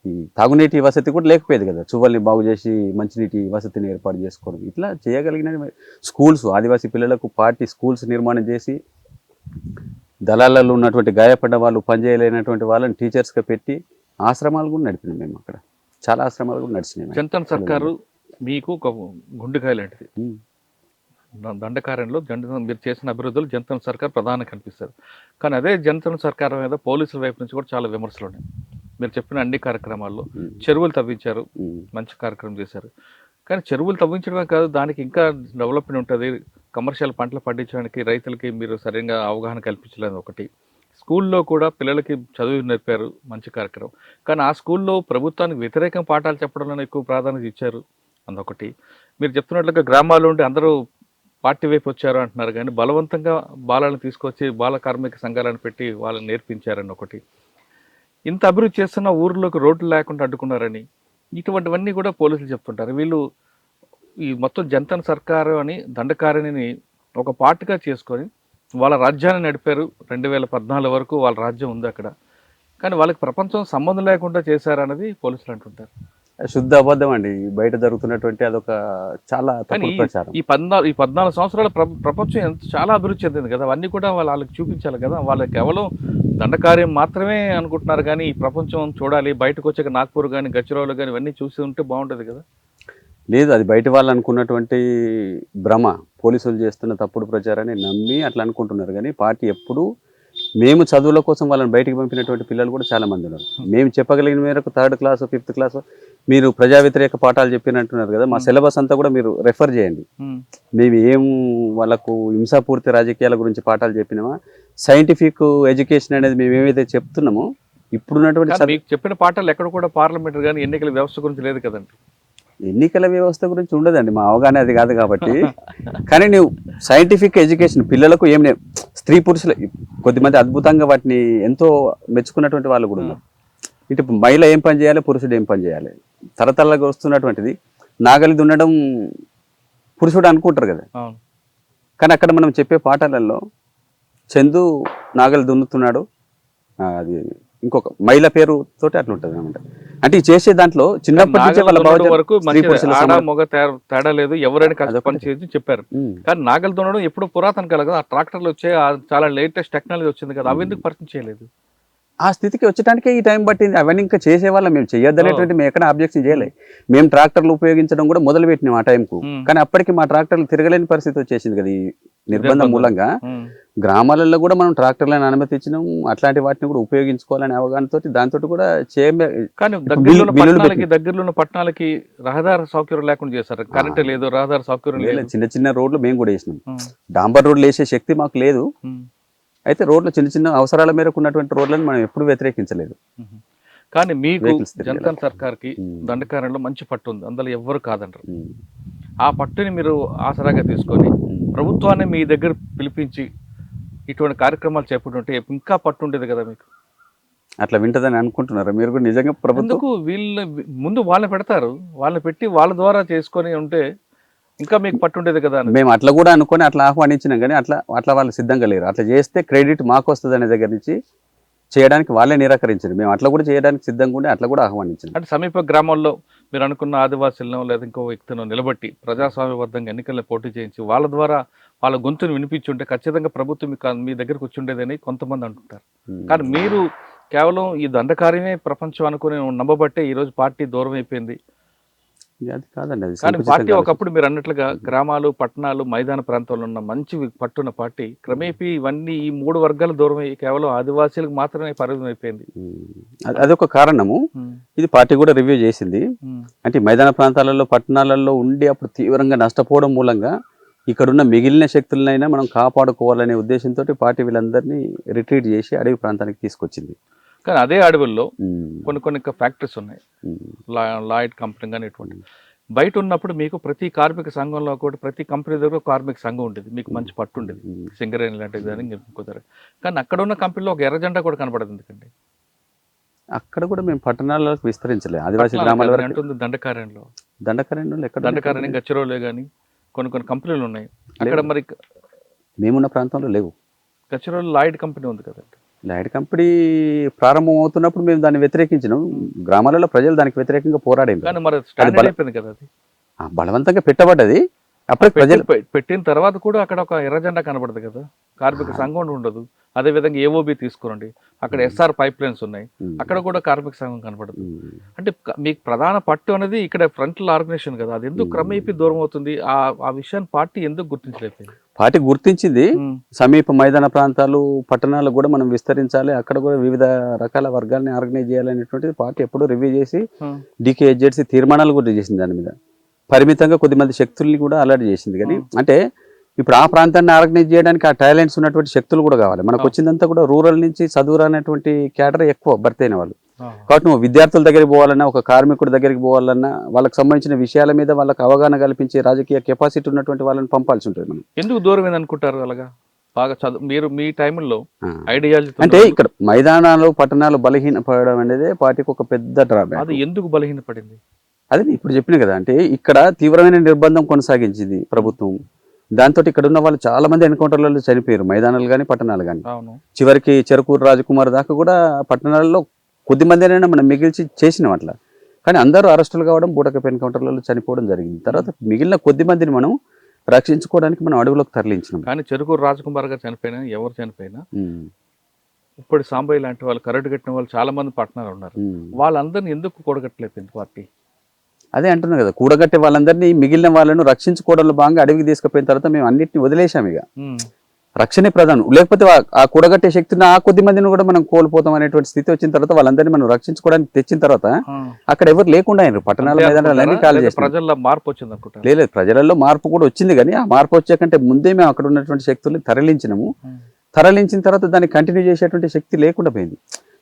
ఈ తాగునీటి వసతి కూడా లేకపోయేది కదా, చువ్వల్ని బాగు చేసి మంచినీటి వసతిని ఏర్పాటు చేసుకోవడం, ఇట్లా చేయగలిగిన స్కూల్స్, ఆదివాసీ పిల్లలకు పార్టీ స్కూల్స్ నిర్మాణం చేసి దళాలలో ఉన్నటువంటి గాయపడ్డ వాళ్ళు పనిచేయలేనటువంటి వాళ్ళని టీచర్స్గా పెట్టి ఆశ్రమాలు కూడా నడిపినాం మేము. అక్కడ చాలా ఆశ్రమాలు కూడా నడిచినాయి. జంతన్ సర్కారు మీకు ఒక గుండెకాయ లాంటిది. దండకార్యంలో మీరు చేసిన అభివృద్ధులు జంతన్ సర్కార్ ప్రధానంగా కనిపిస్తారు. కానీ అదే జంతన్ సర్కార్ మీద పోలీసుల వైపు నుంచి కూడా చాలా విమర్శలు ఉన్నాయి. మీరు చెప్పిన అన్ని కార్యక్రమాల్లో చెరువులు తవ్వించారు, మంచి కార్యక్రమం చేశారు. కానీ చెరువులు తవ్వించడమే కాదు, దానికి ఇంకా డెవలప్మెంట్ ఉంటుంది. కమర్షియల్ పంటలు పండించడానికి రైతులకి మీరు సరిగ్గా అవగాహన కల్పించలేదు ఒకటి. స్కూల్లో కూడా పిల్లలకి చదువు నేర్పారు, మంచి కార్యక్రమం. కానీ ఆ స్కూల్లో ప్రభుత్వానికి వ్యతిరేకం పాఠాలు చెప్పడంలో ఎక్కువ ప్రాధాన్యత ఇచ్చారు, అదొకటి. మీరు చెప్తున్నట్లుగా గ్రామాల్లో ఉండి అందరూ పార్టీ వైపు వచ్చారు అంటున్నారు, కానీ బలవంతంగా బాలను తీసుకొచ్చి బాల కార్మిక సంఘాలను పెట్టి వాళ్ళని నేర్పించారని ఒకటి. ఇంత అభివృద్ధి చేస్తున్న ఊర్లోకి రోడ్లు లేకుండా అడ్డుకున్నారని ఇటువంటివన్నీ కూడా పోలీసులు చెప్తుంటారు. వీళ్ళు ఈ మొత్తం జంతన్ సర్కారు అని దండకారిణిని ఒక పార్టీగా చేసుకొని వాళ్ళ రాజ్యాన్ని నడిపారు. 2014 వరకు వాళ్ళ రాజ్యం ఉంది అక్కడ. కానీ వాళ్ళకి ప్రపంచం సంబంధం లేకుండా చేశారన్నది పోలీసులు అంటుంటారు. శుద్ధ అబద్ధం అండి. బయట జరుగుతున్నటువంటి అదొక చాలా తప్పుడు ప్రచారం. ఈ 14 సంవత్సరాల ప్రపంచం చాలా అభివృద్ధి చెందింది కదా, అవన్నీ కూడా వాళ్ళకి చూపించాలి కదా. వాళ్ళకి కేవలం దండకార్యం మాత్రమే అనుకుంటున్నారు, కానీ ఈ ప్రపంచం చూడాలి, బయటకు వచ్చాక నాగ్పూర్ కానీ గచ్చిరోలు కానీ ఇవన్నీ చూసి ఉంటే బాగుంటుంది కదా. లేదు, అది బయట వాళ్ళు అనుకున్నటువంటి భ్రమ. పోలీసులు చేస్తున్న తప్పుడు ప్రచారాన్ని నమ్మి అట్లా అనుకుంటున్నారు. కానీ పార్టీ ఎప్పుడూ మేము చదువుల కోసం వాళ్ళని బయటికి పంపినటువంటి పిల్లలు కూడా చాలా మంది ఉన్నారు. మేము చెప్పగలిగిన మేరకు 3rd క్లాస్ 5th క్లాస్ మీరు ప్రజా వ్యతిరేక పాఠాలు చెప్పినట్టున్నారు కదా, మా సిలబస్ అంతా కూడా మీరు రెఫర్ చేయండి. మేము ఏం వాళ్ళకు హింసాపూర్తి రాజకీయాల గురించి పాఠాలు చెప్పినామా, సైంటిఫిక్ ఎడ్యుకేషన్ అనేది మేము ఏమైతే చెప్తున్నామో ఇప్పుడున్నటువంటి మీకు చెప్పిన పాఠాలు ఎక్కడ కూడా పార్లమెంట్ కానీ ఎన్నికల వ్యవస్థ గురించి లేదు కదండి. ఎన్నికల వ్యవస్థ గురించి ఉండదండి, మా అవగాహన అది కాదు కాబట్టి. కానీ నువ్వు సైంటిఫిక్ ఎడ్యుకేషన్ పిల్లలకు ఏం స్త్రీ పురుషులు కొద్దిమంది అద్భుతంగా వాటిని ఎంతో మెచ్చుకున్నటువంటి వాళ్ళు కూడా ఉన్నారు. ఇటు మహిళ ఏం పని చేయాలి, పురుషుడు ఏం పని చేయాలి, తరతరాలుగా వస్తున్నటువంటిది. నాగలి దున్నడం పురుషుడు అనుకుంటారు కదా, కానీ అక్కడ మనం చెప్పే పాఠాలలో చందు నాగలి దున్నుతున్నాడు, అది ఇంకొక మహిళ పేరు తోటి అట్లా ఉంటుంది అనమాట. అంటే ఈ చేసే దాంట్లో చిన్నప్పటి నుంచి వరకు మగ తేడా లేదు, ఎవరైనా కష్ట పని చేసి చెప్పారు. కానీ నాగలి దున్నడం ఎప్పుడు పురాతన కాలం కదా, ఆ ట్రాక్టర్లు వచ్చే చాలా లేటెస్ట్ టెక్నాలజీ వచ్చింది కదా, అవి ఎందుకు పరిచయం చేయలేదు? ఆ స్థితికి వచ్చటానికే ఈ టైం పట్టింది. అవన్నీ ఇంకా చేసేవాళ్ళం, మేము చేయొద్దనేటువంటి మేము ఎక్కడ అబ్జెక్షన్ చేయలేదు. మేము ట్రాక్టర్లు ఉపయోగించడం కూడా మొదలు పెట్టినాం ఆ టైంకు. కానీ అప్పటికి మా ట్రాక్టర్లు తిరగలేని పరిస్థితి వచ్చేసింది కదా ఈ నిర్బంధం మూలంగా. గ్రామాలలో కూడా మనం ట్రాక్టర్లను అనుమతి ఇచ్చినాం, అట్లాంటి వాటిని కూడా ఉపయోగించుకోవాలనే అవగాహనతో దాంతో కూడా కానీ దగ్గరలో ఉన్న పట్టణాలకి రహదారి సౌకర్యం లేకుండా చేశారు. కరెంట్ లేదు, రహదారి సౌకర్యం లేదు. చిన్న చిన్న రోడ్లు మేము కూడా వేసినాం. డాంబర్ రోడ్లు వేసే శక్తి మాకు లేదు. అయితే రోడ్లు చిన్న చిన్న అవసరాల మేరకు ఉన్నటువంటి రోడ్లను మనం ఎప్పుడు వ్యతిరేకించలేదు. కానీ మీకు జంతన్ సర్కార్కి దండకారంలో మంచి పట్టు ఉంది, అందులో ఎవ్వరు కాదంటారు. ఆ పట్టుని మీరు ఆసరాగా తీసుకొని ప్రభుత్వాన్ని మీ దగ్గర పిలిపించి ఇటువంటి కార్యక్రమాలు చేపట్టుంటే ఇంకా పట్టు ఉండేది కదా మీకు. అట్లా వింటదని అనుకుంటున్నారా మీరు కూడా? నిజంగా ప్రభుత్వం వీళ్ళ ముందు వాళ్ళని పెడతారు, వాళ్ళని పెట్టి వాళ్ళ ద్వారా చేసుకొని ఉంటే ఇంకా మీకు పట్టుండేది కదా. మేము అట్లా కూడా అనుకొని అట్లా ఆహ్వానించినాం, కానీ అట్లా వాళ్ళు సిద్ధంగా లేరు. అట్లా చేస్తే క్రెడిట్ మాకు వస్తుంది అనే దగ్గర నుంచి చేయడానికి వాళ్ళే నిరాకరించారు. మేము అట్లా కూడా చేయడానికి సిద్ధంగా ఉండి అట్లా కూడా ఆహ్వానించాం. అంటే సమీప గ్రామాల్లో మీరు అనుకున్న ఆదివాసులను లేదా ఇంకో వ్యక్తిని నిలబెట్టి ప్రజాస్వామ్యబద్ధంగా ఎన్నికల్లో పోటీ చేయించి వాళ్ళ ద్వారా వాళ్ళ గొంతును వినిపించుంటే ఖచ్చితంగా ప్రభుత్వం మీ దగ్గరకు వచ్చి ఉండేదని కొంతమంది అంటుంటారు. కానీ మీరు కేవలం ఈ దండకార్యమే ప్రపంచం అనుకుని నమ్మబట్టే ఈరోజు పార్టీ దూరం అయిపోయింది. అది కాదండి, అది కానీ పార్టీ ఒకప్పుడు మీరు అన్నట్లుగా గ్రామాలు, పట్టణాలు, మైదాన ప్రాంతాల్లో ఉన్న మంచి పట్టున్న పార్టీ క్రమేపీ ఇవన్నీ ఈ 3 వర్గాలు దూరం అయ్యి కేవలం ఆదివాసీలకు మాత్రమే పరిమితం అయిపోయింది. అదొక కారణము. ఇది పార్టీ కూడా రివ్యూ చేసింది. అంటే మైదాన ప్రాంతాలలో, పట్టణాలలో ఉండి అప్పుడు తీవ్రంగా నష్టపోవడం మూలంగా ఇక్కడున్న మిగిలిన శక్తులనైనా మనం కాపాడుకోవాలనే ఉద్దేశంతో పార్టీ వీళ్ళందరినీ రిట్రీట్ చేసి అడవి ప్రాంతానికి తీసుకొచ్చింది. కానీ అదే అడవుల్లో కొన్ని ఫ్యాక్టరీస్ ఉన్నాయి, లాయిడ్ కంపెనీ కానీ ఇటువంటి. బయట ఉన్నప్పుడు మీకు ప్రతి కార్మిక సంఘంలో కూడా ప్రతి కంపెనీ దగ్గర కార్మిక సంఘం ఉండేది, మీకు మంచి పట్టు ఉండేది, సింగరేణి లాంటిది అని కుదరదు. కానీ అక్కడ ఉన్న కంపెనీలో ఒక ఎర్ర జెండా కూడా కనపడదు. ఎందుకండి అక్కడ కూడా మేము పట్టణాలకు విస్తరించలేదు, ఆదివాసీ గ్రామాల ఉంటుంది. దండకారణ్యంలో దండకారణ్యం గచ్చిరోలే కానీ కొన్ని కంపెనీలు ఉన్నాయి అక్కడ. మరి మేమున్న ప్రాంతంలో లేవు. గచ్చిరోలు లాయిడ్ కంపెనీ ఉంది కదండి. లైట్ కంపెనీ ప్రారంభం అవుతున్నప్పుడు మేము దాన్ని వ్యతిరేకించినాం. గ్రామాలలో ప్రజలు దానికి వ్యతిరేకంగా పోరాడారు. కానీ మరి స్టాండర్డ్ అయిపోయింది కదా అది. బలవంతంగా పెట్టబడ్డది. అప్పుడు ప్రజలు పెట్టిన తర్వాత కూడా అక్కడ ఒక ఎర్ర జెండా కనబడదు కదా, కార్మిక సంఘం ఉండదు. అదే విధంగా ఏఓబి తీసుకోండి, అక్కడ ఎస్ఆర్ పైప్ లైన్స్ ఉన్నాయి, అక్కడ కూడా కార్మిక సంఘం కనబడదు. అంటే మీకు ప్రధాన పట్టు అనేది ఇక్కడ ఫ్రంటల్ ఆర్గనైజేషన్ కదా, అది ఎందుకు క్రమేపీ దూరం అవుతుంది? ఆ విషయాన్ని పార్టీ ఎందుకు గుర్తించలేకపోయింది? పార్టీ గుర్తించింది. సమీప మైదాన ప్రాంతాలు పట్టణాలు కూడా మనం విస్తరించాలి, అక్కడ కూడా వివిధ రకాల వర్గాలని ఆర్గనైజ్ చేయాలనేటువంటిది పార్టీ ఎప్పుడూ రివ్యూ చేసి డికేజెడ్సీ తీర్మానాలు కూడా చేసింది. దాని మీద పరిమితంగా కొద్దిమంది శక్తుల్ని కూడా అలర్ట్ చేసింది. కానీ అంటే ఇప్పుడు ఆ ప్రాంతాన్ని ఆర్గనైజ్ చేయడానికి ఆ టాలెంట్స్ ఉన్నటువంటి శక్తులు కూడా కావాలి. మనకు వచ్చిందంతా కూడా రూరల్ నుంచి చదువు అనేటువంటి క్యాడర్ ఎక్కువ భర్తీ అయిన వాళ్ళు. కాబట్టి నువ్వు విద్యార్థుల దగ్గరికి పోవాలన్నా, ఒక కార్మికుడి దగ్గరికి పోవాలన్నా, వాళ్ళకి సంబంధించిన విషయాల మీద వాళ్ళకి అవగాహన కల్పించే రాజకీయ కెపాసిటీ ఉన్నటువంటి వాళ్ళని పంపాల్సి ఉంటుంది. మనం ఎందుకు దూరం అనుకుంటారు అలాగా? బాగా చదువు మీరు మీ టైంలో ఐడియాలజీ అంటే ఇక్కడ మైదానాలు పట్టణాలు బలహీనపడడం అనేది పార్టీకి ఒక పెద్ద డ్రాబ్యాక్. అది ఎందుకు బలహీనపడింది? అదే ఇప్పుడు చెప్పిన కదా, అంటే ఇక్కడ తీవ్రమైన నిర్బంధం కొనసాగించింది ప్రభుత్వం. దాంతో ఇక్కడ ఉన్న వాళ్ళు చాలా మంది ఎన్కౌంటర్లలో చనిపోయారు, మైదానాలు కానీ పట్టణాలు కానీ. చివరికి చెరుకూరు రాజకుమార్ దాకా కూడా పట్టణాలలో కొద్ది మందినైనా మనం మిగిల్చి చేసినాం అట్లా. కానీ అందరూ అరెస్టులు కావడం, బూటకపు ఎన్కౌంటర్లలో చనిపోవడం జరిగింది. తర్వాత మిగిలిన కొద్ది మందిని మనం రక్షించుకోవడానికి మనం అడవులకు తరలించినాం. కానీ చెరుకూరు రాజకుమార్ గారు చనిపోయినా, ఎవరు చనిపోయినా ఇప్పుడు సాంబయ్య లాంటి వాళ్ళు, కరెక్ట్ కట్టిన వాళ్ళు చాలా మంది పట్టణాలు ఉన్నారు. వాళ్ళందరినీ ఎందుకు కూడగట్టలేదు పార్టీ? అదే అంటున్నా కదా, కూడగట్టే వాళ్ళందరినీ మిగిలిన వాళ్ళను రక్షించుకోవడంలో భాగంగా అడవికి తీసుకుపోయిన తర్వాత మేము అన్నింటినీ వదిలేసాం. ఇక రక్షణే ప్రధానం. లేకపోతే ఆ కూడగట్టే శక్తిని ఆ కొద్ది మందిని కూడా మనం కోల్పోతాం అనేటువంటి స్థితి వచ్చిన తర్వాత వాళ్ళందరినీ మనం రక్షించుకోవడానికి తెచ్చిన తర్వాత అక్కడ ఎవరు లేకుండా అయినారు. పట్టణాల మైదానాలన్నీ ఖాళీ చేసి ప్రజల్లో మార్పు వచ్చింది అనుకుంటా. లేదు, ప్రజలలో మార్పు కూడా వచ్చింది. కానీ ఆ మార్పు వచ్చే కంటే ముందే మేము అక్కడ ఉన్నటువంటి శక్తుల్ని తరలించినాము. తరలించిన తర్వాత దాన్ని కంటిన్యూ చేసేటువంటి శక్తి లేకుండా పోయింది.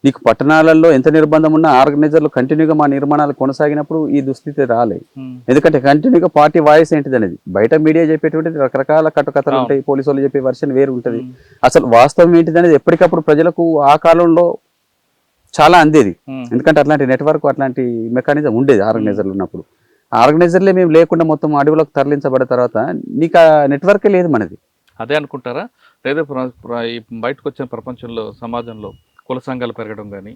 నీకు పట్టణాలలో ఎంత నిర్బంధం ఉన్నా ఆర్గనైజర్లు కంటిన్యూగా మా నిర్మాణాలు కొనసాగినప్పుడు ఈ దుస్థితి రాలేదు. ఎందుకంటే కంటిన్యూగా పార్టీ వాయిస్ ఏంటిది అనేది బయట మీడియా చెప్పేటువంటిది రకరకాల కట్టుకథలు ఉంటాయి, పోలీసు వాళ్ళు చెప్పే వర్షన్ వేరు ఉంటుంది. అసలు వాస్తవం ఏంటిది అనేది ఎప్పటికప్పుడు ప్రజలకు ఆ కాలంలో చాలా అందేది. ఎందుకంటే అట్లాంటి నెట్వర్క్, అట్లాంటి మెకానిజం ఉండేది ఆర్గనైజర్లు ఉన్నప్పుడు. ఆర్గనైజర్లే మేము లేకుండా మొత్తం అడవులకు తరలించబడిన తర్వాత నీకు ఆ నెట్వర్కే లేదు మనది. అదే అనుకుంటారా? లేదా బయటకు వచ్చిన ప్రపంచంలో, సమాజంలో కుల సంఘాలు పెరగడం కానీ,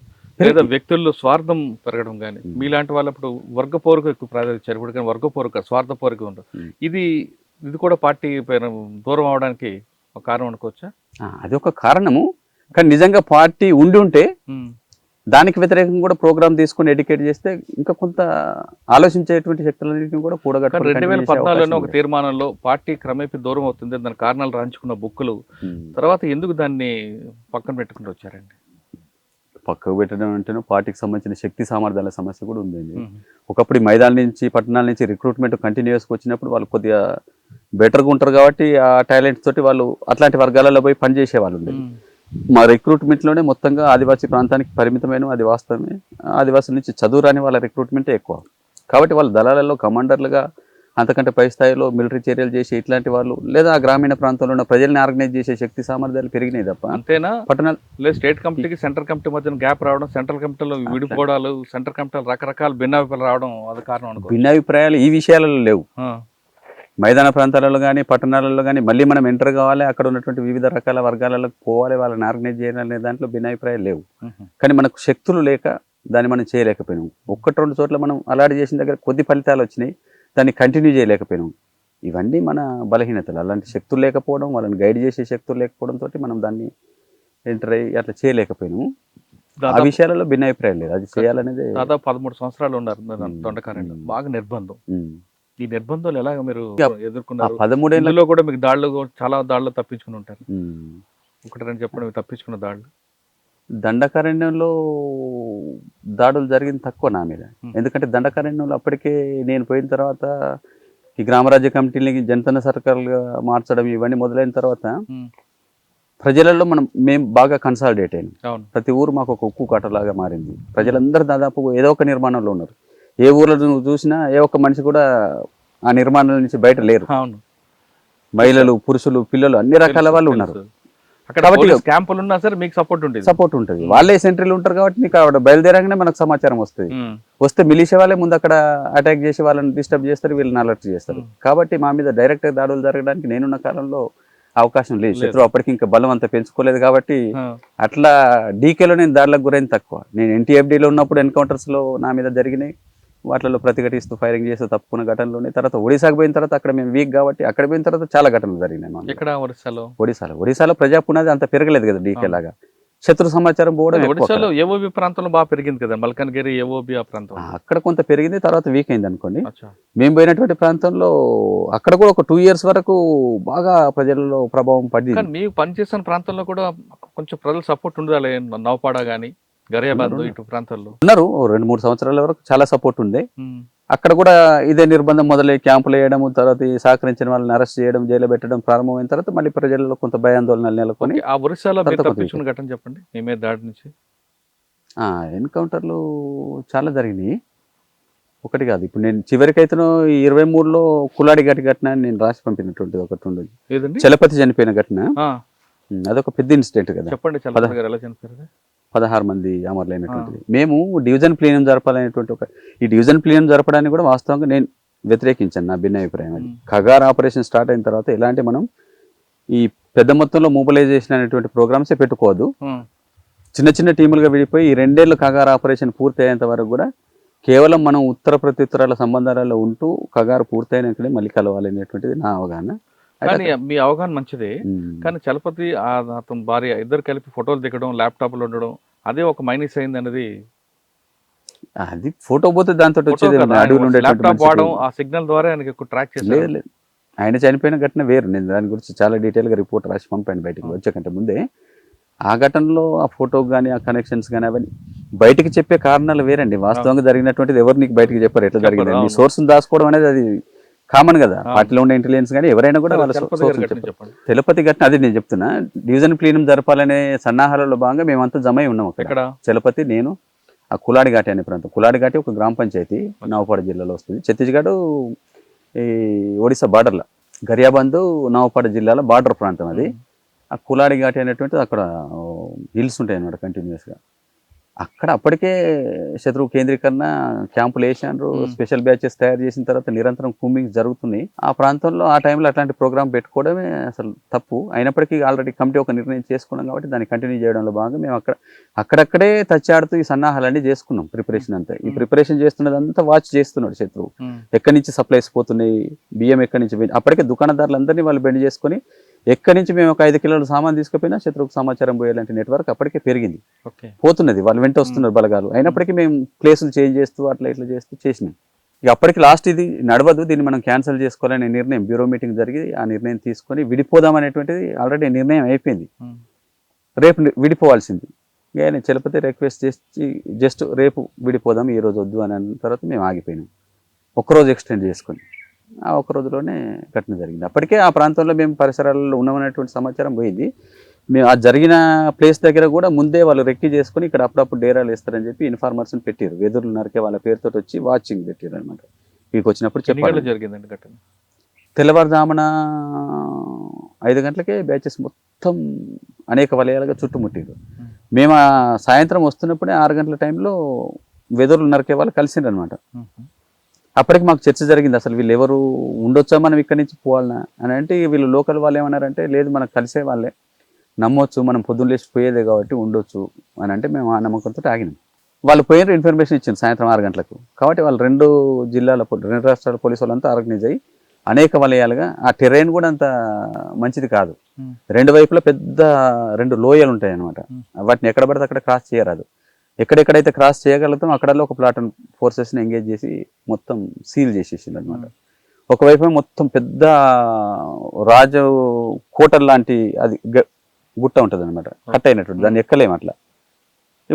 లేదా వ్యక్తుల్లో స్వార్థం పెరగడం కానీ, మీలాంటి వాళ్ళు అప్పుడు వర్గపోరుకు ఎక్కువ ప్రాధాన్యత ఇచ్చారు. ఇప్పుడు కానీ వర్గపోరుక, స్వార్థపోరుక ఉండదు. ఇది కూడా పార్టీ దూరం అవడానికి ఒక కారణం అనుకోవచ్చా? అది ఒక కారణము. కానీ నిజంగా పార్టీ ఉండి ఉంటే దానికి వ్యతిరేకంగా కూడా ప్రోగ్రామ్ తీసుకుని ఎడ్యుకేట్ చేస్తే ఇంకా కొంత ఆలోచించేటువంటి శక్తులన్నింటినీ కూడా కూడగట్టు. 2014లో ఒక తీర్మానంలో పార్టీ క్రమేపీ దూరం అవుతుంది, దాని కారణాలు రాయించుకున్న బుక్కులు తర్వాత ఎందుకు దాన్ని పక్కన పెట్టుకుంటూ వచ్చారండి? పక్కకు పెట్టడం అంటేనే పార్టీకి సంబంధించిన శక్తి సామర్థ్యాల సమస్య కూడా ఉందండి. ఒకప్పుడు మైదానం నుంచి పట్టణాల నుంచి రిక్రూట్మెంట్ కంటిన్యూస్గా వచ్చినప్పుడు వాళ్ళు కొద్దిగా బెటర్గా ఉంటారు కాబట్టి ఆ టాలెంట్ తోటి వాళ్ళు అట్లాంటి వర్గాలలో పోయి పనిచేసే వాళ్ళు ఉండేది. మా రిక్రూట్మెంట్లోనే మొత్తంగా ఆదివాసీ ప్రాంతానికి పరిమితమైన, అది వాస్తవమే. ఆదివాసుల నుంచి చదువు రాని వాళ్ళ రిక్రూట్మెంటే ఎక్కువ. కాబట్టి వాళ్ళ దళాలలో కమాండర్లుగా, అంతకంటే పై స్థాయిలో మిలిటరీ చర్యలు చేసి ఇట్లాంటి వాళ్ళు, లేదా గ్రామీణ ప్రాంతంలో ఉన్న ప్రజల్ని ఆర్గనైజ్ చేసే శక్తి సామర్థ్యాలు పెరిగినాయి తప్ప. అంతేనా? పట్టణాలు లేదు, స్టేట్ కమిటీకి సెంట్రల్ కమిటీ మధ్యన గ్యాప్ రావడం, సెంట్రల్ కమిటీలో విడిపోవడాలు, సెంట్రల్ కమిటీలో రకరకాల భిన్నాభిప్రాయాలు రావడం అది కారణం అనుకో. భిన్నాభిప్రాయాలు ఈ విషయాలలో లేవు. మైదాన ప్రాంతాలలో కానీ పట్టణాలలో కానీ మళ్ళీ మనం ఎంటర్ కావాలి, అక్కడ ఉన్నటువంటి వివిధ రకాల వర్గాలలో పోవాలి, వాళ్ళని ఆర్గనైజ్ చేయాలనే దాంట్లో భిన్నాభిప్రాయాలు లేవు. కానీ మనకు శక్తులు లేక దాన్ని మనం చేయలేకపోయినాం. 1-2 చోట్ల మనం అలాంటి చేసిన దగ్గర కొద్ది ఫలితాలు వచ్చినాయి, దాన్ని కంటిన్యూ చేయలేకపోయినాం. ఇవన్నీ మన బలహీనతలు. అలాంటి శక్తులు లేకపోవడం, వాళ్ళని గైడ్ చేసే శక్తులు లేకపోవడం తోటి మనం దాన్ని ఎంటర్ అయ్యి అట్లా చేయలేకపోయినాము. ఆ విషయాలలో భిన్నాభిప్రాయం లేదు. అది చేయాలనేది. దాదాపు 13 సంవత్సరాలు ఉన్నారు దొండకారణ్యంలో, బాగా నిర్బంధం. ఈ నిర్బంధాలు ఎలాగ మీరు ఎదుర్కొన్నారు? 13 ఏళ్ళలో కూడా మీకు దాడులు, చాలా దాడులు తప్పించుకుని ఉంటారు. 1-2 చెప్పండి తప్పించుకున్న దాడులు. దండకారణ్యంలో దాడులు జరిగింది తక్కువ నా మీద. ఎందుకంటే దండకారణ్యంలో అప్పటికే నేను పోయిన తర్వాత ఈ గ్రామరాజ్య కమిటీని జనతన సర్కార్లుగా మార్చడం ఇవన్నీ మొదలైన తర్వాత ప్రజలలో మేము బాగా కన్సాలిడేట్ అయినాం. ప్రతి ఊరు మాకు ఒక ఉక్కు కాటలాగా మారింది. ప్రజలందరూ దాదాపు ఏదో ఒక నిర్మాణంలో ఉన్నారు. ఏ ఊర్లో నువ్వు చూసినా ఏ ఒక్క మనిషి కూడా ఆ నిర్మాణాల నుంచి బయట లేరు. మహిళలు, పురుషులు, పిల్లలు, అన్ని రకాల వాళ్ళు ఉన్నారు. క్యాంపులు ఉన్నా సరే మీకు సపోర్ట్ ఉంటుంది. వాళ్ళే సెంట్రీలు ఉంటారు కాబట్టి మీకు ఆవిడ బయలుదేరంగానే మనకు సమాచారం వస్తుంది. వస్తే మిలిషియా వాళ్ళే ముందు అక్కడ అటాక్ చేసి వాళ్ళని డిస్టర్బ్ చేస్తారు, వీళ్ళని అలర్ట్ చేస్తారు. కాబట్టి మా మీద డైరెక్ట్ దాడులు జరగడానికి నేనున్న కాలంలో అవకాశం లేదు. శత్రువు అప్పటికి ఇంకా బలం అంత పెంచుకోలేదు కాబట్టి అట్లా డీకేలో నేను దాడులకు గురైన తక్కువ. నేను NTFDలో ఉన్నప్పుడు ఎన్కౌంటర్స్లో నా మీద జరిగినాయి, వాటిలో ప్రతిఘటిస్తూ ఫైరింగ్ చేస్తూ తప్పుకున్న ఘటనలు ఉన్నాయి. తర్వాత ఒడిశాకు పోయిన తర్వాత అక్కడ మేము వీక్ కాబట్టి అక్కడ పోయిన తర్వాత చాలా ఘటనలు జరిగినాయి. ఎక్కడ ఒడిశాలో ప్రజా పునాది అంత పెరగలేదు కదా డీకే లాగా. శత్రు సమాచారం పోవడం ఒడిశాలో ఏఓబి ప్రాంతంలో బాగా పెరిగింది కదా, మల్కన్గిరి ఏఓబి ఆ ప్రాంతం అక్కడ కొంత పెరిగింది, తర్వాత వీక్ అయింది అనుకోండి. మేము పోయినటువంటి ప్రాంతంలో అక్కడ కూడా ఒక 2 years వరకు బాగా ప్రజల్లో ప్రభావం పడింది. మీకు పనిచేసిన ప్రాంతంలో కూడా కొంచెం ప్రజల సపోర్ట్ ఉండాలి. నౌపాడ గానీ గరియాబాద్ ఇటు ప్రాంతాల్లో ఉన్నారు. 2-3 సంవత్సరాల వరకు చాలా సపోర్ట్ ఉంది. అక్కడ కూడా ఇదే నిర్బంధం మొదలై క్యాంపులు వేయడం, తర్వాత సహకరించిన వాళ్ళని అరెస్ట్ చేయడం, జైలు పెట్టడం ప్రారంభమైన తర్వాత మళ్ళీ ప్రజల్లో కొంత భయాందోళనలు నెలకొని ఆ ఒరిస్సాలో తప్పించుకున్న ఘటన చెప్పండి. మేమే దాడి నుంచి ఎన్కౌంటర్లు చాలా జరిగినాయి, ఒకటి కాదు. ఇప్పుడు నేను చివరికైతే 23లో కులాడి ఘటన నేను రాసి పంపినటువంటిది ఒకటి ఉండదు. చలపతి చనిపోయిన ఘటన, అదొక పెద్ద ఇన్సిడెంట్ కదా. చెప్పండి. 16 మంది అమరులైనటువంటిది. మేము డివిజన్ ప్లీనం జరపాలనేటువంటి ఈ డివిజన్ ప్లీనం జరపడానికి కూడా వాస్తవంగా నేను వ్యతిరేకించాను, నా భిన్నాభిప్రాయం అది. ఖగార్ ఆపరేషన్ స్టార్ట్ అయిన తర్వాత ఇలాంటి మనం ఈ పెద్ద మొత్తంలో మొబిలైజేషన్ అనేటువంటి ప్రోగ్రామ్సే పెట్టుకోవద్దు. చిన్న చిన్న టీములుగా విడిపోయి ఈ 2 ఏళ్ళు ఖగార్ ఆపరేషన్ పూర్తి అయ్యేంత వరకు కూడా కేవలం మనం ఉత్తర ప్రత్యుత్తరాల సంబంధాలలో ఉంటూ ఖగారు పూర్తయినక్కడే మళ్ళీ కలవాలనేటువంటిది నా అవగాహన. కానీ మీ అవగాహన మంచిదే, కానీ చలపతి అతని భార్య ఇద్దరు కలిపి ఫోటోలు దిగడం, ల్యాప్టాప్లు ఉండడం, అదే ఒక మైనస్ అయింది అనేది. అది ఫోటో పోతే దాంతో ల్యాప్టాప్ వాడడం, ఆ సిగ్నల్ ద్వారా ఆయనకి ట్రాక్ చేసి లేదు. ఆయన చనిపోయిన ఘటన వేరు. నేను దాని గురించి చాలా డీటెయిల్గా రిపోర్ట్ రాసి పంపాను బయటకు వచ్చేకంటే ముందే. ఆ ఘటనలో ఆ ఫోటోకి కానీ ఆ కనెక్షన్స్ కానీ అవన్నీ బయటకు చెప్పే కారణాలు వేరండి. వాస్తవంగా జరిగినటువంటిది ఎవరు నీకు బయటకు చెప్పారు, ఎట్లా జరిగింది. మీ సోర్స్ని దాచుకోవడం అనేది అది కామన్ కదా. పార్టీలో ఉండే ఇంటెలిజెన్స్ కానీ ఎవరైనా కూడా వాళ్ళ తిరుపతి ఘటన అది నేను చెప్తున్నా. డివిజన్ ప్లీనం జరపాలనే సన్నాహాలలో భాగంగా మేమంతా జమ అయి ఉన్నాం అక్కడ. చలపతి, నేను, ఆ కులాడిఘాటి అనే ప్రాంతం. కులాడిఘాటి ఒక గ్రామ పంచాయతీ నవపాడ జిల్లాలో వస్తుంది. ఛత్తీస్గఢ్ ఈ ఒడిశా బార్డర్లో, గరియాబంద్ నవపాడ జిల్లాలో బార్డర్ ప్రాంతం అది. ఆ కులాడిఘాటి అనేటువంటిది అక్కడ హిల్స్ ఉంటాయి అన్నమాట కంటిన్యూస్గా. అక్కడ అప్పటికే శత్రువు కేంద్రీకరణ క్యాంపులు వేసారు, స్పెషల్ బ్యాచెస్ తయారు చేసిన తర్వాత నిరంతరం కూంబింగ్ జరుగుతున్నాయి. ఆ ప్రాంతంలో ఆ టైంలో అట్లాంటి ప్రోగ్రామ్ పెట్టుకోవడమే అసలు తప్పు. అయినప్పటికీ ఆల్రెడీ కమిటీ ఒక నిర్ణయం చేసుకున్నాం కాబట్టి దాన్ని కంటిన్యూ చేయడంలో భాగంగా మేము అక్కడక్కడే టచ్ ఆడుతూ ఈ సన్నాహాలన్నీ చేసుకున్నాం. ప్రిపరేషన్ అంతా, ఈ ప్రిపరేషన్ చేస్తున్నదంతా వాచ్ చేస్తున్నాడు శత్రువు. ఎక్కడి నుంచి సప్లైస్ పోతున్నాయి, బియ్యం ఎక్కడి నుంచి, అప్పటికే దుకాణదారులందరినీ వాళ్ళు బెండ్ చేసుకొని ఎక్కడి నుంచి మేము ఒక 5 కిలోల సామాన్ తీసుకుపోయినా శత్రువుకు సమాచారం పోయేలాంటి నెట్వర్క్ అప్పటికే పెరిగింది, పోతున్నది. వాళ్ళు వెంట వస్తున్నారు బలగాలు. అయినప్పటికీ మేము ప్లేసులు చేంజ్ చేస్తూ అట్లా ఇట్లా చేస్తూ చేసినాం. ఇక అప్పటికి లాస్ట్ ఇది నడవదు, దీన్ని మనం క్యాన్సిల్ చేసుకోవాలనే నిర్ణయం బ్యూరో మీటింగ్ జరిగి ఆ నిర్ణయం తీసుకొని విడిపోదాం అనేటువంటిది ఆల్రెడీ నిర్ణయం అయిపోయింది. రేపు విడిపోవాల్సింది. ఇక ఆయన చలపతి రిక్వెస్ట్ చేసి జస్ట్ రేపు విడిపోదాం, ఈ రోజు వద్దు అని అన్న తర్వాత మేము ఆగిపోయినాం. ఒక్కరోజు ఎక్స్టెండ్ చేసుకొని ఆ ఒక్క రోజులోనే ఘటన జరిగింది. అప్పటికే ఆ ప్రాంతంలో మేము పరిసరాలలో ఉన్నామనేటువంటి సమాచారం పోయింది. మేము ఆ జరిగిన ప్లేస్ దగ్గర కూడా ముందే వాళ్ళు రెక్కి చేసుకుని ఇక్కడ అప్పుడప్పుడు డేరాలు వేస్తారని చెప్పి ఇన్ఫార్మర్స్ని పెట్టారు. వెదురులు నరికే వాళ్ళ పేరుతో వచ్చి వాచింగ్ పెట్టారు అనమాట. వీటికి వచ్చినప్పుడు చెప్పాలి. జరిగిందండి ఘటన తెల్లవారుజామున 5 గంటలకే బ్యాచెస్ మొత్తం అనేక వలయాలుగా చుట్టుముట్టారు. మేము సాయంత్రం వస్తున్నప్పుడే 6 గంటల టైంలో వెదురులు నరికే వాళ్ళు కలిసిండ్రు అనమాట. అప్పటికి మాకు చర్చ జరిగింది, అసలు వీళ్ళు ఎవరు ఉండొచ్చా, మనం ఇక్కడి నుంచి పోవాలన్నా అని. అంటే వీళ్ళు లోకల్ వాళ్ళు ఏమన్నారంటే, లేదు మనకు కలిసే వాళ్ళే, నమ్మొచ్చు, మనం పొద్దున్న లేచి పోయేదే కాబట్టి ఉండొచ్చు అని. అంటే మేము ఆ నమ్మకంతో ఆగినాం. వాళ్ళు పోయిన ఇన్ఫర్మేషన్ ఇచ్చింది సాయంత్రం 6 గంటలకు. కాబట్టి వాళ్ళు 2 రాష్ట్రాల పోలీసు వాళ్ళంతా ఆర్గనైజ్ అయ్యి అనేక వలయాలుగా, ఆ టెరైన్ కూడా అంత మంచిది కాదు. 2 వైపులా పెద్ద 2 లోయలు ఉంటాయి అన్నమాట. వాటిని ఎక్కడ పడితే అక్కడ క్రాస్ చేయరాదు. ఎక్కడెక్కడైతే క్రాస్ చేయగలుగుతాం అక్కడల్లో ఒక ప్లాటూన్ ఫోర్సెస్ని ఎంగేజ్ చేసి మొత్తం సీల్ చేసేసింది అనమాట. ఒకవైపు మొత్తం పెద్ద రాజు కోటల్ లాంటి అది గుట్ట ఉంటుంది అనమాట, కట్ అయినట్టు, దాన్ని ఎక్కలేము అట్లా.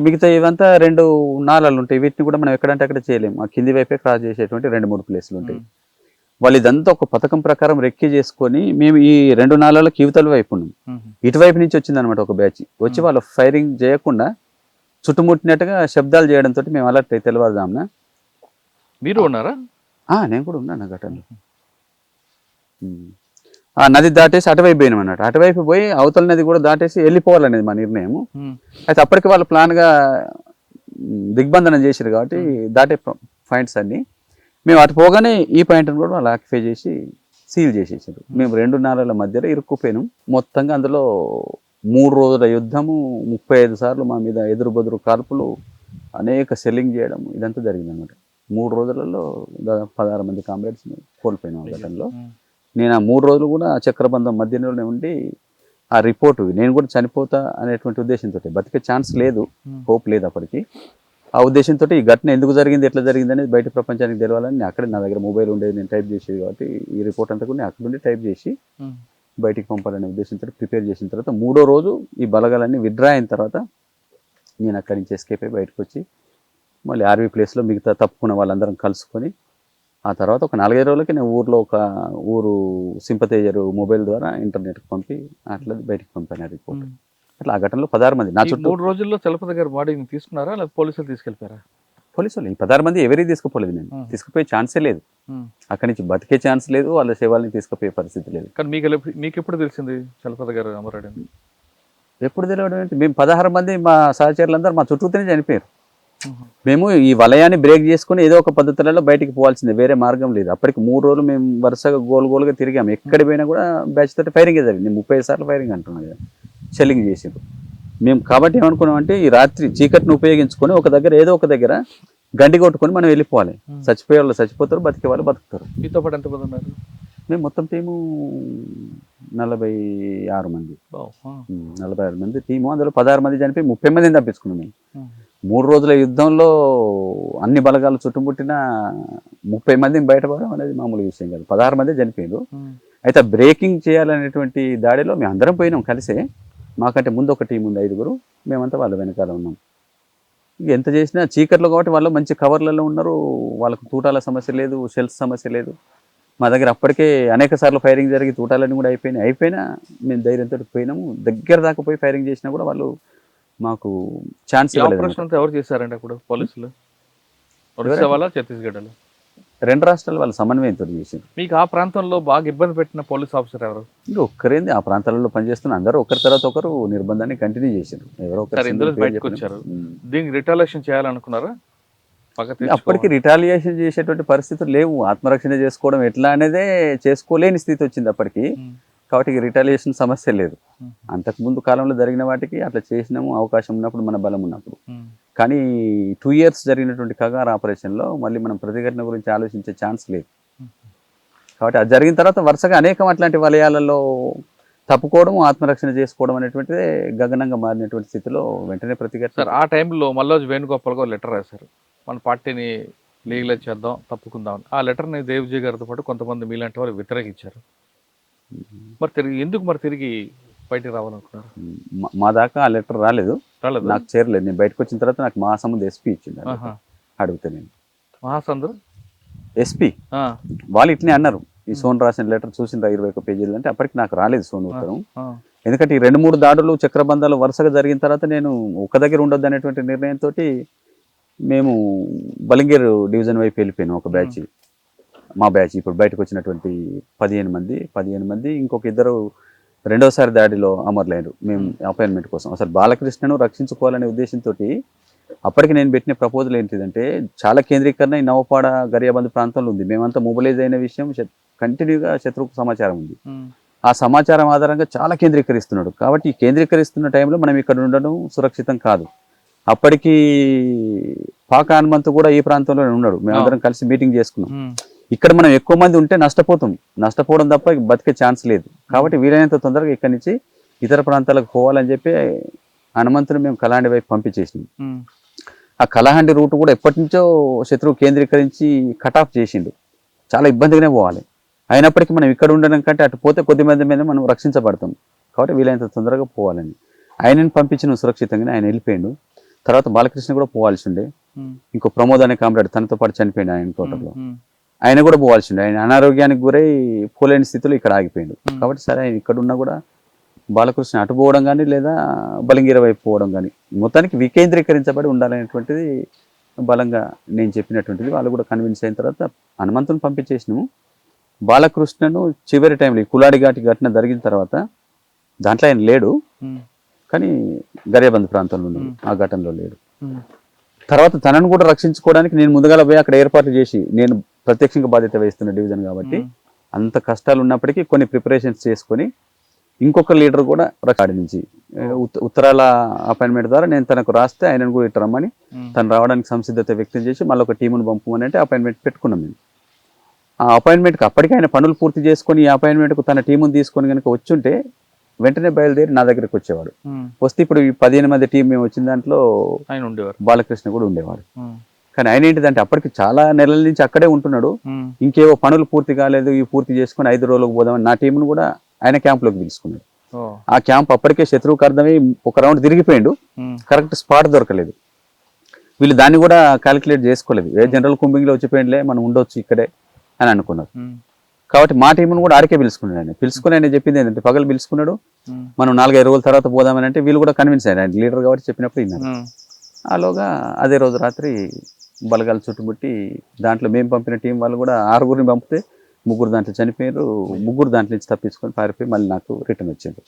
మిగతా ఇవంతా 2 నాలాలు ఉంటాయి, వీటిని కూడా మనం ఎక్కడంటే అక్కడ చేయలేము. ఆ కింది వైపే క్రాస్ చేసేటువంటి 2-3 ప్లేసులు ఉంటాయి. వాళ్ళు ఇదంతా ఒక పథకం ప్రకారం రెక్కి చేసుకొని మేము ఈ 2 నాలాలకు యువతల వైపు ఉన్నాం. ఇటువైపు నుంచి వచ్చింది అనమాట ఒక బ్యాచ్ వచ్చి వాళ్ళు ఫైరింగ్ చేయకుండా చుట్టుముట్టినట్టుగా శబ్దాలు చేయడంతో మేము అలర్ట్ అయి తెల్లవారుజామున. మీరు ఉన్నారా? నేను కూడా ఉన్నాను ఘటనలో. ఆ నది దాటేసి అటువైపు పోయినాం అన్నట్టు. అటువైపు పోయి అవతల నది కూడా దాటేసి వెళ్ళిపోవాలనేది మా నిర్ణయం. అయితే అప్పటికి వాళ్ళు ప్లాన్గా దిగ్బంధనం చేశారు కాబట్టి దాటే పాయింట్స్ అన్ని మేము అటు పోగానే ఈ పాయింట్ని కూడా వాళ్ళు ఆక్యుపై చేసి సీల్ చేసేసారు. మేము 2 నాలల మధ్యలో ఇరుక్కుపోయినాం. మొత్తంగా అందులో 3 రోజుల యుద్ధము, 35 సార్లు మా మీద ఎదురు బెదురు కాల్పులు, అనేక సెల్లింగ్ చేయడం, ఇదంతా జరిగింది అనమాట. 3 రోజులలో దాదాపు 16 మంది కామ్రేడ్స్ కోల్పోయినాం ఆ ఘటనలో. నేను ఆ 3 రోజులు కూడా చక్రబంధం మధ్యలోనే ఉండి ఆ రిపోర్టు నేను కూడా చనిపోతా అనేటువంటి ఉద్దేశంతో, బతికే ఛాన్స్ లేదు, హోప్ లేదు అప్పటికి. ఆ ఉద్దేశంతో ఈ ఘటన ఎందుకు జరిగింది, ఎట్లా జరిగింది అనేది బయట ప్రపంచానికి తెలవాలని అక్కడే నా దగ్గర మొబైల్ ఉండేది, నేను టైప్ చేసేది కాబట్టి ఈ రిపోర్ట్ అంతా కూడా నేను అక్కడ నుండి టైప్ చేసి బయటికి పంపాలనే ఉద్దేశంతో ప్రిపేర్ చేసిన తర్వాత 3వ రోజు ఈ బలగాలన్నీ విత్డ్రా అయిన తర్వాత నేను అక్కడి నుంచి ఎస్కేప్ అయి బయటకు వచ్చి మళ్ళీ ఆర్వీ ప్లేస్లో మిగతా తప్పుకున్న వాళ్ళందరం కలుసుకొని ఆ తర్వాత ఒక 4-5 రోజులకి నేను ఊరు సింపతైజర్ మొబైల్ ద్వారా ఇంటర్నెట్కి పంపి అట్లా బయటికి పంపాను ఆ రిపోర్ట్. అట్లా ఆ ఘటనలో 16 మంది నా చుట్టూ. 3 రోజుల్లో చలపతి గారు బాడీని తీసుకున్నారా లేదా పోలీసులు తీసుకెళ్ళిపోయారా? పోలీసులు ఈ 16 మంది ఎవరికి తీసుకుపోలేదు, నేను తీసుకుపోయే ఛాన్సే లేదు. అక్కడి నుంచి బతికే ఛాన్స్ లేదు, వాళ్ళ శవాలని తీసుకుపోయే పరిస్థితి లేదు. కానీ మీకు ఎప్పుడు తెలిసింది చలపతి గారు అమరాడని? ఎప్పుడు తెలియడం ఏంటి, మేము 16 మంది మా సహచరులందరూ మా చుట్టూతోనే చనిపోయారు. మేము ఈ వలయాన్ని బ్రేక్ చేసుకుని ఏదో ఒక పద్ధతులలో బయటికి పోవాల్సిందే, వేరే మార్గం లేదు. అప్పటికి 3 రోజులు మేము వరుసగా గోలుగా తిరిగాము. ఎక్కడికి పోయినా కూడా బ్యాచ్ తోటి ఫైరింగ్ జరిగింది. 30 సార్లు ఫైరింగ్ అంటున్నాను కదా, సెల్లింగ్ చేసారు మేము. కాబట్టి ఏమనుకున్నామంటే ఈ రాత్రి చీకటిని ఉపయోగించుకొని ఒక దగ్గర ఏదో ఒక దగ్గర గండి కొట్టుకొని మనం వెళ్ళిపోవాలి. చచ్చిపోయే వాళ్ళు చచ్చిపోతారు, బతికే వాళ్ళు బతుకుతారు. మీతో పాటు ఎంతమంది ఉన్నారు? మేము మొత్తం టీము 46 మంది. 46 మంది టీము. అందులో 16 మంది చనిపోయి 30 మందిని తప్పించుకున్నాం మేము. 3 రోజుల యుద్ధంలో అన్ని బలగాలు చుట్టుముట్టిన 30 మందిని బయటపడడం అనేది మామూలు విషయం కాదు. 16 మంది చనిపోయారు. అయితే బ్రేకింగ్ చేయాలనేటువంటి దాడిలో మేము అందరం పోయినాం కలిసే. మాకంటే ముందు ఒక టీం ఉంది, 5గురు, మేమంతా వాళ్ళ వెనకాల ఉన్నాం. ఎంత చేసినా చీకట్లో కాబట్టి వాళ్ళు మంచి కవర్లలో ఉన్నారు, వాళ్ళకు తూటాల సమస్య లేదు, షెల్స్ సమస్య లేదు. మా దగ్గర అప్పటికే అనేక సార్లు ఫైరింగ్ జరిగి తూటాలన్నీ కూడా అయిపోయినా మేము ధైర్యంతో పోయినాము. దగ్గర దాకా పోయి ఫైరింగ్ చేసినా కూడా వాళ్ళు మాకు ఛాన్స్ ఇవ్వలేదు. ఎవరు చేశారండి అప్పుడు? పోలీసులు ఛత్తీస్గఢ్లో 2 రాష్ట్రాలు వాళ్ళు సమన్వయంతో చేసింది. మీకు ఆ ప్రాంతంలో బాగా ఇబ్బంది పెట్టిన పోలీస్ ఆఫీసర్ ఎవరు? ఇంకా ఒక్కరేంది, ఆ ప్రాంతాలలో పనిచేస్తున్న అందరూ ఒకరి తర్వాత ఒకరు నిర్బంధాన్ని కంటిన్యూ చేశారు. ఎవరో బయటకు వచ్చారు. దీనికి రిటాలియేషన్ చేయాలనుకున్నారా? అప్పటికి రిటాలియేషన్ చేసేటువంటి పరిస్థితులు లేవు. ఆత్మరక్షణ చేసుకోవడం ఎట్లా అనేదే చేసుకోలేని స్థితి వచ్చింది అప్పటికి. కాబట్టి రిటాలియేషన్ సమస్య లేదు. అంతకుముందు కాలంలో జరిగిన వాటికి అట్లా చేసినాము, అవకాశం ఉన్నప్పుడు, మన బలం ఉన్నప్పుడు. కానీ 2 years జరిగినటువంటి కగార్ ఆపరేషన్లో మళ్ళీ మనం ప్రతిఘటన గురించి ఆలోచించే ఛాన్స్ లేదు. కాబట్టి అది జరిగిన తర్వాత వరుసగా అనేకం అట్లాంటి వలయాలలో తప్పుకోవడం, ఆత్మరక్షణ చేసుకోవడం అనేటువంటిదే గగనంగా మారినటువంటి స్థితిలో వెంటనే ప్రతిఘటన. సార్ ఆ టైంలో మల్లోజ్ వేణుగోపాల్ గారు లెటర్ రాశారు, మన పార్టీని లీగలైజ్ చేద్దాం, తప్పుకుందామని. ఆ లెటర్ని దేవ్జీ గారితో పాటు కొంతమంది మీలాంటి వాళ్ళు వ్యతిరేకించారు. మరి తిరిగి బయటికి రావాలనుకున్నారు? మా దాకా ఆ లెటర్ రాలేదు, నాకు చేరలేదు. నేను బయటకు వచ్చిన తర్వాత నాకు మహాసముద్ర ఎస్పీ ఇచ్చింది. అడిగితే నేను మహాసముద్ర ఎస్పీ వాళ్ళు ఇట్లనే అన్నారు, ఈ సోన్ రాసిన లెటర్ చూసిన 21 పేజీలు అంటే అప్పటికి నాకు రాలేదు సోన్ ఉత్తరం. ఎందుకంటే ఈ 2-3 దాడులు చక్రబంధాలు వరుసగా జరిగిన తర్వాత నేను ఒక దగ్గర ఉండొద్దు అనేటువంటి నిర్ణయంతో మేము బలింగేర్ డివిజన్ వైపు వెళ్ళిపోయాను. ఒక బ్యాచ్, మా బ్యాచ్ ఇప్పుడు బయటకు వచ్చినటువంటి 15 మంది ఇంకొక 2 రెండోసారి దాడిలో అమరులైనరు. మేము అపాయింట్మెంట్ కోసం అసలు బాలకృష్ణను రక్షించుకోవాలనే ఉద్దేశంతో అప్పటికి నేను పెట్టిన ప్రపోజల్ ఏంటిదంటే, చాలా కేంద్రీకరణ ఈ నవపాడ గరియాబంద్ ప్రాంతంలో ఉంది. మేమంతా మొబిలైజ్ అయిన విషయం కంటిన్యూగా శత్రువుకు సమాచారం ఉంది. ఆ సమాచారం ఆధారంగా చాలా కేంద్రీకరిస్తున్నాడు. కాబట్టి ఈ కేంద్రీకరిస్తున్న టైంలో మనం ఇక్కడ ఉండడం సురక్షితం కాదు. అప్పటికి పాక హనుమంతు కూడా ఈ ప్రాంతంలోనే ఉన్నాడు. మేమందరం కలిసి మీటింగ్ చేసుకున్నాం. ఇక్కడ మనం ఎక్కువ మంది ఉంటే నష్టపోవడం తప్ప బతికే ఛాన్స్ లేదు. కాబట్టి వీలైనంత తొందరగా ఇక్కడి నుంచి ఇతర ప్రాంతాలకు పోవాలని చెప్పి హనుమంతుని మేము కలాండి వైపు పంపించేసినాం. ఆ కలహండి రూట్ కూడా ఎప్పటి నుంచో శత్రువు కేంద్రీకరించి కట్ ఆఫ్ చేసిండు. చాలా ఇబ్బందిగానే పోవాలి. అయినప్పటికీ మనం ఇక్కడ ఉండడం కంటే అటు పోతే కొద్ది మంది మీద మనం రక్షించబడతాం. కాబట్టి వీలైనంత తొందరగా పోవాలని ఆయనని పంపించిన సురక్షితంగానే ఆయన వెళ్ళిపోయాడు. తర్వాత బాలకృష్ణ కూడా పోవాల్సి ఉండే. ఇంకో ప్రమోద్ అనే కామ్రేడ్ తనతో పాటు చనిపోయింది ఆయన తోటలో, ఆయన కూడా పోవాల్సి ఉండే. ఆయన అనారోగ్యానికి గురై పోలేని స్థితిలో ఇక్కడ ఆగిపోయాడు. కాబట్టి సరే ఆయన ఇక్కడ ఉన్నా కూడా బాలకృష్ణ అటు పోవడం కానీ లేదా బలింగీర వైపు పోవడం కానీ మొత్తానికి వికేంద్రీకరించబడి ఉండాలనేటువంటిది బలంగా నేను చెప్పినటువంటిది. వాళ్ళు కూడా కన్విన్స్ అయిన తర్వాత హనుమంతుని పంపించేసినాము. బాలకృష్ణను చివరి టైంలో కులాడి ఘటన జరిగిన తర్వాత దాంట్లో ఆయన లేడు, కానీ గరియాబంద్ ప్రాంతంలో ఉన్నాడు, ఆ ఘటనలో లేడు. తర్వాత తనను కూడా రక్షించుకోవడానికి నేను ముందుగా పోయి అక్కడ ఏర్పాట్లు చేసి, నేను ప్రత్యక్షంగా బాధ్యత వహిస్తున్న డివిజన్ కాబట్టి అంత కష్టాలు ఉన్నప్పటికీ కొన్ని ప్రిపరేషన్స్ చేసుకొని ఇంకొక లీడర్ కూడా కాడి నుంచి ఉత్తరాల అపాయింట్మెంట్ ద్వారా నేను తనకు రాస్తే ఆయనను కూడా ఇటు రమ్మని తను రావడానికి సంసిద్ధత వ్యక్తం చేసి మళ్ళీ ఒక టీమును పంపమని అంటే అపాయింట్మెంట్ పెట్టుకున్నాం మేము. ఆ అపాయింట్మెంట్కి అప్పటికి ఆయన పనులు పూర్తి చేసుకొని ఈ అపాయింట్మెంట్కు తన టీమును తీసుకొని కనుక వచ్చుంటే వెంటనే బయలుదేరి నా దగ్గరికి వచ్చేవాడు. వస్తే ఇప్పుడు ఈ 15 మంది టీం మేము వచ్చిన దాంట్లో ఆయన ఉండేవారు, బాలకృష్ణ కూడా ఉండేవాడు. కానీ ఆయన ఏంటిదంటే అప్పటికి చాలా నెలల నుంచి అక్కడే ఉంటున్నాడు. ఇంకేవో పనులు పూర్తి కాలేదు, ఇవి పూర్తి చేసుకుని 5 రోజులకు పోదామని నా టీంను కూడా ఆయన క్యాంప్లోకి పిలుచుకున్నాడు. ఆ క్యాంప్ అప్పటికే శత్రువుకు అర్థమై ఒక రౌండ్ తిరిగిపోయిండు, కరెక్ట్ స్పాట్ దొరకలేదు. వీళ్ళు దాన్ని కూడా క్యాలిక్యులేట్ చేసుకోలేదు. ఏ జనరల్ కుంబింగ్లో వచ్చిపోయిందిలే మనం ఉండొచ్చు ఇక్కడే అని అనుకున్నారు. కాబట్టి మా టీంను కూడా ఆడికే పిలుచుకున్నాడు. ఆయన పిలుచుకుని ఆయన చెప్పింది ఏంటంటే పగలు పిలుచుకున్నాడు, మనం 4-5 రోజుల తర్వాత పోదామని అంటే వీళ్ళు కూడా కన్విన్స్ అయ్యారు. ఆయన లీడర్ కాబట్టి చెప్పినప్పుడు విన్నారు. ఆలోగా అదే రోజు రాత్రి బలగాలు చుట్టుముట్టి దాంట్లో మేము పంపిన టీం వాళ్ళు కూడా 6గురిని పంపితే 3 దాంట్లో చనిపోయారు, 3 దాంట్లో నుంచి తప్పించుకొని పారిపోయి మళ్ళీ నాకు రిటర్న్ వచ్చిండు.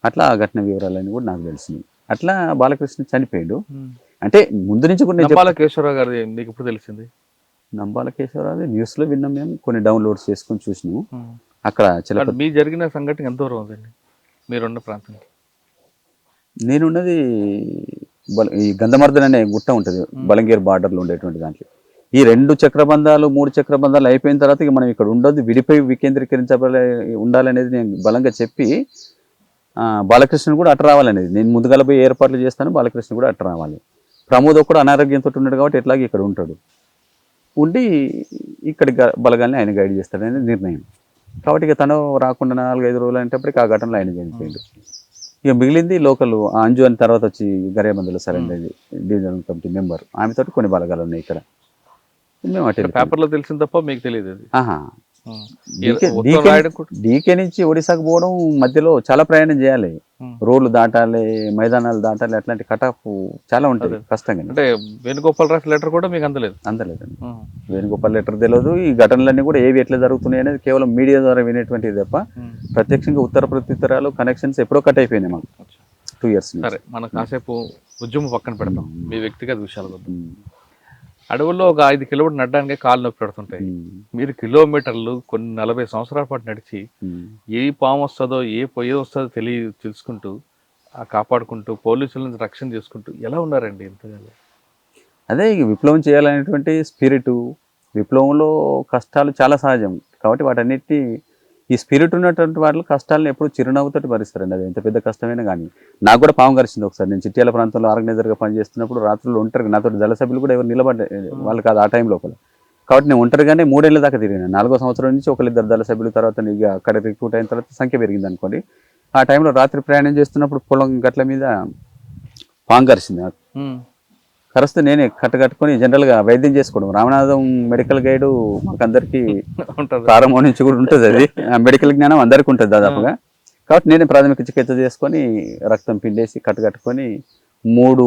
అట్లా ఆ ఘటన వివరాలన్నీ కూడా నాకు తెలిసినాయి. అట్లా బాలకృష్ణ చనిపోయాడు. అంటే ముందు నుంచి కూడా నంబాల కేశవరావు గారు మీకు ఇప్పుడు తెలిసింది? నంబాల కేశవరావు న్యూస్లో విన్నాం, మేము కొన్ని డౌన్లోడ్స్ చేసుకొని చూసినాము. అక్కడ మీ జరిగిన సంఘటన ఎంత దూరం ఉందండి మీరున్న ప్రాంతం? నేనున్నది ఈ గంధమర్దన్ అనే గుట్ట ఉంటుంది బలంగీర్ బార్డర్లో ఉండేటువంటి దాంట్లో. ఈ 2 చక్రబంధాలు 3 చక్రబంధాలు అయిపోయిన తర్వాత ఇక మనం ఇక్కడ ఉండొద్దు, విడిపోయి వికేంద్రీకరించబడే ఉండాలనేది నేను బలంగా చెప్పి బాలకృష్ణ కూడా అట్ట రావాలనేది నేను ముందుగా పోయి ఏర్పాట్లు చేస్తాను. బాలకృష్ణ కూడా అట్ట రావాలి. ప్రమోద్ కూడా అనారోగ్యంతో ఉన్నాడు కాబట్టి ఎట్లాగే ఇక్కడ ఉంటాడు, ఉండి ఇక్కడి బలగాల్ని ఆయన గైడ్ చేస్తాడనేది నిర్ణయం. కాబట్టి ఇక తను రాకుండా 4-5 రోజులు అనేటప్పటికి ఆ ఘటనలో ఆయన చనిపోయాడు. ఇక మిగిలింది లోకల్ అంజు అని తర్వాత వచ్చి గరేబందులో సరైన డివిజనల్ కమిటీ మెంబర్, ఆమెతో కొన్ని బలగాలు ఉన్నాయి ఇక్కడ. మేము అటు పేపర్లో తెలిసిన తప్ప మీకు తెలియదు. డీకే నుంచి ఒడిశాకు పోవడం మధ్యలో చాలా ప్రయాణం చేయాలి, రోడ్లు దాటాలి, మైదానాలు దాటాలి, అట్లాంటి కటాఫ్ చాలా ఉంటుంది కష్టంగా. అంటే వేణుగోపాల్ రాసిన లెటర్ కూడా మీకు అందలేదండి. వేణుగోపాల్ లెటర్ తెలియదు. ఈ ఘటనలన్నీ కూడా ఏవి ఎట్లా జరుగుతున్నాయి అనేది కేవలం మీడియా ద్వారా వినేటువంటిది తప్ప ప్రత్యక్షంగా ఉత్తర ప్రత్యుత్తరాలు కనెక్షన్స్ ఎప్పుడో కట్ అయిపోయినాయి మాకు 2 years. సరే, మనం కాసేపు ఉద్యమం పక్కన పెడతాం, మీ వ్యక్తిగత విషయాలు వద్దాం. అడవుల్లో ఒక 5 కిలోమీటర్లు నడడానికి కాళ్ళు నొప్పి పెడుతుంటాయి. మీరు కిలోమీటర్లు కొన్ని 40 సంవత్సరాల పాటు నడిచి ఏ పాము వస్తుందో ఏ పొయ్యి వస్తుందో తెలుసుకుంటూ కాపాడుకుంటూ పోలీసుల నుంచి రక్షణ చేసుకుంటూ ఎలా ఉన్నారండి ఇంతగా? అదే విప్లవం చేయాలనేటువంటి స్పిరిట్, విప్లవంలో కష్టాలు చాలా సహజం కాబట్టి వాటన్నిటి ఈ స్పిరిట్ ఉన్నటువంటి వాళ్ళు కష్టాలను ఎప్పుడు చిరునవ్వుతోటి భరిస్తారండి. అది ఎంత పెద్ద కష్టమైనా కానీ. నాకు కూడా పాము కరిచింది ఒకసారి. నేను చిట్యాల ప్రాంతంలో ఆర్గనైజర్గా పనిచేస్తున్నప్పుడు రాత్రులు ఒంటరిగా, నాతో దళ సభ్యులు కూడా ఎవరు నిలబడ్డ వాళ్ళు కాదు ఆ టైం లోపల. కాబట్టి నేను ఒంటరిగానే 3 ఏళ్ళ దాకా తిరిగిన. 4వ సంవత్సరం నుంచి 1-2 దళ సభ్యుల తర్వాత ఇక అక్కడ రిక్రూట్ అయిన తర్వాత సంఖ్య పెరిగింది అనుకోండి. ఆ టైంలో రాత్రి ప్రయాణం చేస్తున్నప్పుడు పొలం గట్ల మీద పాము కరిచింది నాకు. కరిస్తే నేనే కట్టుకొని జనరల్గా వైద్యం చేసుకోవడం. రామనాథం మెడికల్ గైడ్ మాకందరికీ ప్రారంభం నుంచి కూడా ఉంటుంది, అది మెడికల్ జ్ఞానం అందరికీ ఉంటుంది దాదాపుగా. కాబట్టి నేనే ప్రాథమిక చికిత్స చేసుకొని రక్తం పిండేసి కట్టుకొని 3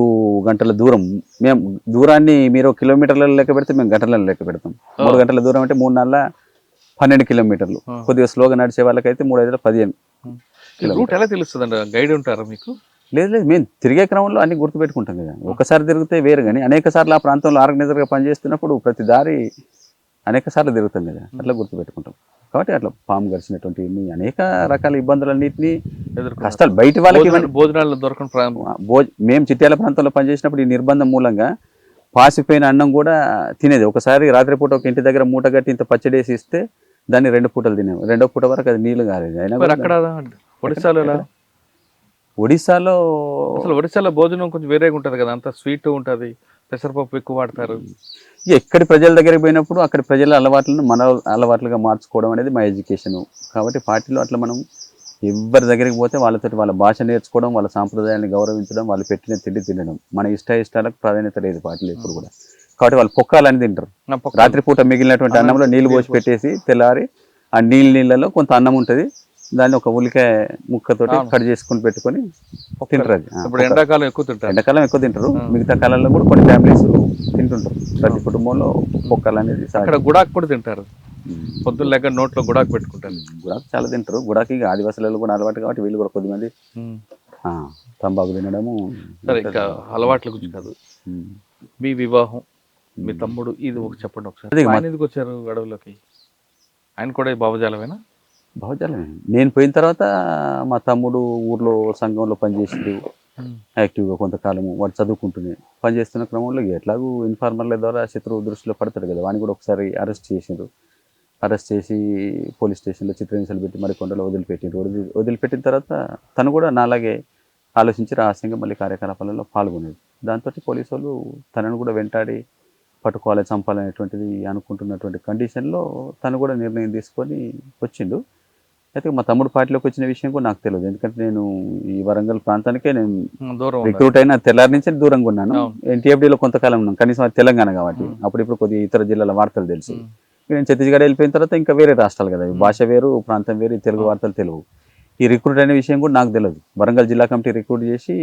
గంటల దూరం, మేము దూరాన్ని మీరు కిలోమీటర్లలో లెక్క పెడితే మేము గంటలలో లెక్క పెడతాం. 3 గంటల దూరం అంటే 3-4 12 కిలోమీటర్లు. కొద్దిగా స్లోగా నడిచే వాళ్ళకైతే 3-5-15 కిలోమీటర్లు. ఎలా తెలుస్తుంది? గైడ్ ఉంటారా మీకు? లేదు, మేము తిరిగే క్రమంలో అన్ని గుర్తుపెట్టుకుంటాం కదా. ఒకసారి తిరిగితే వేరు, కానీ అనేక సార్లు ఆ ప్రాంతంలో ఆర్గనైజర్గా పనిచేస్తున్నప్పుడు ప్రతి దారి అనేక సార్లు తిరుగుతాం కదా, అట్లా గుర్తుపెట్టుకుంటాం. కాబట్టి అట్లా పాము గడిచినటువంటి అనేక రకాల ఇబ్బందులన్నింటినీ కష్టాలు బయట వాళ్ళకి భోజనాలు దొరకని మేము చిట్యాల ప్రాంతంలో పనిచేసినప్పుడు ఈ నిర్బంధం మూలంగా పాసిపోయిన అన్నం కూడా తినేది. ఒకసారి రాత్రిపూట ఒక ఇంటి దగ్గర మూట కట్టి ఇంత పచ్చడేసి ఇస్తే దాన్ని 2 పూటలు తినేవి. 2వ పూట వరకు అది నీళ్లు కాలేదు. అయినా ఒడిశాలో భోజనం కొంచెం వేరేగా ఉంటుంది కదా, అంత స్వీట్ ఉంటుంది, పెసరపప్పు ఎక్కువ వాడతారు. ఎక్కడి ప్రజల దగ్గరికి పోయినప్పుడు అక్కడి ప్రజల అలవాట్లను మన అలవాట్లుగా మార్చుకోవడం అనేది మా ఎడ్యుకేషను. కాబట్టి పార్టీలో అట్లా మనం ఎవరి దగ్గరికి పోతే వాళ్ళతో వాళ్ళ భాష నేర్చుకోవడం, వాళ్ళ సాంప్రదాయాన్ని గౌరవించడం, వాళ్ళు పెట్టిన తిండి తినడం. మన ఇష్టాలకు ప్రాధాన్యత లేదు పార్టీలు ఎప్పుడు కూడా. కాబట్టి వాళ్ళు పొక్కాలని తింటారు. రాత్రిపూట మిగిలినటువంటి అన్నంలో నీళ్లు పోసి పెట్టేసి తెల్లారి ఆ నీళ్ళలో కొంత అన్నం ఉంటుంది, దాన్ని ఒక ఉల్లికాయ ముక్కతోటి కట్ చేసుకుని పెట్టుకొని తింటారు. అది ఎండాకాలం ఎక్కువ తింటారు. మిగతా కాలంలో కూడా కొన్ని ఫ్యామిలీస్ తింటుంటారు. ప్రతి కుటుంబంలో పొక్కలు అనేది గుడాకు కూడా తింటారు. పొద్దున్న లేక నోట్లో గుడాకు పెట్టుకుంటారు. గుడాకు చాలా తింటారు. గుడాకి ఆదివాసులలో కూడా అలవాటు కాబట్టి వీళ్ళు కూడా కొద్దిమంది తంబాకు తినడము. సరే, ఇంకా అలవాట్ల గురించి కాదు, మీ వివాహం, మీ తమ్ముడు, ఇది ఒక చెప్పండి ఒకసారి. ఎందుకు వచ్చారు అడవులోకి? ఆయన కూడా ఈ భావజాలమేనా? భావజాలమే. నేను పోయిన తర్వాత మా తమ్ముడు ఊర్లో సంఘంలో పనిచేసిండు యాక్టివ్గా కొంతకాలము. వాడు చదువుకుంటూనే పనిచేస్తున్న క్రమంలో ఎట్లాగూ ఇన్ఫార్మర్ల ద్వారా శత్రువు దృష్టిలో పడతాడు కదా, వాడిని కూడా ఒకసారి అరెస్ట్ చేసిండ్రు. అరెస్ట్ చేసి పోలీస్ స్టేషన్లో చిత్రహింసలు పెట్టి మరికొండలో వదిలిపెట్టిండ్రు. వదిలిపెట్టిన తర్వాత తను కూడా నాలాగే ఆలోచించి రహస్యంగా మళ్ళీ కార్యకలాపాలలో పాల్గొనేది. దాంతో పోలీసు వాళ్ళు తనను కూడా వెంటాడి పట్టుకోవాలి, చంపాలనేటువంటిది అనుకుంటున్నటువంటి కండిషన్లో తను కూడా నిర్ణయం తీసుకొని వచ్చిండు. అయితే మా తమ్ముడు పార్టీలోకి వచ్చిన విషయం కూడా నాకు తెలియదు, ఎందుకంటే నేను ఈ వరంగల్ ప్రాంతానికే నేను రిక్రూట్ అయిన తెల్లారి నుంచి దూరంగా ఉన్నాను. ఎన్టీఎఫ్డీలో కొంతకాలం ఉన్నాను, కనీసం అది తెలంగాణ కాబట్టి. అప్పుడిప్పుడు కొద్దిగా ఇతర జిల్లాల వార్తలు తెలుసు. నేను ఛత్తీస్గఢ్ వెళ్ళిపోయిన తర్వాత ఇంకా వేరే రాష్ట్రాలు కదా, భాష వేరు, ప్రాంతం వేరు, తెలుగు వార్తలు తెలుగు. ఈ రిక్రూట్ అయిన విషయం కూడా నాకు తెలియదు. వరంగల్ జిల్లా కమిటీ రిక్రూట్ చేసి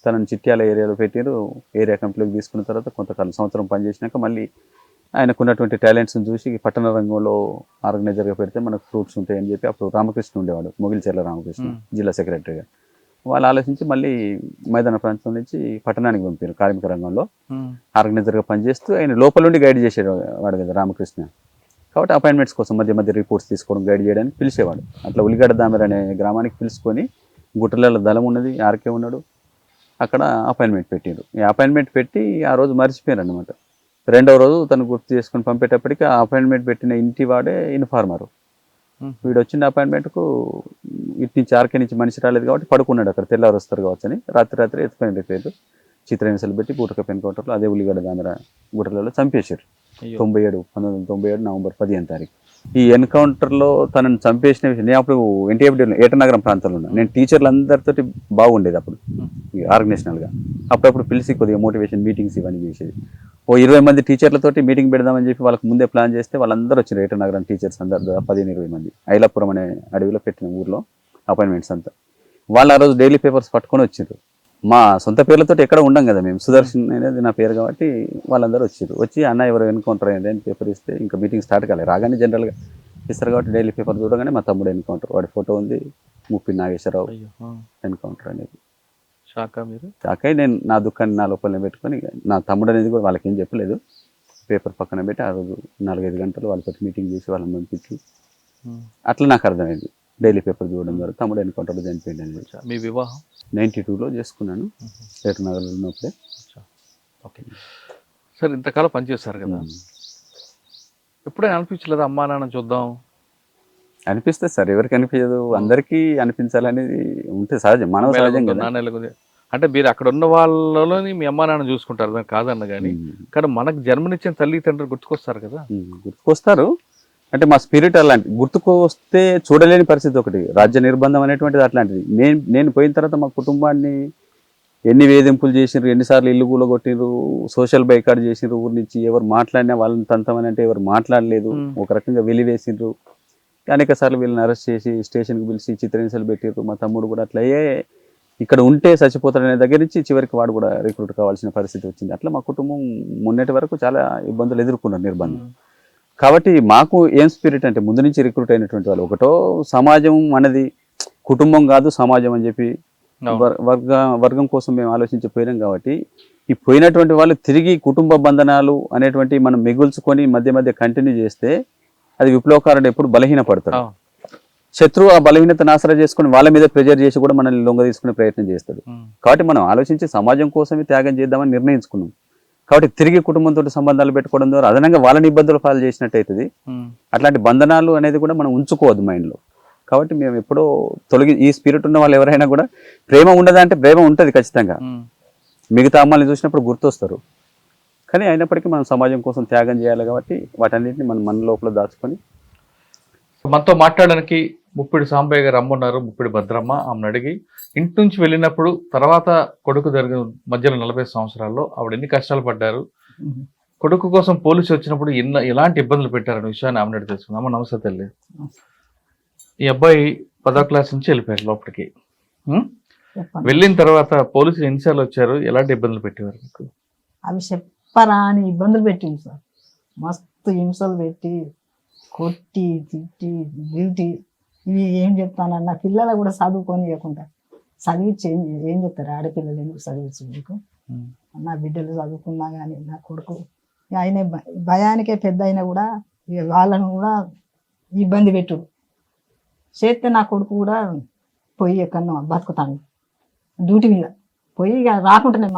తనని చిట్యాల ఏరియాలో పెట్టారు. ఏరియా కమిటీలోకి తీసుకున్న తర్వాత కొంతకాలం సంవత్సరం పనిచేసినాక మళ్ళీ ఆయనకున్నటువంటి టాలెంట్స్ని చూసి పట్టణ రంగంలో ఆర్గనైజర్గా పెడితే మనకు ఫ్రూట్స్ ఉంటాయని చెప్పి అప్పుడు రామకృష్ణ ఉండేవాడు, మొగిలిచెర్ల రామకృష్ణ జిల్లా సెక్రటరీగా. వాళ్ళు ఆలోచించి మళ్ళీ మైదాన ప్రాంతం నుంచి పట్టణానికి పంపారు. కార్మిక రంగంలో ఆర్గనైజర్గా పనిచేస్తూ ఆయన లోపల నుండి గైడ్ చేసేవాడు కదా రామకృష్ణ. కాబట్టి అపాయింట్మెంట్స్ కోసం మధ్య మధ్య రిపోర్ట్స్ తీసుకోవడం, గైడ్ చేయడానికి పిలిచేవాడు. అట్లా ఉల్లిగడ్డ దామెర అనే గ్రామానికి పిలుచుకొని, గుట్టలలో దళం ఉన్నది, ఆర్కే ఉన్నాడు, అక్కడ అపాయింట్మెంట్ పెట్టారు. ఈ అపాయింట్మెంట్ పెట్టి ఆ రోజు మర్చిపోయారు అనమాట. రెండవ రోజు తను గుర్తు చేసుకొని పంపేటప్పటికి ఆ అపాయింట్మెంట్ పెట్టిన ఇంటి వాడే ఇన్ఫార్మరు. వీడు వచ్చిన అపాయింట్మెంట్కు ఇటు నుంచి ఆర్కే నుంచి మనిషి రాలేదు కాబట్టి పడుకున్నాడు అక్కడ, తెల్లవారు వస్తారు కావచ్చు అని. రాత్రి ఎత్తుకొని వెళ్ళిపోయారు. చిత్రహింసలు పెట్టి పూటకప్ ఎన్కౌంటర్లో అదే ఉల్లిగడ్డ దామెర గుట్టలలో చంపేశారు. 1997 నవంబర్ 15 తారీఖు. ఈ ఎన్కౌంటర్లో తనను చంపేసిన విషయం, నేను అప్పుడు ఎన్టీఎఫ్డీ ఏటనగరం ప్రాంతంలో ఉన్నా. నేను టీచర్లు అందరితోటి బాగుండేది అప్పుడు ఆర్గనైజేషనల్గా. అప్పుడప్పుడు పిలిచి కొద్దిగా మోటివేషన్ మీటింగ్స్ ఇవన్నీ చేసేది. ఓ 20 మంది టీచర్లతోటి మీటింగ్ పెడదామని చెప్పి వాళ్ళకి ముందే ప్లాన్ చేస్తే వాళ్ళందరూ వచ్చినారు. ఏటనగరం టీచర్స్ అందరు 15-20 మంది ఐలాపురం అనే అడవిలో పెట్టిన ఊర్లో అపాయింట్మెంట్స్ అంతా. వాళ్ళు ఆ రోజు డైలీ పేపర్స్ పట్టుకొని వచ్చారు. మా సొంత పేర్లతో ఎక్కడ ఉండం కదా మేము, సుదర్శన్ అనేది నా పేరు కాబట్టి వాళ్ళందరూ వచ్చి అన్న ఎవరు ఎన్కౌంటర్ అయ్యింది అని పేపర్ ఇస్తే ఇంకా మీటింగ్ స్టార్ట్ కాలేదు. రాగానే జనరల్గా ఇస్తారు కాబట్టి డైలీ పేపర్ చూడగానే మా తమ్ముడు ఎన్కౌంటర్, వాడి ఫోటో ఉంది, ముప్పి నాగేశ్వరరావు ఎన్కౌంటర్ అనేది. షాక్ అయ్యి నేను నా దుఃఖాన్ని నా లోపలనే పెట్టుకొని, నా తమ్ముడు అనేది కూడా వాళ్ళకి ఏం చెప్పలేదు, పేపర్ పక్కన పెట్టి ఆ రోజు 4-5 గంటలు వాళ్ళతో మీటింగ్ చేసి వాళ్ళని పంపించి అట్లా నాకు అర్థమైంది. డైలీ పేపర్ చూడడం ద్వారా తమ్ముడు ఎన్కౌంటర్లో చనిపోయింది అనేది. మీ వివాహం 92లో చేసుకున్నాను, ఏటనగర్లో ఉన్నప్పుడే. ఓకే సార్, ఇంతకాలం పనిచేస్తారు కదా, ఎప్పుడైనా అనిపించలేదా అమ్మా నాన్న చూద్దాం? అనిపిస్తుంది సార్, ఎవరికి అనిపించదు, అందరికీ అనిపించాలనేది ఉంటే సహజం, మానవ సహజం కదా. అంటే మీరు అక్కడ ఉన్న వాళ్ళలోని మీ అమ్మా నాన్న చూసుకుంటారు, దాన్ని కాదన్న కానీ మనకు జన్మనిచ్చిన తల్లి తండ్రి గుర్తుకొస్తారు కదా. గుర్తుకొస్తారు, అంటే మా స్పిరిట్ అలాంటి గుర్తుకొస్తే చూడలేని పరిస్థితి. ఒకటి రాజ్య నిర్బంధం అనేటువంటిది అట్లాంటిది. నేను పోయిన తర్వాత మా కుటుంబాన్ని ఎన్ని వేధింపులు చేసినారు, ఎన్నిసార్లు ఇల్లు కూలగొట్టినారు, సోషల్ బైకాట్ చేసినారు, ఊరి నుంచి ఎవరు మాట్లాడినా వాళ్ళని తంతమని అంటే ఎవరు మాట్లాడలేదు, ఒక రకంగా వెలివేసిండ్రు. అనేక సార్లు వీళ్ళని అరెస్ట్ చేసి స్టేషన్కి పిలిచి చిత్రహింసలు పెట్టారు. మా తమ్ముడు కూడా అట్లయే ఇక్కడ ఉంటే చచ్చిపోతాడనే దగ్గర నుంచి చివరికి వాడు కూడా రిక్రూట్ కావాల్సిన పరిస్థితి వచ్చింది. అట్లా మా కుటుంబం మొన్నటి వరకు చాలా ఇబ్బందులు ఎదుర్కొన్నారు, నిర్బంధం. కాబట్టి మాకు ఏం స్పిరిట్ అంటే ముందు నుంచి రిక్రూట్ అయినటువంటి వాళ్ళు ఒకటో సమాజం అనేది కుటుంబం కాదు సమాజం అని చెప్పి వర్గం కోసం మేము ఆలోచించిపోయినాం. కాబట్టి ఈ పోయినటువంటి వాళ్ళు తిరిగి కుటుంబ బంధనాలు అనేటువంటి మనం మిగుల్చుకొని మధ్య మధ్య కంటిన్యూ చేస్తే అది విప్లవకారుడు ఎప్పుడు బలహీనపడతాడు. శత్రువు ఆ బలహీనతను ఆసరా చేసుకుని వాళ్ళ మీద ప్రెజర్ చేసి కూడా మనల్ని లొంగ తీసుకునే ప్రయత్నం చేస్తాడు. కాబట్టి మనం ఆలోచించి సమాజం కోసమే త్యాగం చేద్దామని నిర్ణయించుకున్నాం. కాబట్టి తిరిగి కుటుంబంతో సంబంధాలు పెట్టుకోవడం ద్వారా అదనంగా వాళ్ళని ఇబ్బందులు పాలు చేసినట్టు అవుతుంది. అట్లాంటి బంధనాలు అనేది కూడా మనం ఉంచుకోవద్దు మైండ్లో. కాబట్టి మేము ఎప్పుడో ఈ స్పిరిట్ ఉన్న వాళ్ళు ఎవరైనా కూడా ప్రేమ ఉండదా అంటే ప్రేమ ఉంటుంది ఖచ్చితంగా, మిగతా అమ్మాయిని చూసినప్పుడు గుర్తొస్తారు. కానీ అయినప్పటికీ మనం సమాజం కోసం త్యాగం చేయాలి కాబట్టి వాటన్నిటిని మనం మన లోపల దాచుకొని. మనతో మాట్లాడడానికి ముప్పిడి సాంబయ్య గారు రమ్మన్నారు. ముప్పిడి భద్రమ్మ ఆమెను అడిగి ఇంటి నుంచి వెళ్ళినప్పుడు తర్వాత కొడుకు జరిగిన మధ్యలో 40 సంవత్సరాల్లో ఆవిడ ఎన్ని కష్టాలు పడ్డారు, కొడుకు కోసం పోలీసు వచ్చినప్పుడు ఎలాంటి ఇబ్బందులు పెట్టారనే విషయాన్ని ఆమెను అడిగి తెలుసుకుందాం. అమ్మ నమస్తే తల్లి. ఈ అబ్బాయి 10వ క్లాస్ నుంచి వెళ్ళిపోయారు లోపలికి. వెళ్ళిన తర్వాత పోలీసులు ఎన్నిసార్లు వచ్చారు, ఎలాంటి ఇబ్బందులు పెట్టేవారు మీకు? అవి చెప్పరాని ఇబ్బందులు పెట్టింది సార్. మస్తు హింసలు పెట్టి కొట్టి తిట్టి డ్యూటీ ఇవి ఏం చెప్తానన్న పిల్లలు కూడా చదువుకొని ఇవ్వకుండా చదివించి ఏం చెప్తారు, ఆడపిల్లలు ఎందుకు చదివించు మీకు, నా బిడ్డలు చదువుకున్నా కానీ నా కొడుకు ఆయన భయానికే పెద్ద అయినా కూడా వాళ్ళను కూడా ఇబ్బంది పెట్టుడు చేస్తే నా కొడుకు కూడా పొయ్యి ఎక్కడో బతుకుతాను డ్యూటీ మీద పొయ్యి ఇక రాకుండానే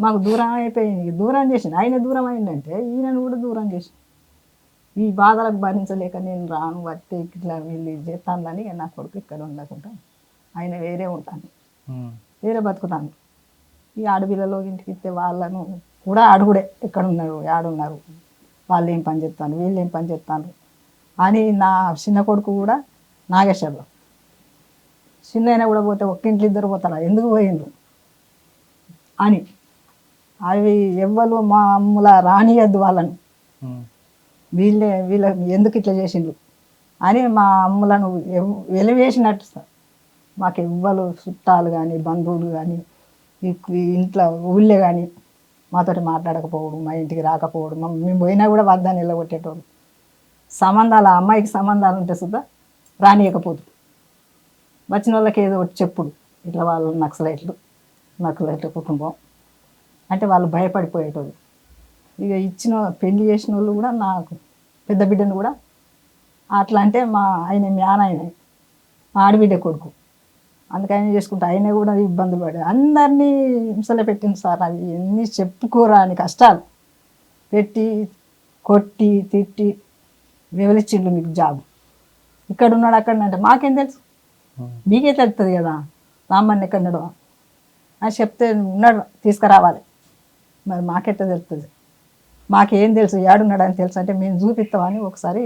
మాకు దూరం అయిపోయింది. దూరం చేసింది ఆయన దూరం అయిందంటే ఈయనను కూడా దూరం చేసి ఈ బాధలకు భరించలేక నేను రాను వస్తే ఇట్లా వీళ్ళు చేస్తానని నా కొడుకు ఇక్కడ ఉండకుండా ఆయన వేరే ఉంటాను, వేరే బతుకుతాను. ఈ ఆడపిల్లలో ఇంటికి ఇస్తే వాళ్ళను కూడా అడుగుడే ఎక్కడున్నారు ఆడున్నారు, వాళ్ళు ఏం పని చేస్తాను వీళ్ళు ఏం పని చేస్తాను అని. నా చిన్న కొడుకు కూడా నాగేశ్వర్లో చిన్న అయినా కూడా పోతే ఒక్కింట్లో ఇద్దరు పోతారా ఎందుకు పోయిండ్రు అని. అవి ఎవ్వరు మా అమ్ముల రానియద్దు వాళ్ళను, వీళ్ళ ఎందుకు ఇట్లా చేసిండ్రు అని మా అమ్ములను వెలివేసినట్టు సార్. మాకు ఎవ్వరు చుట్టాలు కానీ బంధువులు కానీ ఇంట్లో ఊళ్ళే కానీ మాతోటి మాట్లాడకపోవడం, మా ఇంటికి రాకపోవడం, మేము పోయినా కూడా వద్దని నిలబొట్టేటోళ్ళు. సంబంధాలు ఆ అమ్మాయికి సంబంధాలు ఉంటే సుద్ధా రానియకపోదు. వచ్చిన వాళ్ళకి ఏదో ఒకటి చెప్పుడు ఇట్లా వాళ్ళు నక్సలైట్లు కుటుంబం అంటే వాళ్ళు భయపడిపోయేటోళ్ళు. ఇక పెళ్లి చేసిన వాళ్ళు కూడా నాకు పెద్ద బిడ్డను కూడా అట్లా అంటే మా ఆయన మా ఆడబిడ్డ కొడుకు అందుకని చేసుకుంటే ఆయన కూడా ఇబ్బందులు పడే అందరినీ హింసలు పెట్టింది సార్. అవి ఎన్ని చెప్పుకోరా అని కష్టాలు పెట్టి కొట్టి తిట్టి వివరించిండు మీకు జాబ్ ఇక్కడ ఉన్నాడు అక్కడ అంటే మాకేం తెలుసు, మీకే తెలుస్తుంది కదా రామ్మని ఎక్కడున్నాడు అని చెప్తే ఉన్నాడు తీసుకురావాలి, మరి మాకెట్ట తెలుస్తుంది, మాకేం తెలుసు ఏడున్నాడు అని తెలుసు అంటే మేము చూపిస్తామని ఒకసారి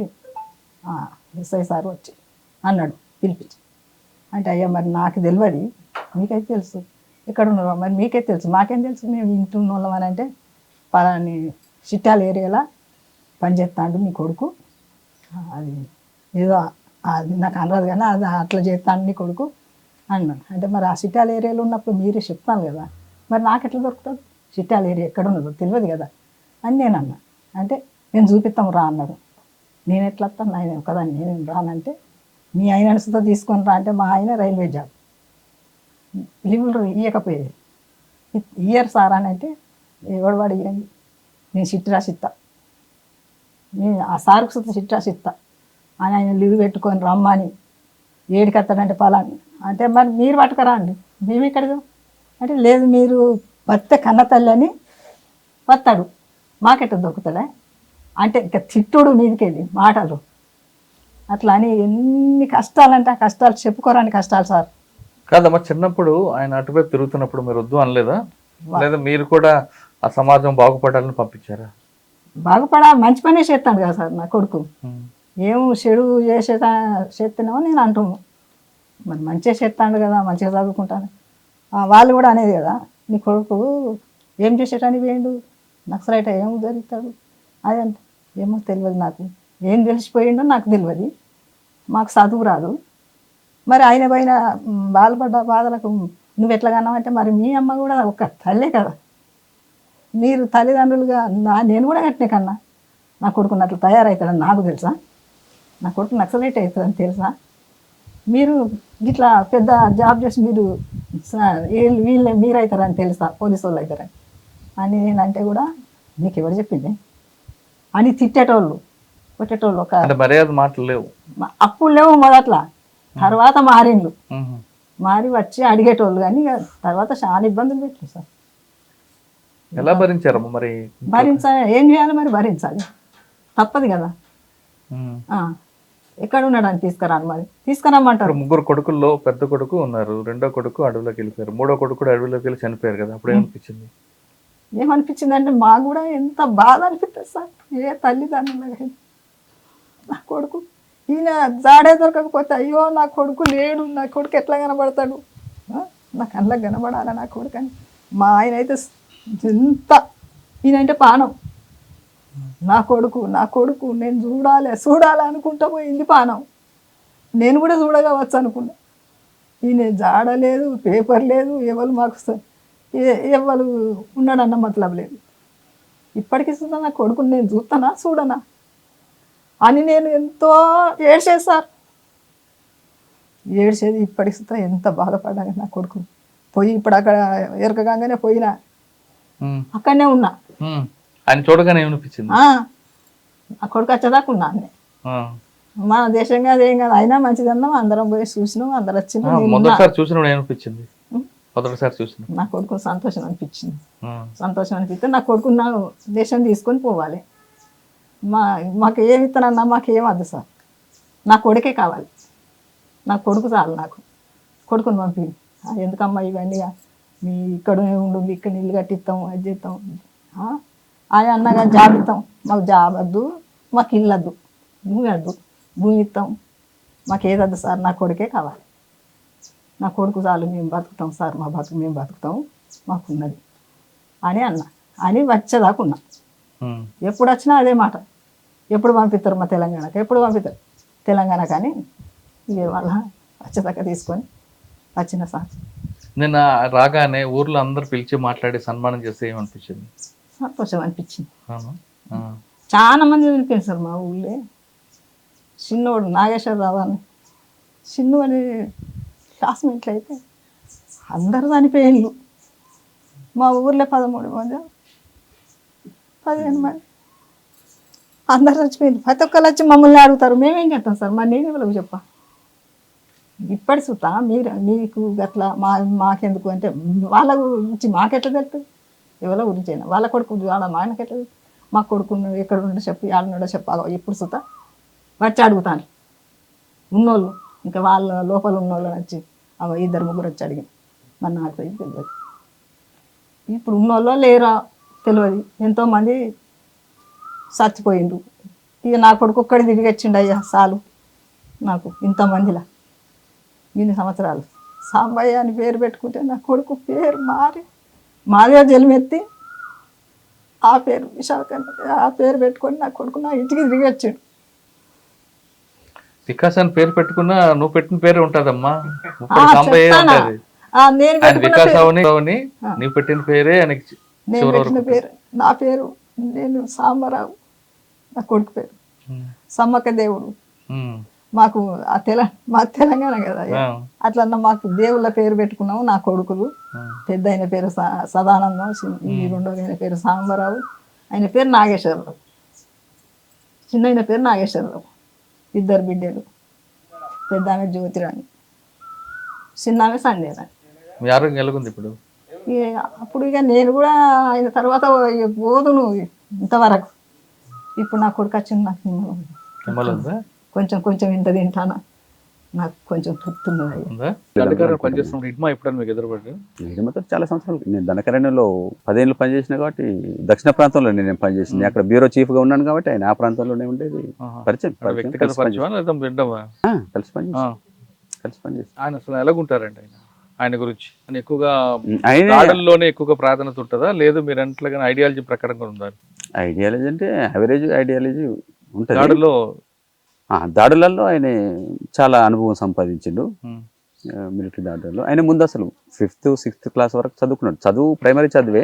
ఎస్ఐ సార్ వచ్చి అన్నాడు పిలిపించి. అంటే అయ్యా మరి నాకు తెలియదు మీకైతే తెలుసు ఎక్కడ ఉన్నారో మరి మీకే తెలుసు మాకేం తెలుసు మేము ఇంట్లో వాళ్ళం అని అంటే పలాని చిట్టాల ఏరియాలో పనిచేస్తాడు మీ కొడుకు అది ఏదో అది నాకు అనరాదు కానీ అది అట్లా చేస్తాను నీ కొడుకు అన్నాను. అంటే మరి ఆ చిట్టాల ఏరియాలో ఉన్నప్పుడు మీరే చెప్తాను కదా మరి నాకు ఎట్లా దొరుకుతుంది, చిట్టాల ఏరియా ఎక్కడ ఉన్నదో తెలియదు కదా అని నేను అన్నా. అంటే నేను చూపిస్తాం రా అన్నాడు. నేను ఎట్లా వస్తాను ఆయన కదా నేను రానంటే మీ ఆయన అనుసుతో తీసుకొని రా అంటే మా ఆయన రైల్వే జాబ్ లీవులు ఇవ్వకపోయేది. ఇయ్యరు సార్ అని అంటే ఎవడు వాడు ఇవ్వండి నేను చిట్టి రాసిస్తా, నేను ఆ సార్కు సుత చిట్టి రాసిస్తా అని ఆయన లీవ్ పెట్టుకొని రమ్మని ఏడికి వస్తాడంటే పలాని అంటే మరి మీరు పట్టుకరా అండి మేము ఇక్కడికి అంటే లేదు మీరు వస్తే కన్న తల్లి అని వస్తాడు మాకెట్ట దొరుకుతుందా అంటే ఇక తిట్టుడు మీదకెళ్ళి మాటలు అట్లా అని ఎన్ని కష్టాలంటే ఆ కష్టాలు చెప్పుకోరాని కష్టాలు సార్. కాదమ్మా చిన్నప్పుడు ఆయన అటువైపు తిరుగుతున్నప్పుడు మీరు వద్దు అనలేదా, లేదా మీరు కూడా ఆ సమాజం బాగుపడాలని పంపించారా? మంచి పనే చేస్తాడు కదా సార్ నా కొడుకు, ఏం చెడు చేస్తున్నామో నేను అంటున్నాను. మరి మంచిగా చేస్తాడు కదా మంచిగా చదువుకుంటాను. వాళ్ళు కూడా అనేది కదా నీ కొడుకు ఏం చేసేటానికి వేయండు నక్సలైట్ ఏం జరుగుతాడు అది అంటే ఏమో తెలియదు నాకు, ఏం తెలిసిపోయిండో నాకు తెలియదు, మాకు చదువు రాదు. మరి ఆయన పైన బాధపడ్డ బాధలకు నువ్వు ఎట్లా కన్నావంటే మరి మీ అమ్మ కూడా ఒక తల్లే కదా, మీరు తల్లిదండ్రులుగా నేను కూడా కట్టినే కన్నా నా కొడుకుని అట్లా తయారవుతాడని నాకు తెలుసా, నా కొడుకు నక్సలైట్ అవుతుందని తెలుసా, మీరు ఇట్లా పెద్ద జాబ్ చేసి మీరు మీరు అవుతారని తెలుసా పోలీసు వాళ్ళు అవుతారని అని నేనంటే కూడా నీకు ఎవరు చెప్పింది అని తిట్టేటోళ్ళు కొట్టేటోళ్ళు. ఒక మర్యాద మాటలు లేవు అప్పుడు లేవు మొదట్లా, తర్వాత మారిండ్లు మారి వచ్చి అడిగేటోళ్ళు కానీ తర్వాత చాలా ఇబ్బందులు పెట్టారు సార్. ఎలా భరించారమ్మా మరి? భరించాలి ఏం చేయాలి మరి భరించాలి తప్పదు కదా. ఎక్కడ ఉన్నాడు అని తీసుకురాను మరి తీసుకురామంటారు. ముగ్గురు కొడుకుల్లో పెద్ద కొడుకు ఉన్నారు, రెండో కొడుకు అడవిలోకి వెళ్ళిపోయారు, మూడో కొడుకు కూడా అడవిలోకి వెళ్ళి చనిపోయారు కదా, అప్పుడు ఏమనిపించింది? ఏమనిపించింది అంటే మాకు కూడా ఎంత బాధ అనిపిస్తుంది సార్. ఏ తల్లిదండ్రులు నా కొడుకు ఈయన జాడే దొరకకపోతే అయ్యో నా కొడుకు లేడు, నా కొడుకు ఎట్లా కనబడతాడు, నా కళ్ళకి కనబడాలా నా కొడుకు అని. మా ఆయన అయితే ఎంత ఈయనంటే పానం, నా కొడుకు నేను చూడాలి అనుకుంటా పోయింది పానం. నేను కూడా చూడగవచ్చు అనుకున్నా. ఈయన జాడలేదు, పేపర్ లేదు, ఎవరు మాకు ఎవరు ఉన్నాడన్న మతలబ్ లేదు. ఇప్పటికీ చూద్దా నా కొడుకుని నేను చూడనా అని నేను ఎంతో ఏడ్చేది సార్. ఏడ్చేది ఇప్పటికి చూస్తా ఎంత బాధపడ్డా నా కొడుకు పోయి ఇప్పుడు అక్కడ ఎరకగానే పోయినా అక్కడనే ఉన్నా. ఆయన చూడగానే ఏమనిపించింది? ఆ కొడుకు వచ్చేదాకా ఉన్నా అన్నీ మన దేశం కాదు ఏం కాదు అయినా మంచిదన్నాం, అందరం పోయి చూసినాం, అందరు వచ్చినాం. నేను ఉన్నా. మొదటిసారి చూసినప్పుడు ఏమనిపించింది? మొదటిసారి చూసిన నా కొడుకు సంతోషం అనిపించింది. సంతోషం అనిపిస్తే నా కొడుకు నా దేశం తీసుకొని పోవాలి. మాకు ఏమి ఇస్తానన్నా మాకు ఏం వద్దు సార్, నా కొడుకే కావాలి. నా కొడుకు చాలు, నాకు కొడుకుని పంపి. ఎందుకమ్మా ఇవన్నీ, మీ ఇక్కడ ఉండు, ఇక్కడ ఇల్లు కట్టిస్తాం, అది చేస్తాం, ఆయన అన్నగా జాబ్ ఇస్తాం, మాకు జాబ్ వద్దు, మాకు ఇల్లు వద్దు, భూమి వద్దు, భూమి ఇస్తాం, మాకు ఏదద్దు సార్, నా కొడుకే కావాలి. నా కొడుకు చాలు, మేము బతుకుతాం సార్, మా బతుకు మేము బతుకుతాం, మాకున్నది అని అని వచ్చేదాకా ఉన్నా. ఎప్పుడు వచ్చినా అదే మాట, ఎప్పుడు పంపిస్తారు మా తెలంగాణకి, ఎప్పుడు పంపిస్తారు తెలంగాణ, కానీ ఇవే వాళ్ళ వచ్చేదాకా తీసుకొని వచ్చిన సార్. నిన్న రాగానే ఊర్లో అందరు పిలిచి మాట్లాడి సన్మానం చేస్తే ఏమనిపించింది? సంతోషం అనిపించింది. చాలా మంది పిలిపారు సార్ మా ఊళ్ళో. చిన్నోడు నాగేశ్వరరావు అని, చిన్ను అని క్లాస్మేట్లు అయితే అందరూ చనిపోయిండ్రు. మా ఊర్లో 13 మంది 15 మంది అందరు చచ్చిపోయింది. ప్రతి ఒక్కరు వచ్చి మమ్మల్ని అడుగుతారు, మేమేం చేస్తాం సార్, మరి నేను ఎవరికి చెప్పా. ఇప్పటి సుతా మీకు అట్లా మాకెందుకు అంటే, వాళ్ళ గురించి మాకెట్లా తెలుస్తుంది, ఎవరి గురించి అయినా వాళ్ళ కొడుకు వాళ్ళ మాయనకి ఎట్లా, మా కొడుకు ఎక్కడ ఉండో చెప్పు, ఆడనుండో చెప్పాలో ఇప్పుడు సుతా వచ్చి అడుగుతాను. ఉన్నోళ్ళు ఇంకా వాళ్ళ లోపల ఉన్నోళ్ళు వచ్చి 2-3 వచ్చి అడిగింది, మరి నాకు తెలియదు. ఇప్పుడు ఉన్నోళ్ళో లేరా తెలియదు, ఎంతోమంది చచ్చిపోయిండ్రు. ఇక నా కొడుకు ఒక్కడి తిరిగి వచ్చిండు, అయ్యా చాలు నాకు ఇంతమందిలా ఇన్ని సంవత్సరాలు. సాంబయ్య అని పేరు పెట్టుకుంటే నా కొడుకు పేరు మారి మాదిగా జన్మెత్తి ఆ పేరు విశాఖ ఆ పేరు పెట్టుకొని నా కొడుకు నా ఇంటికి తిరిగి వచ్చాడు. వికాస్ అని పేరు పెట్టుకున్నా నువ్వు పెట్టిన పేరే ఉంటదమ్మా. నేను నీవు పెట్టిన పేరే నేను పెట్టిన పేరు, నా పేరు నేను సాంబరావు, నా కొడుకు పేరు సమ్మక్క దేవుడు. మాకు మా తెలంగాణ కదా, అట్లా మాకు దేవుళ్ళ పేరు పెట్టుకున్నాము. నా కొడుకులు పెద్ద అయిన పేరు సదానందం, ఈ రెండో అయిన పేరు సాంబరావు, ఆయన పేరు నాగేశ్వరరావు, చిన్న అయిన పేరు నాగేశ్వరరావు. 2 బిడ్డలు, పెద్ద ఆమె జ్యోతిరాణి, చిన్న ఆమె సంధ్యరాణి. ఇప్పుడు అప్పుడు ఇక నేను కూడా ఆయన తర్వాత పోదును ఇంతవరకు. ఇప్పుడు నా కొడుకు వచ్చింది, నాకు కొంచెం కొంచెం ఇంత తింటానా, నాకు కొంచెం తృప్తున్నది. చాలా సంవత్సరాలు నేను దండకారణ్యంలో 10 ఏళ్ళు పనిచేసిన కాబట్టి, దక్షిణ ప్రాంతంలో నేను పనిచేసింది. అక్కడ బ్యూరో చీఫ్ గా ఉన్నాను కాబట్టి ఆయన ఆ ప్రాంతంలోనే ఉండేది. పరిచయం కలిసి పనిచేసి ఆయన అసలు ఎలాగుంటారండి? ఆయన గురించి ఎక్కువగా ఆడల్లోనే ఎక్కువగా ప్రాధాన్యత ఉంటుందా, లేదు మీరు అంటలుగా ఐడియాలజీ ప్రకారంగా ఉందా? ఐడియాలజీ అంటే యావరేజ్ ఐడియాలజీ ఉంటుంది. దాడులలో ఆయన చాలా అనుభవం సంపాదించిండు. మిలిటరీ దాడులలో ఆయన ముందు అసలు 5th, 6th క్లాస్ వరకు చదువుకున్నాడు. చదువు ప్రైమరీ చదివే,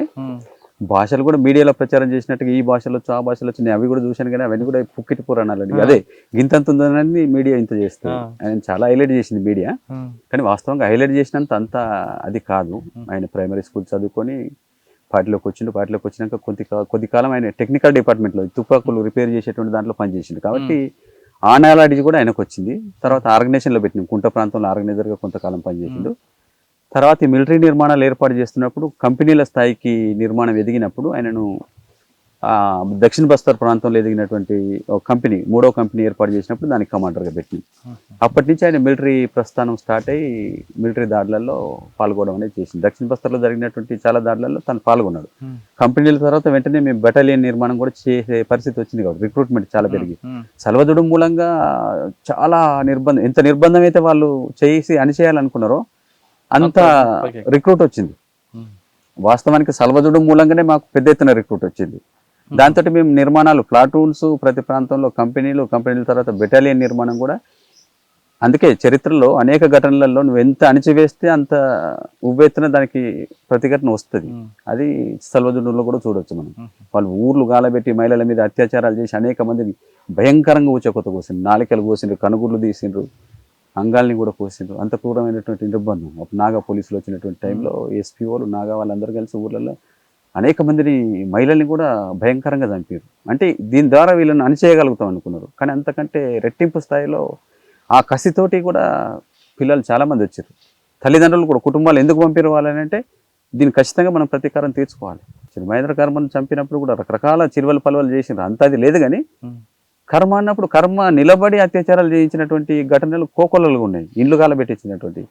భాషలు కూడా మీడియాలో ప్రచారం చేసినట్టుగా ఈ భాషలు వచ్చు, ఆ భాషలు వచ్చు, నేను అవి కూడా చూశాను. కానీ అవన్నీ కూడా పుక్కిటి పురాణాలని, అదే గింతంత ఉందని మీడియా ఇంత చేస్తుంది. ఆయన చాలా హైలైట్ చేసింది మీడియా, కానీ వాస్తవంగా హైలైట్ చేసినంత అంత అది కాదు. ఆయన ప్రైమరీ స్కూల్ చదువుకొని పార్టీలోకి వచ్చినాక కొద్ది కాలం ఆయన టెక్నికల్ డిపార్ట్మెంట్లో తుపాకులు రిపేర్ చేసేటువంటి దాంట్లో పనిచేసిండు. కాబట్టి ఆ నాలెడ్జ్ కూడా ఆయనకు వచ్చింది. తర్వాత ఆర్గనైజేషన్లో పెట్టినాం, కుంట ప్రాంతంలో ఆర్గనైజర్గా కొంతకాలం పనిచేసిండు. తర్వాత ఈ మిలిటరీ నిర్మాణాలు ఏర్పాటు చేస్తున్నప్పుడు, కంపెనీల స్థాయికి నిర్మాణం ఎదిగినప్పుడు ఆయనను దక్షిణ బస్తర్ ప్రాంతంలో ఎదిగినటువంటి ఒక కంపెనీ, 3వ కంపెనీ ఏర్పాటు చేసినప్పుడు దానికి కమాండర్గా పెట్టింది. అప్పటి నుంచి ఆయన మిలిటరీ ప్రస్థానం స్టార్ట్ అయ్యి మిలిటరీ దాడులలో పాల్గొనడం అనేది చేసింది. దక్షిణ బస్తర్లో జరిగినటువంటి చాలా దాడులలో తను పాల్గొన్నాడు. కంపెనీల తర్వాత వెంటనే మేము బెటాలియన్ నిర్మాణం కూడా చేసే పరిస్థితి వచ్చింది కాబట్టి రిక్రూట్మెంట్ చాలా పెరిగి, సలవదుడు మూలంగా చాలా నిర్బంధం, ఎంత నిర్బంధం అయితే వాళ్ళు చేసి అణిచేయాలనుకున్నారో అంత రిక్రూట్ వచ్చింది. వాస్తవానికి సల్వదుడు మూలంగానే మాకు పెద్ద ఎత్తున రిక్రూట్ వచ్చింది. దాంతో మేము నిర్మాణాలు, ప్లాటూన్స్ ప్రతి ప్రాంతంలో, కంపెనీల తర్వాత బెటాలియన్ నిర్మాణం కూడా. అందుకే చరిత్రలో అనేక ఘటనలలో నువ్వు ఎంత అణిచివేస్తే అంత ఉవ్వెత్తున దానికి ప్రతిఘటన వస్తుంది. అది సల్వదుడులో కూడా చూడొచ్చు మనం. వాళ్ళు ఊర్లు గాలబెట్టి మహిళల మీద అత్యాచారాలు చేసి అనేక మందిని భయంకరంగా ఊచకొత్త కోసిండ్రు, నాలికలు కోసిండ్రు, కనుగుర్లు తీసిండ్రు, అంగాల్ని కూడా కోసిండ్రు. అంత క్రూరమైనటువంటి నిర్బంధం. నాగా పోలీసులు వచ్చినటువంటి టైంలో ఎస్పీఓలు, నాగా వాళ్ళందరూ కలిసి ఊర్లలో అనేక మందిని మహిళల్ని కూడా భయంకరంగా చంపారు. అంటే దీని ద్వారా వీళ్ళని అణిచేయగలుగుతాం అనుకున్నారు, కానీ అంతకంటే రెట్టింపు స్థాయిలో ఆ కసితోటి కూడా పిల్లలు చాలామంది వచ్చారు. తల్లిదండ్రులు కూడా కుటుంబాలు ఎందుకు పంపారు వాళ్ళని అంటే దీన్ని ఖచ్చితంగా మనం ప్రతీకారం తీర్చుకోవాలి. మహేంద్ర కర్మను చంపినప్పుడు కూడా రకరకాల చిరువలు పలువలు చేసినారు, అంత అది లేదు. కానీ కర్మ అన్నప్పుడు కర్మ నిలబడి అత్యాచారాలు చేయించినటువంటి ఘటనలు కోకొల్లలుగా ఉన్నాయి, ఇండ్లు కాలబెట్టించినటువంటి.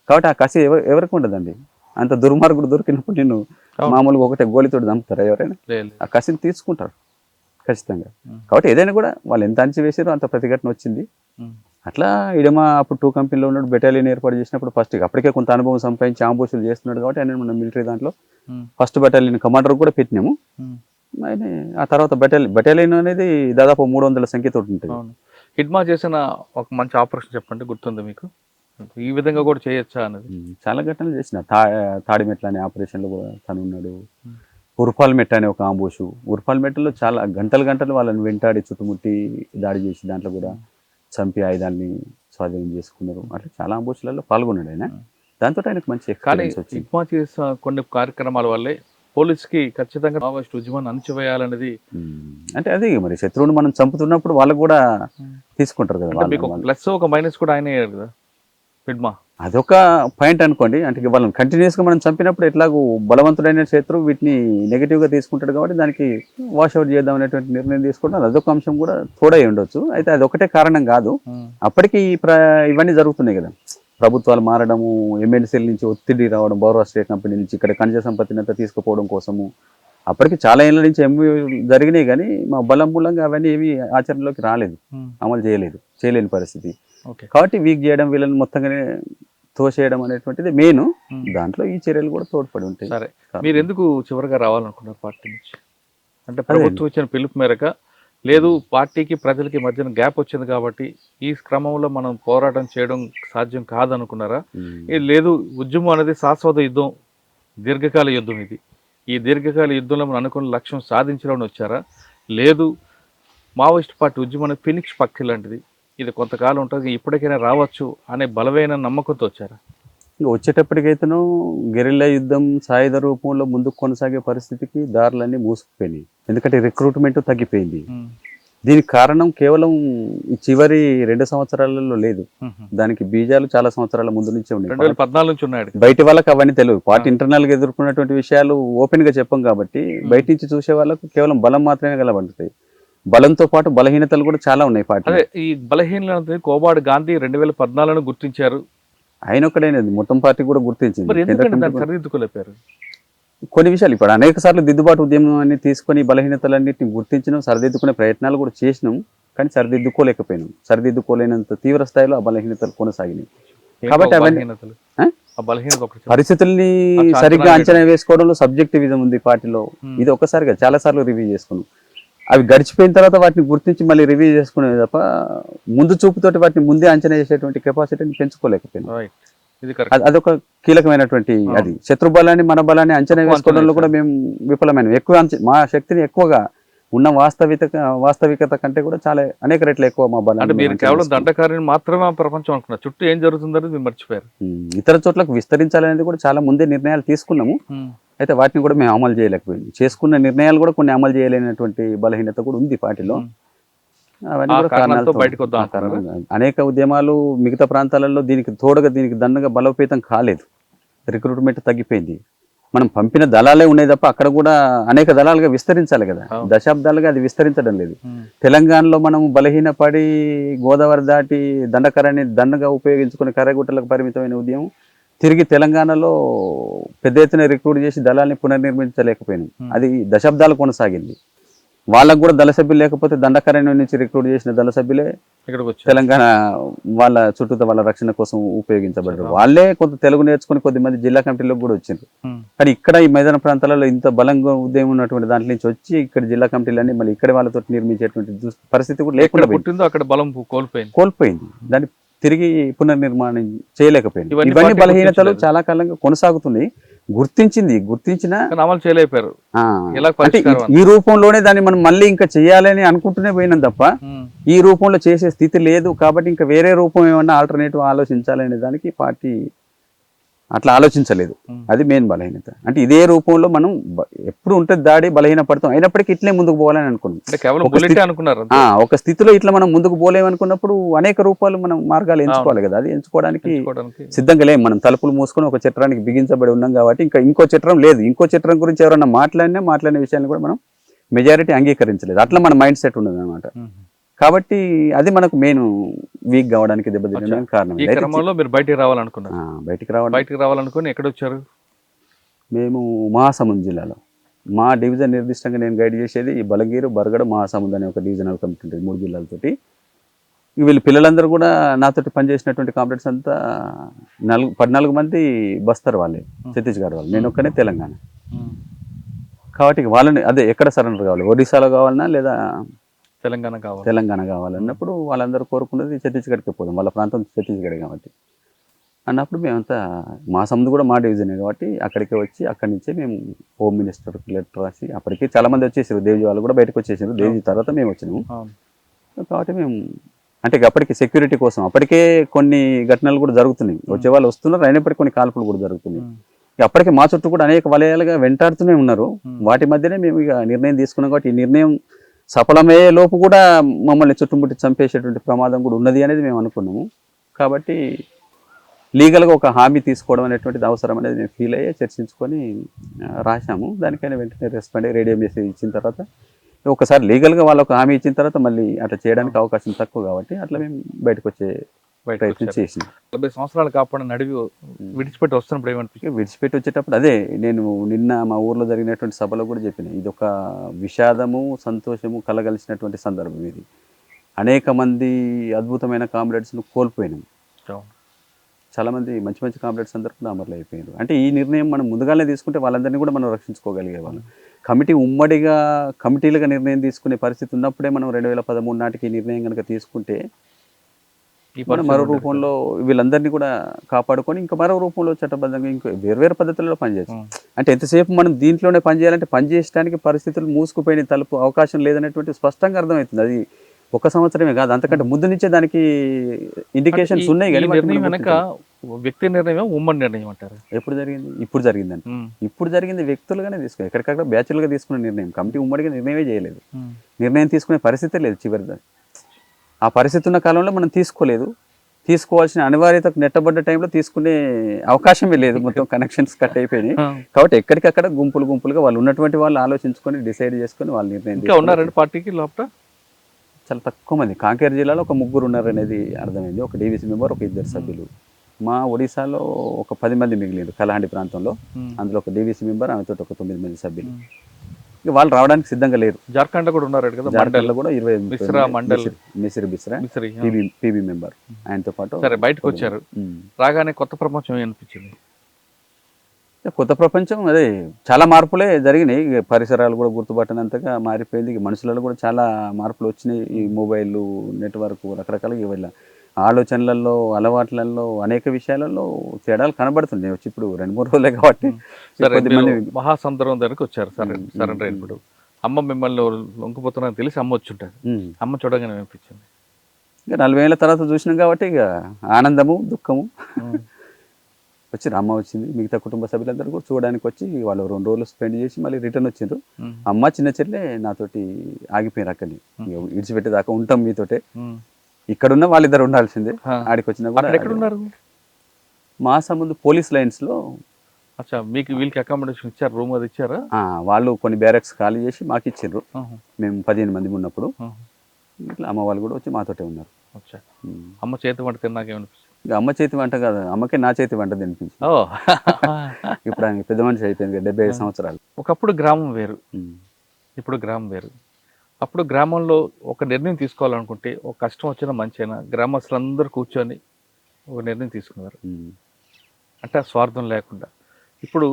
కాబట్టి ఆ కసి ఎవరికి ఉండదండి. అంత దుర్మార్గుడు దొరికినప్పుడు నేను మామూలుగా ఒకటే గోలితోటి చంపుతారా ఎవరైనా? ఆ కసిని తీసుకుంటారు ఖచ్చితంగా. కాబట్టి ఏదైనా కూడా వాళ్ళు ఎంత అంచి వేసారో అంత ప్రతిఘటన వచ్చింది. అట్లా ఇడమా అప్పుడు 2 కంపెనీలో ఉన్నాడు, బెటాలియన్ ఏర్పాటు చేసినప్పుడు ఫస్ట్ అప్పటికే కొంత అనుభవం సంపాదించి ఆంబోసులు చేస్తున్నాడు కాబట్టి ఆయన మన మిలిటరీ దాంట్లో ఫస్ట్ బెటాలియన్ కమాండర్ కూడా పెట్టినాము. ఆయన ఆ తర్వాత బెటాలియన్ అనేది దాదాపు 300 సంఖ్యతో ఉంటుంది. హిడ్మా చేసిన ఒక మంచి ఆపరేషన్ చెప్పండి, గుర్తుంది మీకు? ఈ విధంగా కూడా చేయొచ్చా అనేది చాలా ఘటనలు చేసిన. తాడిమెట్ల అనే ఆపరేషన్లో కూడా తను ఉన్నాడు. ఉర్పాల్మెట్ అనే ఒక ఆంబోషు, ఉర్పాల్మెట్లో చాలా గంటలు వాళ్ళని వెంటాడి చుట్టుముట్టి దాడి చేసి దాంట్లో కూడా చంపి ఆయుధాన్ని స్వాధీనం చేసుకున్నారు. అట్లా చాలా అంబోషులలో పాల్గొన్నాడు ఆయన. దాంతో ఆయనకు మంచి ఎక్స్పీరియన్స్ వచ్చింది. హిడ్మా చేసిన కొన్ని కార్యక్రమాల వల్లే పోలీస్కి ఖచ్చితంగా మావోయిస్ట్ ఉద్యమాన్ని అణచివేయాలనేది. అంటే అది మరి శత్రువుని మనం చంపుతున్నప్పుడు వాళ్ళకు కూడా తీసుకుంటారు కదా. మీకు ప్లస్ ఒక మైనస్ కూడా ఆయన కదా హిడ్మా. అదొక పాయింట్ అనుకోండి. అంటే వాళ్ళని కంటిన్యూస్గా మనం చంపినప్పుడు ఎట్లాగూ బలవంతుడైన శత్రువు వీటిని నెగిటివ్గా తీసుకుంటాడు కాబట్టి దానికి వాష్ అవుట్ చేద్దాం అనేటువంటి నిర్ణయం తీసుకుంటాం. అదొక అంశం కూడా తోడై ఉండొచ్చు. అయితే అది ఒకటే కారణం కాదు, అప్పటికి ఇవన్నీ జరుగుతున్నాయి కదా. ప్రభుత్వాలు మారడము, ఎమ్మెల్సీల నుంచి ఒత్తిడి రావడం, బౌరవ స్టేట్ కంపెనీ నుంచి ఇక్కడ ఖనిజ సంపత్తిని అంతా తీసుకుపోవడం కోసము అప్పటికి చాలా ఏళ్ళ నుంచి జరిగినాయి. కానీ మా బలం మూలంగా అవన్నీ ఏవి ఆచరణలోకి రాలేదు, అమలు చేయలేని పరిస్థితి. కాబట్టి వీక్ చేయడం, వీళ్ళని మొత్తంగానే తోసేయడం అనేటువంటిది మెయిన్. దాంట్లో ఈ చర్యలు కూడా తోడ్పడి ఉంటాయి. సరే, మీరు ఎందుకు చివరిగా రావాలనుకున్నారు పార్టీ నుంచి? అంటే ప్రభుత్వం ఇచ్చిన పిలుపు మేరక, లేదు పార్టీకి ప్రజలకి మధ్యన గ్యాప్ వచ్చింది కాబట్టి ఈ క్రమంలో మనం పోరాటం చేయడం సాధ్యం కాదనుకున్నారా? లేదు ఉద్యమం అనేది శాశ్వత యుద్ధం, దీర్ఘకాల యుద్ధం, ఇది ఈ దీర్ఘకాల యుద్ధంలో మనం అనుకున్న లక్ష్యం సాధించడానికి వచ్చారా? లేదు మావోయిస్ట్ పార్టీ ఉద్యమం అనేది ఫినిక్స్ పక్షి లాంటిది, ఇది కొంతకాలం ఉంటుంది, ఇప్పటికైనా రావచ్చు అనే బలమైన నమ్మకంతో వచ్చారా? ఇంకా వచ్చేటప్పటికైతేనూ గెరిల్లా యుద్ధం సాయుధ రూపంలో ముందుకు కొనసాగే పరిస్థితికి దారులన్నీ మూసుకుపోయినాయి. ఎందుకంటే రిక్రూట్మెంట్ తగ్గిపోయింది. దీనికి కారణం కేవలం ఈ చివరి 2 సంవత్సరాలలో లేదు, దానికి బీజాలు చాలా సంవత్సరాల ముందు నుంచే ఉన్నాయి. 2014 నుంచి ఉన్నాయి. బయట వాళ్ళకి అవన్నీ తెలియదు. పార్టీ ఇంటర్నల్ గా ఎదుర్కొన్నటువంటి విషయాలు ఓపెన్ గా చెప్పం కాబట్టి బయట నుంచి చూసే వాళ్ళకు కేవలం బలం మాత్రమే కలబడుతాయి. బలంతో పాటు బలహీనతలు కూడా చాలా ఉన్నాయి పార్టీ. అదే ఈ బలహీనత కోబాడు గాంధీ 2014 గుర్తించారు. ఆయన ఒక్కడైనది మొత్తం పార్టీ కూడా గుర్తించింది. సరిదిద్దుకోలేపారు కొన్ని విషయాలు. ఇప్పుడు అనేక సార్లు దిద్దుబాటు ఉద్యమాన్ని తీసుకొని బలహీనతలన్నింటినీ గుర్తించడం, సరిదిద్దుకునే ప్రయత్నాలు కూడా చేసినాం, కానీ సరిదిద్దుకోలేకపోయినాం. సరిదిద్దుకోలేనంత తీవ్ర స్థాయిలో ఆ బలహీనతలు కొనసాగినాయి. కాబట్టి అవన్నీ పరిస్థితుల్ని సరిగ్గా అంచనా వేసుకోవడంలో సబ్జెక్టివిజం ఉంది పార్టీలో. ఇది ఒక్కసారిగా చాలా సార్లు రివ్యూ చేసుకున్నాం. అవి గడిచిపోయిన తర్వాత వాటిని గుర్తించి మళ్ళీ రివ్యూ చేసుకునేది తప్ప ముందు చూపుతోటి వాటిని ముందే అంచనా చేసేటువంటి కెపాసిటీని పెంచుకోలేకపోయినాం. అదొక కీలకమైనటువంటి అది. శత్రు బలాన్ని మన బలాన్ని అంచనా వేసుకోవడంలో కూడా మేము విఫలమైన. మా శక్తిని ఎక్కువగా ఉన్న వాస్తవికత కంటే కూడా చాలా అనేక రెట్లు ఎక్కువ మా బలం. అంటే మీరు కేవలం దండకారిని మాత్రమే ప్రపంచం అనుకున్నారు, చుట్టూ ఏం జరుగుతుందని మీరు మర్చిపోయారు. ఇతర చోట్లకు విస్తరించాలనేది కూడా చాలా ముందే నిర్ణయాలు తీసుకున్నాము. అయితే వాటిని కూడా మేము అమలు చేయలేకపోయింది. చేసుకున్న నిర్ణయాలు కూడా కొన్ని అమలు చేయలేనటువంటి బలహీనత కూడా ఉంది పార్టీలో. అవన్నీ కూడా కారణాలతో బయటకు వద్దాం. అనేక ఉద్యమాలు మిగతా ప్రాంతాలలో దీనికి తోడుగా దీనికి దండగా బలోపేతం కాలేదు. రిక్రూట్మెంట్ తగ్గిపోయింది. మనం పంపిన దళాలే ఉన్నాయి తప్ప అక్కడ కూడా అనేక దళాలుగా విస్తరించాలి కదా. దశాబ్దాలుగా అది విస్తరించడం లేదు. తెలంగాణలో మనం బలహీనపడి గోదావరి దాటి దండకరాన్ని దండగా ఉపయోగించుకుని కర్రగుట్టలకు పరిమితమైన ఉద్యమం తిరిగి తెలంగాణలో పెద్ద ఎత్తున రిక్రూట్ చేసి దళాల్ని పునర్నిర్మించలేకపోయినాం. అది దశాబ్దాలు కొనసాగింది. వాళ్ళకు కూడా దళ సభ్యులు లేకపోతే దండకారణ్యం నుంచి రిక్రూట్ చేసిన దళ సభ్యులే తెలంగాణ వాళ్ళ చుట్టూ వాళ్ళ రక్షణ కోసం ఉపయోగించబడ్డారు. వాళ్ళే కొంత తెలుగు నేర్చుకుని కొద్దిమంది జిల్లా కమిటీలకు కూడా వచ్చిండ్రు. కానీ ఇక్కడ ఈ మైదాన ప్రాంతాలలో ఇంత బలంగా ఉదయం ఉన్నటువంటి దాంట్లో నుంచి వచ్చి ఇక్కడ జిల్లా కమిటీలన్నీ మళ్ళీ ఇక్కడ వాళ్ళతో నిర్మించేటువంటి పరిస్థితి కూడా లేకుండా అక్కడ బలం కోల్పోయింది. దాన్ని తిరిగి పునర్నిర్మాణం చేయలేకపోయింది. ఇవన్నీ బలహీనతలు చాలా కాలంగా కొనసాగుతున్నాయి. గుర్తించిన అమలు చేయలేకపోయారు. అంటే ఈ రూపంలోనే దాన్ని మనం మళ్ళీ ఇంకా చేయాలని అనుకుంటూనే పోయినాం తప్ప ఈ రూపంలో చేసే స్థితి లేదు. కాబట్టి ఇంకా వేరే రూపం ఏమన్నా ఆల్టర్నేటివ్ ఆలోచించాలనే దానికి పార్టీ అట్లా ఆలోచించలేదు. అది మెయిన్ బలహీనత. అంటే ఇదే రూపంలో మనం ఎప్పుడు ఉంటుంది దాడి, బలహీన పడతాం, అయినప్పటికీ ఇట్లే ముందుకు పోవాలని అనుకున్నాం. అంటే కేవలం బుల్లెట్ అనుకున్నారు. ఒక స్థితిలో ఇట్లా మనం ముందుకు పోలేమనుకున్నప్పుడు అనేక రూపాలు మనం మార్గాలు ఎంచుకోవాలి కదా. అది ఎంచుకోవడానికి సిద్ధంగా లేము. మనం తలుపులు మూసుకొని ఒక చట్రానికి బిగించబడి ఉన్నాం కాబట్టి ఇంకా ఇంకో చట్రం లేదు. ఇంకో చట్రం గురించి ఎవరన్నా మాట్లాడిన విషయాన్ని కూడా మనం మెజారిటీ అంగీకరించలేదు. అట్లా మన మైండ్ సెట్ ఉన్నది అనమాట. కాబట్టి అది మనకు మెయిన్ వీక్ కావడానికి దెబ్బతినడానికి కారణం. ఈ క్రమంలో మీరు బయటికి రావాలనుకున్నారు. బయటికి రావాలనుకుని ఎక్కడ వచ్చారు? మేము మహాసముంద్ జిల్లాలో మా డివిజన్ నిర్దిష్టంగా నేను గైడ్ చేసేది ఈ బలగీరు, బరగడ, మహాసముంద్ అనే ఒక డివిజనల్ కమిటీ ఉంటుంది 3 జిల్లాలతోటి. వీళ్ళు పిల్లలందరూ కూడా నాతోటి పనిచేసినటువంటి కాంపిటెంట్స్ అంతా 14 మంది బస్తర్ వాళ్ళే, ఛత్తీస్గఢ్ వాళ్ళు. నేను ఒక్కనే తెలంగాణ. కాబట్టి వాళ్ళని అదే ఎక్కడ సరెండర్ కావాలి, ఒడిశాలో కావాలన్నా లేదా తెలంగాణ కావాలన్నప్పుడు వాళ్ళందరూ కోరుకున్నది ఛత్తీస్గఢ్కి పోదాం, వాళ్ళ ప్రాంతం ఛత్తీస్గఢ్ కాబట్టి అన్నప్పుడు మేమంతా మా సముద్రం కూడా మా డివిజనే కాబట్టి అక్కడికి వచ్చి అక్కడి నుంచే మేము హోమ్ మినిస్టర్కి లెటర్ రాసి, అప్పటికి చాలామంది వచ్చేసారు, దేవి వాళ్ళు కూడా బయటకు వచ్చేసారు. దేవి తర్వాత మేము వచ్చినాము. కాబట్టి మేము అంటే అప్పటికి సెక్యూరిటీ కోసం అప్పటికే కొన్ని ఘటనలు కూడా జరుగుతున్నాయి. వచ్చే వాళ్ళు వస్తున్నారు, అయినప్పటికీ కొన్ని కాల్పులు కూడా జరుగుతున్నాయి. అప్పటికే మా చుట్టూ కూడా అనేక వలయాలుగా వెంటాడుతూనే ఉన్నారు. వాటి మధ్యనే మేము ఇక నిర్ణయం తీసుకున్నాం. కాబట్టి ఈ నిర్ణయం సఫలమయ్యే లోపు కూడా మమ్మల్ని చుట్టుముట్టి చంపేసేటువంటి ప్రమాదం కూడా ఉన్నది అనేది మేము అనుకున్నాము. కాబట్టి లీగల్గా ఒక హామీ తీసుకోవడం అనేటువంటిది అవసరం అనేది మేము ఫీల్ అయ్యే చర్చించుకొని రాశాము. దానికైనా వెంటనే రెస్పాండ్ అయ్యి రేడియో మెసేజ్ ఇచ్చిన తర్వాత ఒకసారి లీగల్గా వాళ్ళు ఒక హామీ ఇచ్చిన తర్వాత మళ్ళీ అట్లా చేయడానికి అవకాశం తక్కువ కాబట్టి అట్లా మేము బయటకు వచ్చే ప్రయత్నం చేసింది. 40 సంవత్సరాలు కాపాడు నడివి విడిచిపెట్టి వస్తున్నప్పుడు ఏమనిపించింది? విడిచిపెట్టి వచ్చేటప్పుడు అదే నేను నిన్న మా ఊర్లో జరిగినటువంటి సభలో కూడా చెప్పిన, ఇది ఒక విషాదము సంతోషము కలగలిసినటువంటి సందర్భం. ఇది అనేక మంది అద్భుతమైన కామ్రేడ్స్ను కోల్పోయినాం. చాలామంది మంచి మంచి కాంపిటెంట్స్ అందరూ కూడా అమరులు అయిపోయారు. అంటే ఈ నిర్ణయం మనం ముందుగానే తీసుకుంటే వాళ్ళందరినీ కూడా మనం రక్షించుకోగలిగే వాళ్ళం. కమిటీ ఉమ్మడిగా కమిటీలుగా నిర్ణయం తీసుకునే పరిస్థితి ఉన్నప్పుడే మనం 2013 నాటికి ఈ నిర్ణయం కనుక తీసుకుంటే మనం మరో రూపంలో వీళ్ళందరినీ కూడా కాపాడుకొని ఇంకా మరో రూపంలో చట్టబద్ధంగా ఇంకో వేర్వేరు పద్ధతుల్లో పనిచేస్తాం. అంటే ఎంతసేపు మనం దీంట్లోనే పనిచేయాలంటే పనిచేయడానికి పరిస్థితులు మూసుకుపోయిన తలుపు అవకాశం లేదనేటువంటి స్పష్టంగా అర్థమవుతుంది. అది 1 సంవత్సరమే కాదు, అంతకంటే ముందు నుంచే దానికి ఇండికేషన్స్ ఉన్నాయి. కానీ వ్యక్తి నిర్ణయం ఉమ్మడి నిర్ణయం అంటారు. ఎప్పుడు జరిగింది? ఇప్పుడు జరిగిందండి. ఇప్పుడు జరిగింది వ్యక్తులుగానే తీసుకుని ఎక్కడికక్కడ బ్యాచులుగా తీసుకున్న నిర్ణయం. కమిటీ ఉమ్మడిగా నిర్ణయమే చేయలేదు. నిర్ణయం తీసుకునే పరిస్థితే లేదు. చివరిదా ఆ పరిస్థితి ఉన్న కాలంలో మనం తీసుకోలేదు. తీసుకోవాల్సిన అనివార్యతకు నెట్టబడ్డ టైంలో తీసుకునే అవకాశమే లేదు. మొత్తం కనెక్షన్స్ కట్ అయిపోయినాయి. కాబట్టి ఎక్కడికక్కడ గుంపులుగా వాళ్ళు ఉన్నటువంటి వాళ్ళు ఆలోచించుకొని డిసైడ్ చేసుకొని వాళ్ళు నిర్ణయం ఉన్నారండి. పార్టీకి లోపల చాలా తక్కువ మంది. కాంకేర్ జిల్లాలో ఒక 3 ఉన్నారనేది అర్థమైంది. ఒక డీవీసీ మెంబర్, ఒక 2 సభ్యులు. మా ఒడిశాలో ఒక 10 మంది మిగిలిండ్రు కలహండి ప్రాంతంలో. అందులో ఒక డీవీసీ మెంబర్, ఆమెతో ఒక 9 మంది సభ్యులు. ఇక వాళ్ళు రావడానికి సిద్ధంగా లేరు. జార్ఖండ్ కూడా ఉన్నారు కదా, జార్ఖండ్లో కూడా 20 మిసిరి బిస్రా పీబీ మెంబర్ ఆయనతో పాటు బయటకు వచ్చారు. రాగానే కొత్త ప్రపంచం అనిపించింది. కొత్త ప్రపంచం అదే చాలా మార్పులే జరిగినాయి. పరిసరాలు కూడా గుర్తుపట్టనంతగా మారిపోయింది. మనుషులలో కూడా చాలా మార్పులు వచ్చినాయి. ఈ మొబైల్ నెట్వర్క్ రకరకాలుగా వీళ్ళ ఆలోచనలలో అలవాట్లలో అనేక విషయాలలో తేడాలు కనబడుతున్నాయి. వచ్చి ఇప్పుడు 2-3 రోజులే కాబట్టి కొద్దిమంది మహాసముద్రం దగ్గరకు వచ్చారు. సరెండర్ అయినప్పుడు అమ్మ మిమ్మల్ని లొంగిపోతున్నారని తెలిసి అమ్మ వచ్చి ఉంటుంది. అమ్మ చూడగానే అనిపించింది. ఇక 40 ఏళ్ళ తర్వాత చూసినాం కాబట్టి ఇక ఆనందము దుఃఖము వచ్చి అమ్మ వచ్చింది. మిగతా కుటుంబ సభ్యులందరూ కూడా చూడడానికి వచ్చి వాళ్ళు 2 రోజులు స్పెండ్ చేసి మళ్ళీ రిటర్న్ వచ్చిండ్రు. అమ్మ చిన్న చెల్లె నాతోటి ఆగిపోయారు. అక్కడిని విడిచిపెట్టేదాకా ఉంటాం మీతోటే, ఇక్కడున్న వాళ్ళిద్దరు ఉండాల్సిందే. ఆడికి వచ్చినా కూడా మా సముద్రం పోలీస్ లైన్స్ లో మీకు వీళ్ళకి అకామిడేషన్ ఇచ్చారు, రూమ్ అది ఇచ్చారా? వాళ్ళు కొన్ని బ్యారక్స్ ఖాళీ చేసి మాకు ఇచ్చిండ్రు. మేము 15 మంది ఉన్నప్పుడు ఇట్లా అమ్మ వాళ్ళు కూడా వచ్చి మాతోటే ఉన్నారు. అమ్మ చేతి వంట తిన్నాకేమనిపిస్తుంది? అమ్మ చేతి వంట కాదు, అమ్మకే నా చేతి వంట తినిపించింది. ఇప్పుడు ఆయన పెద్ద మనిషి అయిపోయింది, 75 సంవత్సరాలు. ఒకప్పుడు గ్రామం వేరు, ఇప్పుడు గ్రామం వేరు. అప్పుడు గ్రామంలో ఒక నిర్ణయం తీసుకోవాలనుకుంటే ఒక కష్టం వచ్చినా మంచైనా గ్రామస్తులందరూ కూర్చొని ఒక నిర్ణయం తీసుకున్నారు, అంటే స్వార్థం లేకుండా. ఇప్పుడు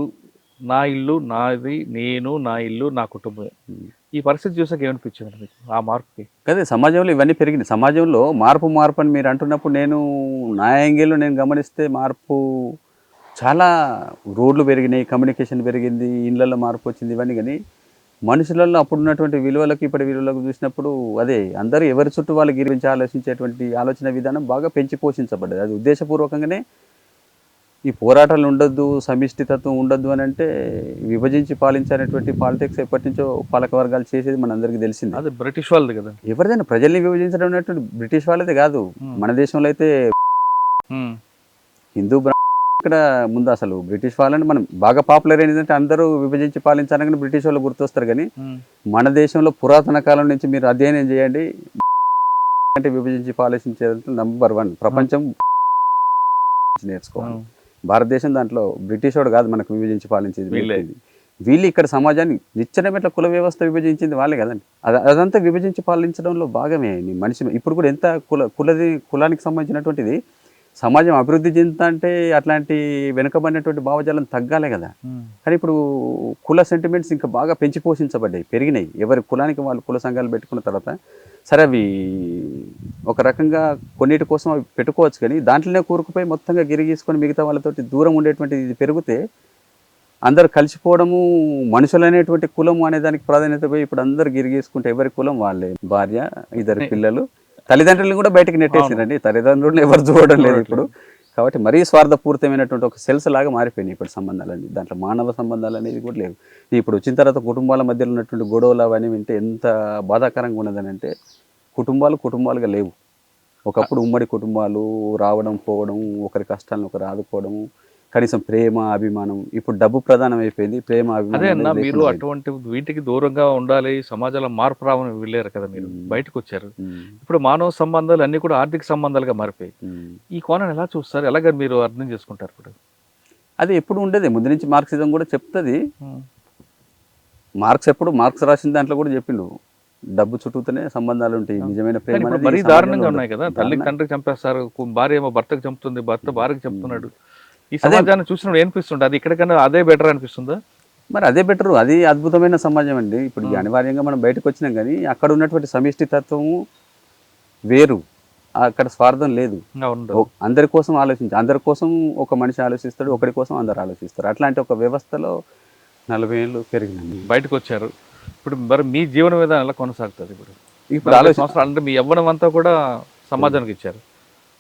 నా ఇల్లు నాది, నేను నా ఇల్లు నా కుటుంబం. ఈ పరిస్థితి చూసాక ఏమనిపించింది మీకు ఆ మార్పుకి? అదే సమాజంలో ఇవన్నీ పెరిగినాయి. సమాజంలో మార్పు అని మీరు అంటున్నప్పుడు నేను నా యాంగిల్లో నేను గమనిస్తే మార్పు చాలా, రోడ్లు పెరిగినాయి, కమ్యూనికేషన్ పెరిగింది, ఇళ్ళల్లో మార్పు వచ్చింది, ఇవన్నీ. కానీ మనుషులలో అప్పుడు ఉన్నటువంటి విలువలకు ఇప్పటి విలువలకు చూసినప్పుడు అదే అందరూ ఎవరి చుట్టూ వాళ్ళకి గురించి ఆలోచించేటువంటి ఆలోచన విధానం బాగా పెంచి పోషించబడ్డది. అది ఉద్దేశపూర్వకంగానే ఈ పోరాటాలు ఉండొద్దు, సమిష్టి తత్వం ఉండొద్దు అని అంటే విభజించి పాలించేటువంటి పాలిటిక్స్ ఎప్పటి నుంచో పాలక వర్గాలు చేసేది మనందరికీ తెలిసింది. అది బ్రిటిష్ వాళ్ళది కదా. ఎవరిదైనా ప్రజల్ని విభజించడం అనేటువంటి బ్రిటిష్ వాళ్ళదే కాదు. మన దేశంలో అయితే హిందూ ఇక్కడ ముందు అసలు బ్రిటిష్ వాళ్ళని మనం బాగా పాపులర్ ఏంటంటే అందరూ విభజించి పాలించాలని బ్రిటిష్ వాళ్ళు గుర్తొస్తారు. కానీ మన దేశంలో పురాతన కాలం నుంచి మీరు అధ్యయనం చేయండి, అంటే విభజించి పాలించేది నంబర్ 1 ప్రపంచం నేర్చుకోవాలి. భారతదేశం దాంట్లో బ్రిటిష్ వాడు కాదు మనకు విభజించి పాలించేది. వీళ్ళు ఇక్కడ సమాజాన్ని నిచ్చెన మెట్ల కుల వ్యవస్థ విభజించింది వాళ్ళే కదండి. అదంతా విభజించి పాలించడంలో భాగమే మనిషి. ఇప్పుడు కూడా ఎంత కులానికి సంబంధించినటువంటిది సమాజం అభివృద్ధి చెందుతుంటే అట్లాంటి వెనుకబడినటువంటి భావజాలం తగ్గాలే కదా. కానీ ఇప్పుడు కుల సెంటిమెంట్స్ ఇంకా బాగా పెంచి పోషించబడ్డాయి, పెరిగినాయి. ఎవరి కులానికి వాళ్ళు కుల సంఘాలు పెట్టుకున్న తర్వాత సరే అవి ఒక రకంగా కొన్నిటి కోసం అవి పెట్టుకోవచ్చు, కానీ దాంట్లోనే కూరుకుపోయి మొత్తంగా గిరిగీసుకొని మిగతా వాళ్ళతోటి దూరం ఉండేటువంటి ఇది పెరిగితే అందరు కలిసిపోవడము, మనుషులు అనేటువంటి కులము అనే దానికి ప్రాధాన్యత పోయి ఇప్పుడు అందరు గిరిగీసుకుంటే ఎవరి కులం వాళ్ళే, భార్య, 2 పిల్లలు, తల్లిదండ్రులను కూడా బయటకు నెట్టేసిందండి. తల్లిదండ్రులను ఎవరు చూడడం లేదు ఇప్పుడు. కాబట్టి మరీ స్వార్థపూరితమైనటువంటి ఒక సెల్స్ లాగా మారిపోయినాయి ఇప్పుడు సంబంధాలన్నీ. దాంట్లో మానవ సంబంధాలు అనేది కూడా లేవు. ఇప్పుడు వచ్చిన తర్వాత కుటుంబాల మధ్యలో ఉన్నటువంటి గొడవలు అవన్నీ వింటే ఎంత బాధాకరంగా ఉన్నదని అంటే కుటుంబాలుగా లేవు. ఒకప్పుడు ఉమ్మడి కుటుంబాలు రావడం పోవడం, ఒకరి కష్టాలను ఒకరు ఆదుకోవడం, కనీసం ప్రేమ అభిమానం. ఇప్పుడు డబ్బు ప్రధానం అయిపోయింది, ప్రేమ అభిమానం. అదే అన్న, మీరు అటువంటి వీటికి దూరంగా ఉండాలి, సమాజంలో మార్పు రావని వెళ్ళారు కదా, మీరు బయటకు వచ్చారు. ఇప్పుడు మానవ సంబంధాలు అన్ని కూడా ఆర్థిక సంబంధాలుగా మారిపోయి ఈ కోణాన్ని ఎలా చూస్తారు, ఎలాగ మీరు అర్థం చేసుకుంటారు? ఇప్పుడు అది ఎప్పుడు ఉండేది, ముందు నుంచి మార్క్సిజం కూడా చెప్తుంది. మార్క్స్ రాసిన దాంట్లో కూడా చెప్పిండు, డబ్బు చుట్టూతోనే సంబంధాలు ఉంటాయి, నిజమైన ప్రేమ మరీ దారుణంగా ఉన్నాయి కదా. తల్లికి తండ్రికి చంపేస్తారు, భార్య ఏమో భర్తకు చంపుతుంది, భర్త భార్యకి చంపుతున్నాడు. ఈ సమాజాన్ని చూసినప్పుడు ఏమనిపిస్తుంది? అది ఇక్కడికన్నా అదే బెటర్ అనిపిస్తుందా? మరి అదే బెటరు, అది అద్భుతమైన సమాజం అండి. ఇప్పుడు అనివార్యంగా మనం బయటకు వచ్చినాం, కానీ అక్కడ ఉన్నటువంటి సమిష్టి తత్వము వేరు, అక్కడ స్వార్థం లేదు. అందరి కోసం అందరి కోసం ఒక మనిషి ఆలోచిస్తాడు, ఒకరి కోసం అందరు ఆలోచిస్తారు. అట్లాంటి ఒక వ్యవస్థలో 40 ఏళ్ళు పెరిగినండి. బయటకు వచ్చారు. ఇప్పుడు మరి మీ జీవన విధానం ఎలా కొనసాగుతుంది? ఇప్పుడు సంవత్సరాలు అంటే మీ యవ్వనం అంతా కూడా సమాజానికి ఇచ్చారు,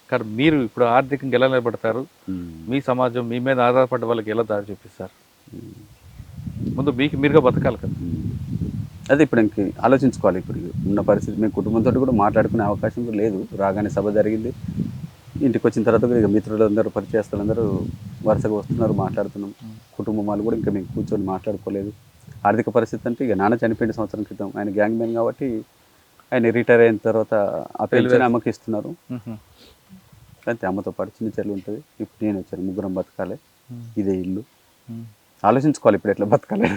కానీ మీరు ఇప్పుడు ఆర్థికంగా ఎలా నిలబడతారు? మీ సమాజం మీ మీద ఆధారపడ్డ వాళ్ళకి ఎలా దారి చూపిస్తారు? ముందు మీరుగా బతకాలి కదా. అదే ఇప్పుడు ఇంక ఆలోచించుకోవాలి. ఇప్పుడు ఉన్న పరిస్థితి మేము కుటుంబంతో కూడా మాట్లాడుకునే అవకాశం కూడా లేదు. రాగానే సభ జరిగింది, ఇంటికి వచ్చిన తర్వాత కూడా ఇక మిత్రులందరూ పరిచయస్తులందరూ వరుసగా వస్తున్నారు, మాట్లాడుతున్నాం. కుటుంబం వాళ్ళు కూడా ఇంకా మేము కూర్చొని మాట్లాడుకోలేదు. ఆర్థిక పరిస్థితి అంటే ఇక నాన్న చనిపోయిన సంవత్సరం క్రితం, ఆయన గ్యాంగ్ మ్యాన్ కాబట్టి ఆయన రిటైర్ అయిన తర్వాత ఆ పెన్షన్ అమ్మకి ఇస్తున్నారు. అంతే, అమ్మతో పాటు చిన్న చెల్లి ఉంటుంది. ఇప్పుడు నేను వచ్చాను, ముగ్గురం బతకాలి, ఇదే ఇల్లు. ఆలోచించుకోవాలి ఇప్పుడు ఎట్లా బతకాలి.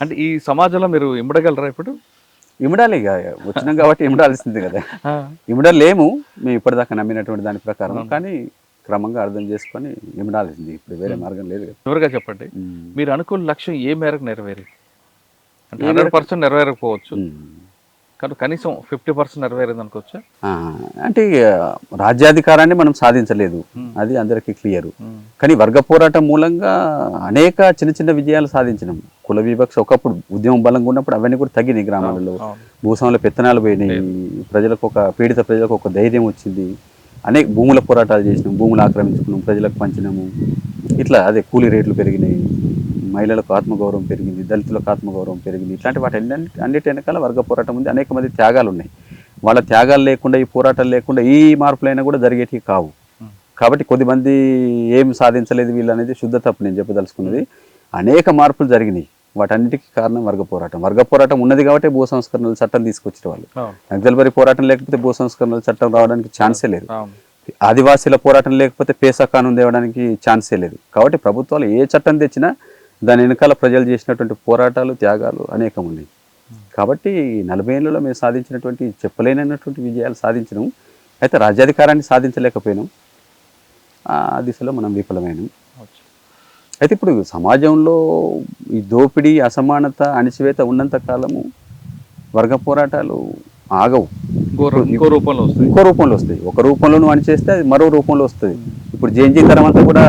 అంటే ఈ సమాజంలో మీరు ఇమ్మడగలరా? ఇప్పుడు ఇమ్మడాలి, ఇక వచ్చినాం కాబట్టి ఇమ్మడాల్సింది కదా. ఇమ్మడలేము మేము ఇప్పటిదాకా నమ్మినటువంటి దాని ప్రకారం, కానీ క్రమంగా అర్థం చేసుకొని ఇమ్మడాల్సింది. ఇప్పుడు వేరే మార్గం లేదు కదా. చివరిగా చెప్పండి, మీరు అనుకున్న లక్ష్యం ఏ మేరకు నెరవేరి? అంటే 100% నెరవేరకపోవచ్చు, కానీ కనీసం 50% నెరవేరింది అనుకోవచ్చా? అంటే రాజ్యాధికారాన్ని మనం సాధించలేదు, అది అందరికీ క్లియర్. కానీ వర్గ పోరాటం మూలంగా అనేక చిన్న చిన్న విజయాలు సాధించినాం. కుల వివక్ష ఒకప్పుడు ఉద్యమం బలంగా ఉన్నప్పుడు అవన్నీ కూడా తగ్గినాయి. గ్రామాలలో భూస్వాముల పెత్తనాలు పోయినాయి, పీడిత ప్రజలకు ఒక ధైర్యం వచ్చింది. అనేక భూముల పోరాటాలు చేసినాం, భూములు ఆక్రమించుకున్నాం, ప్రజలకు పంచినాము. ఇట్లా అదే కూలీ రేట్లు పెరిగినాయి, మహిళలకు ఆత్మగౌరవం పెరిగింది, దళితులకు ఆత్మగౌరవం పెరిగింది. ఇట్లాంటి వాటి అన్నిటి వెనకాల వర్గ పోరాటం ఉంది. అనేక మంది త్యాగాలు ఉన్నాయి. వాళ్ళ త్యాగాలు లేకుండా, ఈ పోరాటాలు లేకుండా ఈ మార్పులైనా కూడా జరిగేటివి కావు. కాబట్టి కొద్దిమంది ఏం సాధించలేదు వీళ్ళు అనేది శుద్ధ తప్పు నేను చెప్పదలుచుకున్నది. అనేక మార్పులు జరిగినాయి, వాటన్నిటికీ కారణం వర్గ పోరాటం. వర్గ పోరాటం ఉన్నది కాబట్టి భూ సంస్కరణల చట్టం తీసుకొచ్చిన వాళ్ళు. నక్సల్బరీ పోరాటం లేకపోతే భూ సంస్కరణల చట్టం రావడానికి ఛాన్సే లేదు. ఆదివాసీల పోరాటం లేకపోతే పేసా కానూన్ తేవడానికి ఛాన్సే లేదు. కాబట్టి ప్రభుత్వాలు ఏ చట్టం తెచ్చినా దాని వెనకాల ప్రజలు చేసినటువంటి పోరాటాలు, త్యాగాలు అనేకం ఉన్నాయి. కాబట్టి 40 ఏళ్ళలో మేము సాధించినటువంటి చెప్పలేనటువంటి విజయాలు సాధించినాం. అయితే రాజ్యాధికారాన్ని సాధించలేకపోయినాం, ఆ దిశలో మనం విఫలమైనాం. అయితే ఇప్పుడు సమాజంలో ఈ దోపిడీ, అసమానత, అణిచివేత ఉన్నంత కాలము వర్గ పోరాటాలు ఆగవు. ఇంకో రూపంలో వస్తాయి. ఒక రూపంలో నువ్వు అణిచేస్తే అది మరో రూపంలో వస్తుంది. ఇప్పుడు జేఎన్జీ తరం అంతా కూడా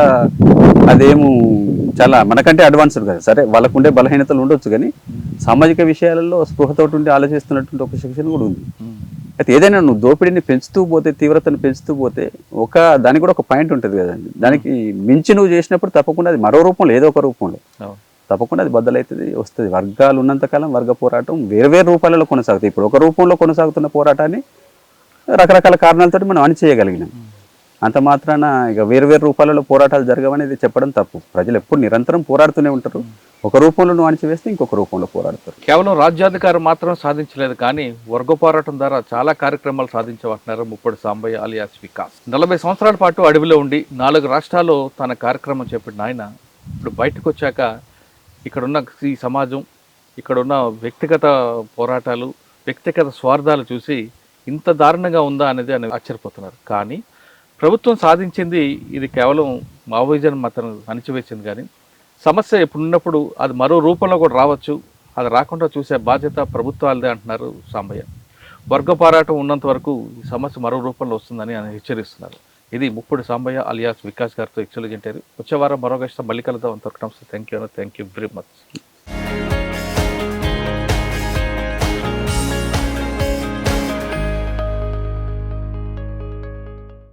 అదేమో చాలా మనకంటే అడ్వాన్స్డ్ కదా. సరే వాళ్ళకు ఉండే బలహీనతలు ఉండొచ్చు, కానీ సామాజిక విషయాలలో స్పృహతోటి ఉండి ఆలోచిస్తున్నటువంటి ఒక సెక్షన్ కూడా ఉంది. అయితే ఏదైనా నువ్వు దోపిడీని పెంచుతూ పోతే, తీవ్రతను పెంచుతూ పోతే దానికి కూడా ఒక పాయింట్ ఉంటుంది కదండి. దానికి మించి నువ్వు చేసినప్పుడు తప్పకుండా అది మరో రూపంలో, ఏదో ఒక రూపంలో తప్పకుండా అది బద్దలవుతుంది, వస్తుంది. వర్గాలు ఉన్నంతకాలం వర్గ పోరాటం వేరు రూపాలలో కొనసాగుతాయి. ఇప్పుడు ఒక రూపంలో కొనసాగుతున్న పోరాటాన్ని రకరకాల కారణాలతో మనం అణిచేయగలిగినాం. అంత మాత్రాన ఇక వేరు రూపాలలో పోరాటాలు జరగవనేది చెప్పడం తప్పు. ప్రజలు ఎప్పుడు నిరంతరం పోరాడుతూనే ఉంటారు. ఒక రూపంలో నువ్వు అణిచివేస్తే ఇంకొక రూపంలో పోరాడతారు. కేవలం రాజ్యాధికారం మాత్రం సాధించలేదు, కానీ వర్గ పోరాటం ద్వారా చాలా కార్యక్రమాలు సాధించబట్టినారు ముప్పటి సాంబయ్య అలియాస్ వికాస్. 40 సంవత్సరాల పాటు అడవిలో ఉండి 4 రాష్ట్రాల్లో తన కార్యక్రమం చేపట్టిన ఆయన ఇప్పుడు బయటకు వచ్చాక ఇక్కడున్న ఈ సమాజం, ఇక్కడున్న వ్యక్తిగత పోరాటాలు, వ్యక్తిగత స్వార్థాలు చూసి ఇంత దారుణంగా ఉందా అనేది ఆయన ఆశ్చర్యపోతున్నారు. కానీ ప్రభుత్వం సాధించింది ఇది కేవలం మావోయిజం మాత్రం అణిచివేసింది. కానీ సమస్య ఎప్పుడున్నప్పుడు అది మరో రూపంలో కూడా రావచ్చు, అది రాకుండా చూసే బాధ్యత ప్రభుత్వాలదే అంటున్నారు సాంబయ్య. వర్గ పోరాటం ఉన్నంత వరకు ఈ సమస్య మరో రూపంలో వస్తుందని ఆయన హెచ్చరిస్తున్నారు. ఇది ముప్పటి సాంబయ్య అలియాస్ వికాస్ గారితో ఎక్స్క్లూజివ్ ఇంటర్వ్యూ. వచ్చే వారం మరో గెస్ట్ మళ్ళీ కలుద్దాం. అంతవరకు నమస్తే. Thank you very much.